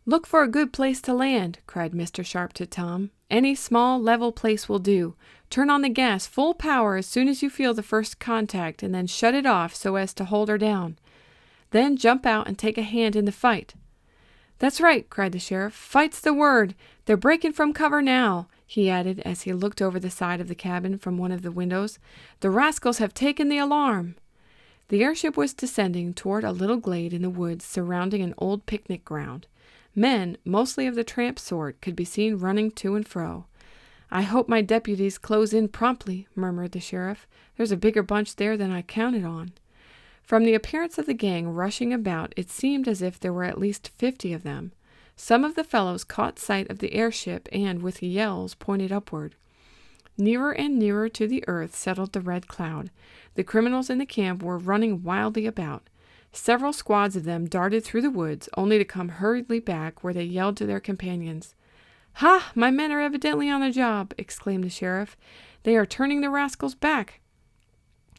"Look for a good place to land," cried Mr. Sharp to Tom. "Any small, level place will do. Turn on the gas full power as soon as you feel the first contact, and then shut it off so as to hold her down. Then jump out and take a hand in the fight." "That's right," cried the sheriff. "Fight's the word. They're breaking from cover now," he added as he looked over the side of the cabin from one of the windows. "The rascals have taken the alarm." The airship was descending toward a little glade in the woods surrounding an old picnic ground. Men, mostly of the tramp sort, could be seen running to and fro. "I hope my deputies close in promptly," murmured the sheriff. "There's a bigger bunch there than I counted on." From the appearance of the gang rushing about, it seemed as if there were at least 50 of them. Some of the fellows caught sight of the airship and, with yells, pointed upward. Nearer and nearer to the earth settled the red cloud. The criminals in the camp were running wildly about. Several squads of them darted through the woods, only to come hurriedly back, where they yelled to their companions. "Ha! My men are evidently on the job!" exclaimed the sheriff. "They are turning the rascals back!"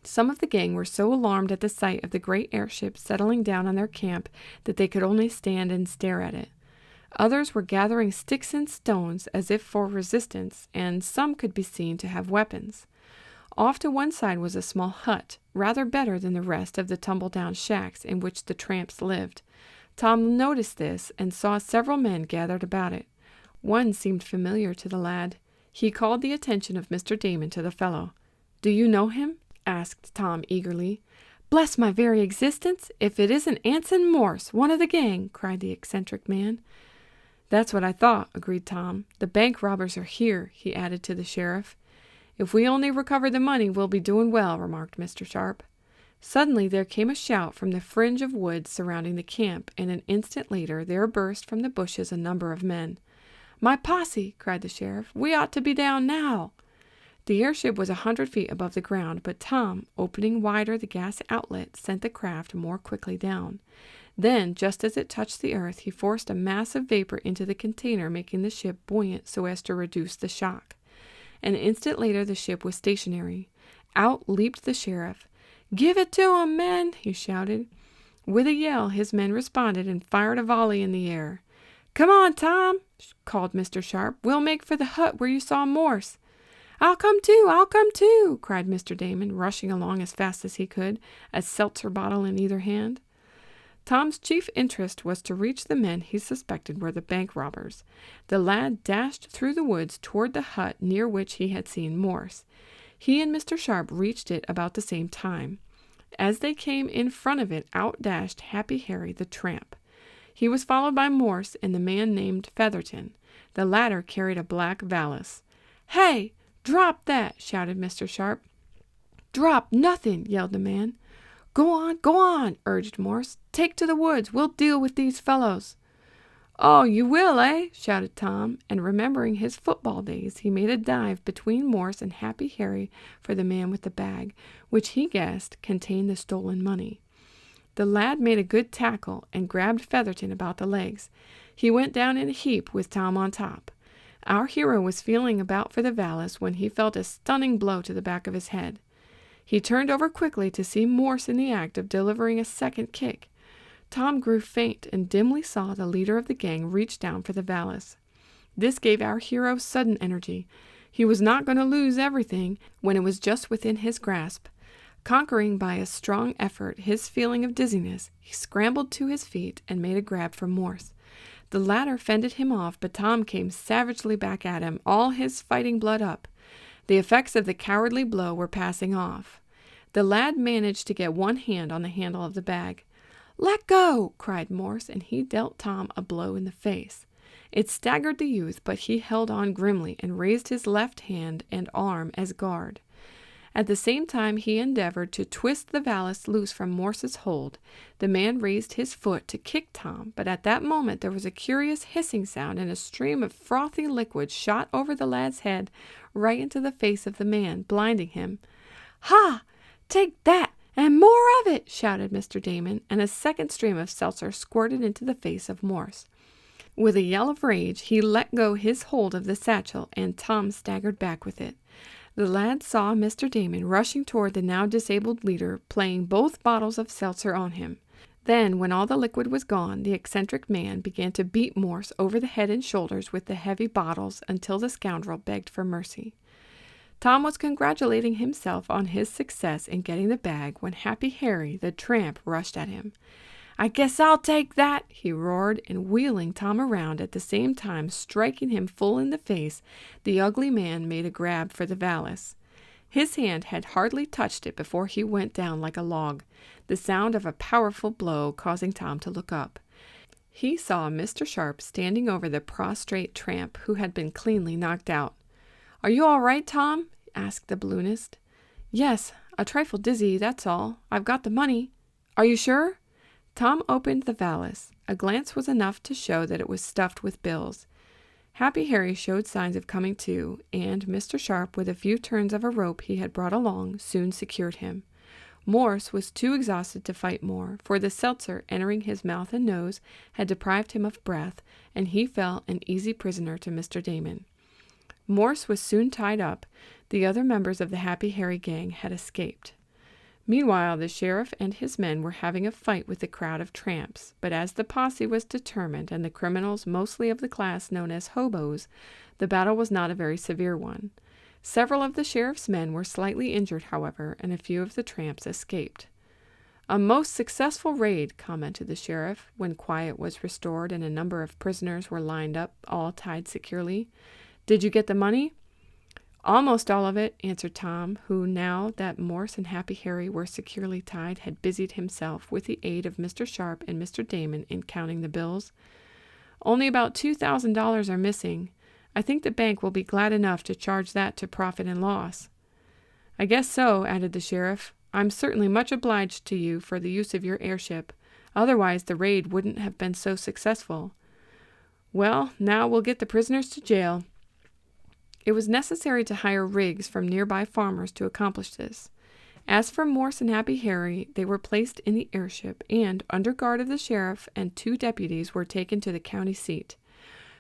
Some of the gang were so alarmed at the sight of the great airship settling down on their camp that they could only stand and stare at it. Others were gathering sticks and stones as if for resistance, and some could be seen to have weapons. Off to one side was a small hut, rather better than the rest of the tumble-down shacks in which the tramps lived. Tom noticed this and saw several men gathered about it. One seemed familiar to the lad. He called the attention of Mr. Damon to the fellow. "Do you know him?" asked Tom eagerly. "Bless my very existence, if it isn't Anson Morse, one of the gang!" cried the eccentric man. "That's what I thought," agreed Tom. "The bank robbers are here," he added to the sheriff. "If we only recover the money, we'll be doing well," remarked Mr. Sharp. Suddenly there came a shout from the fringe of woods surrounding the camp, and an instant later there burst from the bushes a number of men. "My posse!" cried the sheriff. "We ought to be down now!" The airship was 100 feet above the ground, but Tom, opening wider the gas outlet, sent the craft more quickly down. Then, just as it touched the earth, he forced a mass of vapor into the container, making the ship buoyant so as to reduce the shock. An instant later the ship was stationary. Out leaped the sheriff. "Give it to 'em, men!" he shouted. With a yell his men responded and fired a volley in the air. "Come on, Tom!" called Mr. Sharp. "We'll make for the hut where you saw Morse." "I'll come too! I'll come too!" cried Mr. Damon, rushing along as fast as he could, a seltzer bottle in either hand. Tom's chief interest was to reach the men he suspected were the bank robbers. The lad dashed through the woods toward the hut near which he had seen Morse. He and Mr. Sharp reached it about the same time. As they came in front of it, out dashed Happy Harry the tramp. He was followed by Morse and the man named Featherton. The latter carried a black valise. "Hey! Drop that!" shouted Mr. Sharp. "Drop nothing!" yelled the man. Go on," urged Morse. "Take to the woods. We'll deal with these fellows." "Oh, you will, eh?" shouted Tom, and remembering his football days, he made a dive between Morse and Happy Harry for the man with the bag, which he guessed contained the stolen money. The lad made a good tackle and grabbed Featherton about the legs. He went down in a heap with Tom on top. Our hero was feeling about for the valise when he felt a stunning blow to the back of his head. He turned over quickly to see Morse in the act of delivering a second kick. Tom grew faint and dimly saw the leader of the gang reach down for the valise. This gave our hero sudden energy. He was not going to lose everything when it was just within his grasp. Conquering by a strong effort his feeling of dizziness, he scrambled to his feet and made a grab for Morse. The latter fended him off, but Tom came savagely back at him, all his fighting blood up. The effects of the cowardly blow were passing off. The lad managed to get one hand on the handle of the bag. "Let go!" cried Morse, and he dealt Tom a blow in the face. It staggered the youth, but he held on grimly and raised his left hand and arm as guard. At the same time he endeavored to twist the valise loose from Morse's hold. The man raised his foot to kick Tom, but at that moment there was a curious hissing sound, and a stream of frothy liquid shot over the lad's head right into the face of the man, blinding him. "Ha! Take that, and more of it!" shouted Mr. Damon, and a second stream of seltzer squirted into the face of Morse. With a yell of rage, he let go his hold of the satchel, and Tom staggered back with it. The lad saw Mr. Damon rushing toward the now disabled leader, playing both bottles of seltzer on him. Then, when all the liquid was gone, the eccentric man began to beat Morse over the head and shoulders with the heavy bottles until the scoundrel begged for mercy. Tom was congratulating himself on his success in getting the bag when Happy Harry, the tramp, rushed at him. "I guess I'll take that," he roared, and wheeling Tom around at the same time striking him full in the face, the ugly man made a grab for the valise. His hand had hardly touched it before he went down like a log, the sound of a powerful blow causing Tom to look up. He saw Mr. Sharp standing over the prostrate tramp who had been cleanly knocked out. "Are you all right, Tom?" asked the balloonist. "Yes, a trifle dizzy, that's all. I've got the money." "Are you sure?" Tom opened the valise. A glance was enough to show that it was stuffed with bills. Happy Harry showed signs of coming to, and Mr. Sharp, with a few turns of a rope he had brought along, soon secured him. Morse was too exhausted to fight more, for the seltzer entering his mouth and nose had deprived him of breath, and he fell an easy prisoner to Mr. Damon. Morse was soon tied up. The other members of the Happy Harry gang had escaped. Meanwhile, the sheriff and his men were having a fight with the crowd of tramps, but as the posse was determined and the criminals mostly of the class known as hobos, the battle was not a very severe one. Several of the sheriff's men were slightly injured, however, and a few of the tramps escaped. "A most successful raid," commented the sheriff, when quiet was restored and a number of prisoners were lined up, all tied securely. "Did you get the money?" "Almost all of it," answered Tom, who, now that Morse and Happy Harry were securely tied, had busied himself with the aid of Mr. Sharp and Mr. Damon in counting the bills. "Only about $2,000 are missing. I think the bank will be glad enough to charge that to profit and loss." "I guess so," added the sheriff. "I'm certainly much obliged to you for the use of your airship. Otherwise the raid wouldn't have been so successful. Well, now we'll get the prisoners to jail." It was necessary to hire rigs from nearby farmers to accomplish this. As for Morse and Happy Harry, they were placed in the airship and, under guard of the sheriff and 2 deputies, were taken to the county seat.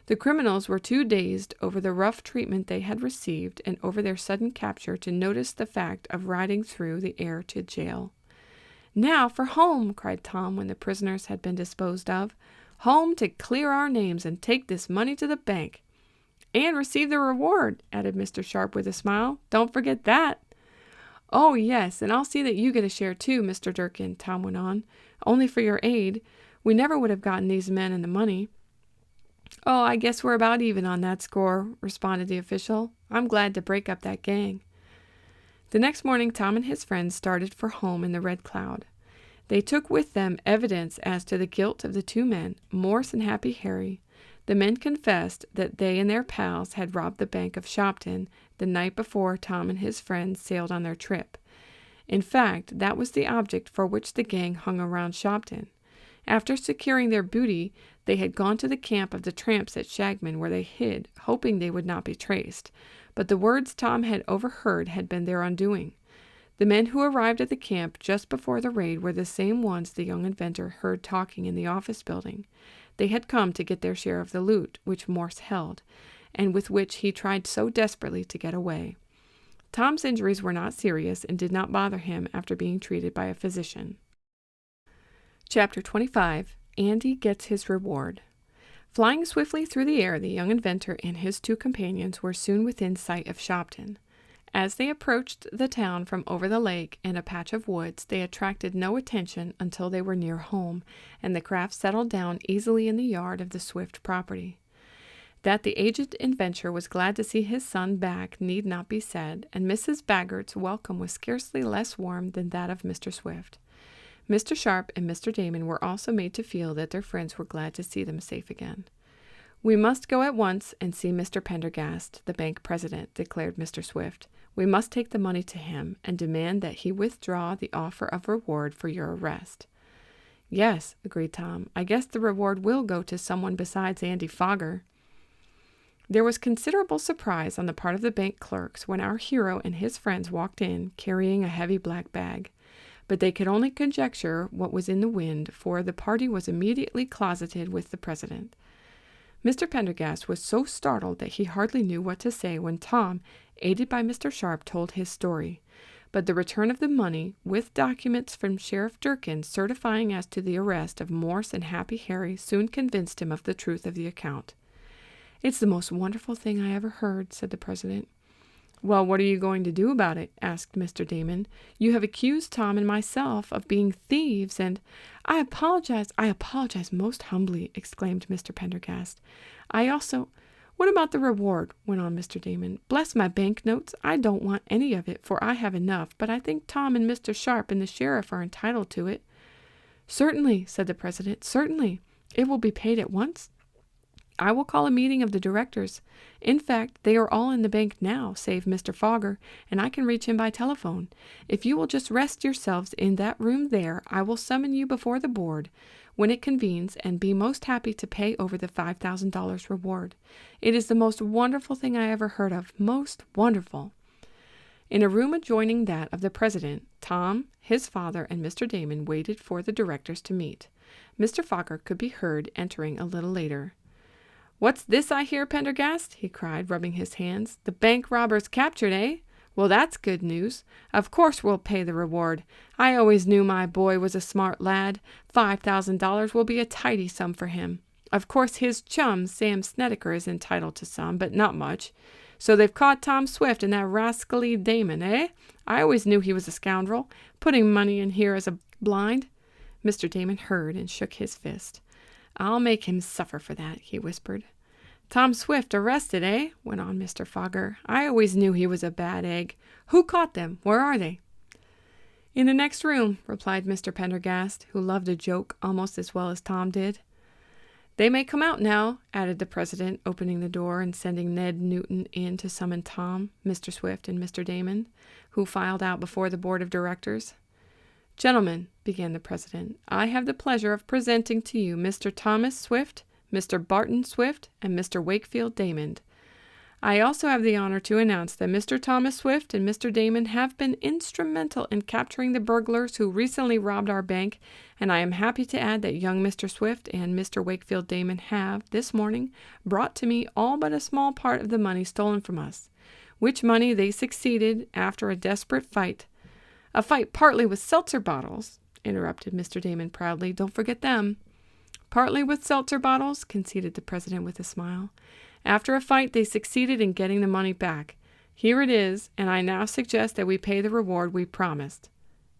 The criminals were too dazed over the rough treatment they had received and over their sudden capture to notice the fact of riding through the air to jail. "Now for home!" cried Tom when the prisoners had been disposed of. "Home to clear our names and take this money to the bank." "And receive the reward," added Mr. Sharp with a smile. "Don't forget that." "Oh, yes, and I'll see that you get a share too, Mr. Durkin," Tom went on. "Only for your aid. We never would have gotten these men and the money." "Oh, I guess we're about even on that score," responded the official. "I'm glad to break up that gang." The next morning Tom and his friends started for home in the Red Cloud. They took with them evidence as to the guilt of the 2 men, Morse and Happy Harry. The men confessed that they and their pals had robbed the Bank of Shopton the night before Tom and his friends sailed on their trip. In fact, that was the object for which the gang hung around Shopton. After securing their booty, they had gone to the camp of the tramps at Shagman, where they hid, hoping they would not be traced. But the words Tom had overheard had been their undoing. The men who arrived at the camp just before the raid were the same ones the young inventor heard talking in the office building. They had come to get their share of the loot, which Morse held, and with which he tried so desperately to get away. Tom's injuries were not serious and did not bother him after being treated by a physician. Chapter 25. Andy Gets His Reward. Flying swiftly through the air, the young inventor and his 2 companions were soon within sight of Shopton. As they approached the town from over the lake and a patch of woods, they attracted no attention until they were near home, and the craft settled down easily in the yard of the Swift property. That the aged inventor was glad to see his son back need not be said, and Mrs. Baggart's welcome was scarcely less warm than that of Mr. Swift. Mr. Sharp and Mr. Damon were also made to feel that their friends were glad to see them safe again. "We must go at once and see Mr. Pendergast, the bank president," declared Mr. Swift. "We must take the money to him and demand that he withdraw the offer of reward for your arrest." "Yes," agreed Tom. "I guess the reward will go to someone besides Andy Fogger." There was considerable surprise on the part of the bank clerks when our hero and his friends walked in, carrying a heavy black bag. But they could only conjecture what was in the wind, for the party was immediately closeted with the president. Mr. Pendergast was so startled that he hardly knew what to say when Tom, aided by Mr. Sharp, told his story. But the return of the money, with documents from Sheriff Durkin certifying as to the arrest of Morse and Happy Harry, soon convinced him of the truth of the account. "It's the most wonderful thing I ever heard," said the president. "Well, what are you going to do about it?" asked Mr. Damon. "You have accused Tom and myself of being thieves, and—" I apologize most humbly," exclaimed Mr. Pendergast. "I also—" "What about the reward?" went on Mr. Damon. "Bless my banknotes, I don't want any of it, for I have enough, but I think Tom and Mr. Sharp and the sheriff are entitled to it." "Certainly," said the president, "certainly. It will be paid at once. I will call a meeting of the directors. In fact, they are all in the bank now, save Mr. Fogger, and I can reach him by telephone. If you will just rest yourselves in that room there, I will summon you before the board when it convenes, and be most happy to pay over the $5,000 reward. It is the most wonderful thing I ever heard of, most wonderful." In a room adjoining that of the president, Tom, his father, and Mr. Damon waited for the directors to meet. Mr. Fogger could be heard entering a little later. "What's this I hear, Pendergast?" he cried, rubbing his hands. "The bank robbers captured, eh? Well, that's good news. Of course we'll pay the reward. I always knew my boy was a smart lad. $5,000 will be a tidy sum for him. Of course his chum, Sam Snedeker, is entitled to some, but not much. So they've caught Tom Swift and that rascally Damon, eh? I always knew he was a scoundrel, putting money in here as a blind." Mr. Damon heard and shook his fist. "I'll make him suffer for that," he whispered. "Tom Swift arrested, eh?" went on Mr. Fogger. "I always knew he was a bad egg. Who caught them? Where are they?" "In the next room," replied Mr. Pendergast, who loved a joke almost as well as Tom did. "They may come out now," added the president, opening the door and sending Ned Newton in to summon Tom, Mr. Swift, and Mr. Damon, who filed out before the board of directors. "Gentlemen," began the president, "I have the pleasure of presenting to you Mr. Thomas Swift, Mr. Barton Swift, and Mr. Wakefield Damon. I also have the honor to announce that Mr. Thomas Swift and Mr. Damon have been instrumental in capturing the burglars who recently robbed our bank, and I am happy to add that young Mr. Swift and Mr. Wakefield Damon have, this morning, brought to me all but a small part of the money stolen from us, which money they succeeded, after a desperate fight—" "A fight partly with seltzer bottles," interrupted Mr. Damon proudly. "Don't forget them." "Partly with seltzer bottles," conceded the president with a smile. "After a fight, they succeeded in getting the money back. Here it is, and I now suggest that we pay the reward we promised."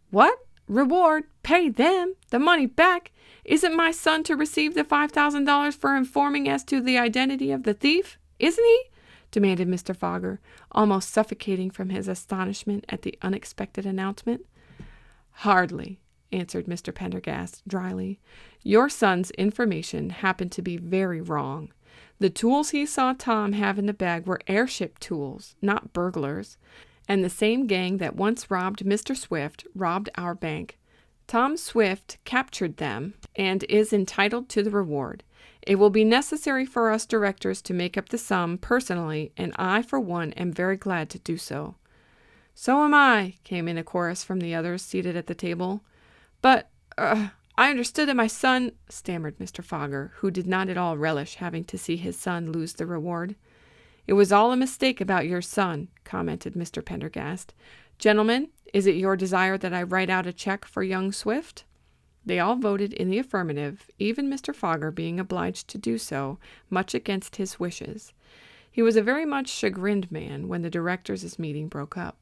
"What? Reward? Pay them? The money back? Isn't my son to receive the $5,000 for informing as to the identity of the thief? Isn't he?" demanded Mr. Fogger, almost suffocating from his astonishment at the unexpected announcement. "Hardly," answered Mr. Pendergast dryly. "Your son's information happened to be very wrong. The tools he saw Tom have in the bag were airship tools, not burglars, and the same gang that once robbed Mr. Swift robbed our bank. Tom Swift captured them and is entitled to the reward. It will be necessary for us directors to make up the sum personally, and I, for one, am very glad to do so." "So am I," came in a chorus from the others seated at the table. "But, I understood that my son—" stammered Mr. Fogger, who did not at all relish having to see his son lose the reward. "It was all a mistake about your son," commented Mr. Pendergast. "Gentlemen, is it your desire that I write out a check for young Swift?" They all voted in the affirmative, even Mr. Fogger being obliged to do so, much against his wishes. He was a very much chagrined man when the directors' meeting broke up.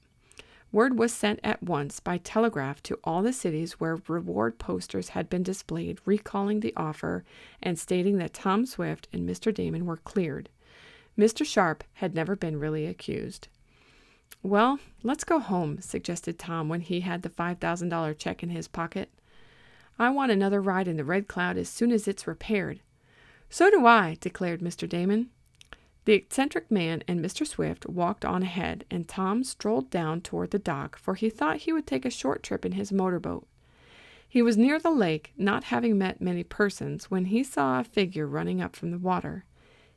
Word was sent at once by telegraph to all the cities where reward posters had been displayed, recalling the offer and stating that Tom Swift and Mr. Damon were cleared. Mr. Sharp had never been really accused. "Well, let's go home," suggested Tom when he had the $5,000 check in his pocket. "I want another ride in the Red Cloud as soon as it's repaired." "So do I," declared Mr. Damon. The eccentric man and Mr. Swift walked on ahead, and Tom strolled down toward the dock, for he thought he would take a short trip in his motorboat. He was near the lake, not having met many persons, when he saw a figure running up from the water.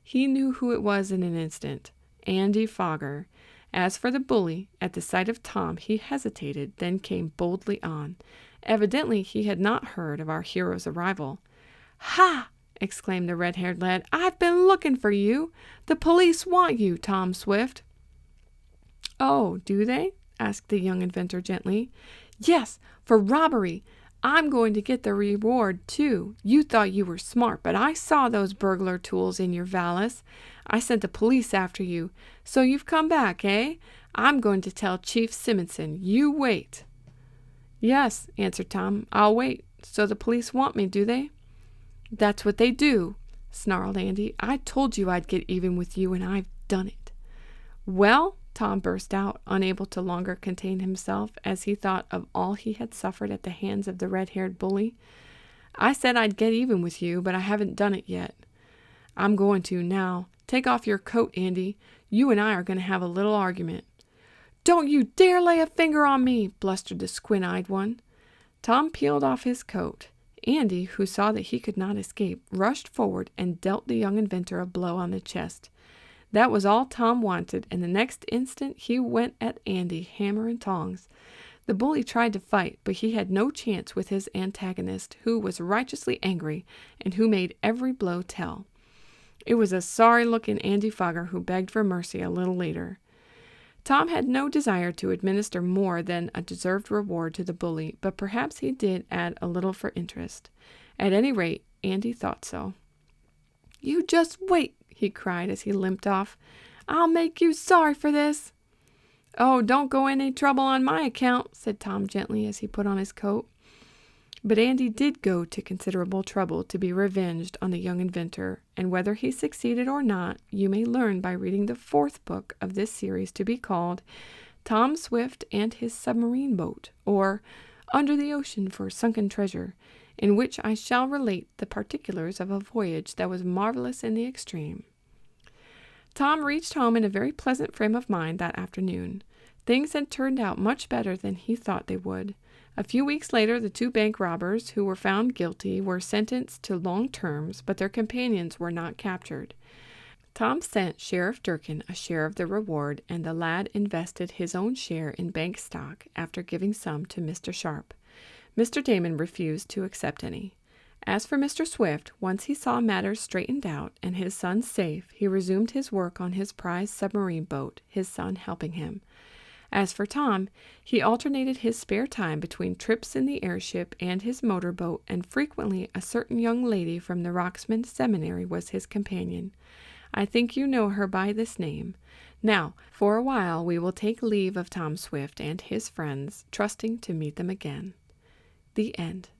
He knew who it was in an instant: Andy Fogger. As for the bully, at the sight of Tom he hesitated, then came boldly on. Evidently he had not heard of our hero's arrival. "Ha!" exclaimed the red-haired lad. "I've been looking for you. The police want you, Tom Swift." "Oh, do they?" asked the young inventor gently. "Yes, for robbery. I'm going to get the reward, too. You thought you were smart, but I saw those burglar tools in your valise. I sent the police after you. So you've come back, eh? I'm going to tell Chief Simonson. You wait." "Yes," answered Tom, "I'll wait. So the police want me, do they?" "That's what they do," snarled Andy. "I told you I'd get even with you, and I've done it." "Well," Tom burst out, unable to longer contain himself as he thought of all he had suffered at the hands of the red-haired bully, "I said I'd get even with you, but I haven't done it yet. I'm going to now. Take off your coat, Andy. You and I are going to have a little argument." "Don't you dare lay a finger on me!" blustered the squint-eyed one. Tom peeled off his coat. Andy, who saw that he could not escape, rushed forward and dealt the young inventor a blow on the chest. That was all Tom wanted, and the next instant he went at Andy, hammer and tongs. The bully tried to fight, but he had no chance with his antagonist, who was righteously angry and who made every blow tell. It was a sorry-looking Andy Fogger who begged for mercy a little later. Tom had no desire to administer more than a deserved reward to the bully, but perhaps he did add a little for interest. At any rate, Andy thought so. "You just wait," he cried as he limped off. "I'll make you sorry for this." "Oh, don't go any trouble on my account," said Tom gently as he put on his coat. But Andy did go to considerable trouble to be revenged on the young inventor, and whether he succeeded or not, you may learn by reading the 4th book of this series, to be called Tom Swift and His Submarine Boat, or Under the Ocean for Sunken Treasure, in which I shall relate the particulars of a voyage that was marvelous in the extreme. Tom reached home in a very pleasant frame of mind that afternoon. Things had turned out much better than he thought they would. A few weeks later, the 2 bank robbers who were found guilty were sentenced to long terms, but their companions were not captured. Tom sent Sheriff Durkin a share of the reward, and the lad invested his own share in bank stock after giving some to Mr. Sharp. Mr. Damon refused to accept any. As for Mr. Swift, once he saw matters straightened out and his son safe, he resumed his work on his prize submarine boat, his son helping him. As for Tom, he alternated his spare time between trips in the airship and his motorboat, and frequently a certain young lady from the Roxman Seminary was his companion. I think you know her by this name. Now, for a while we will take leave of Tom Swift and his friends, trusting to meet them again. The end.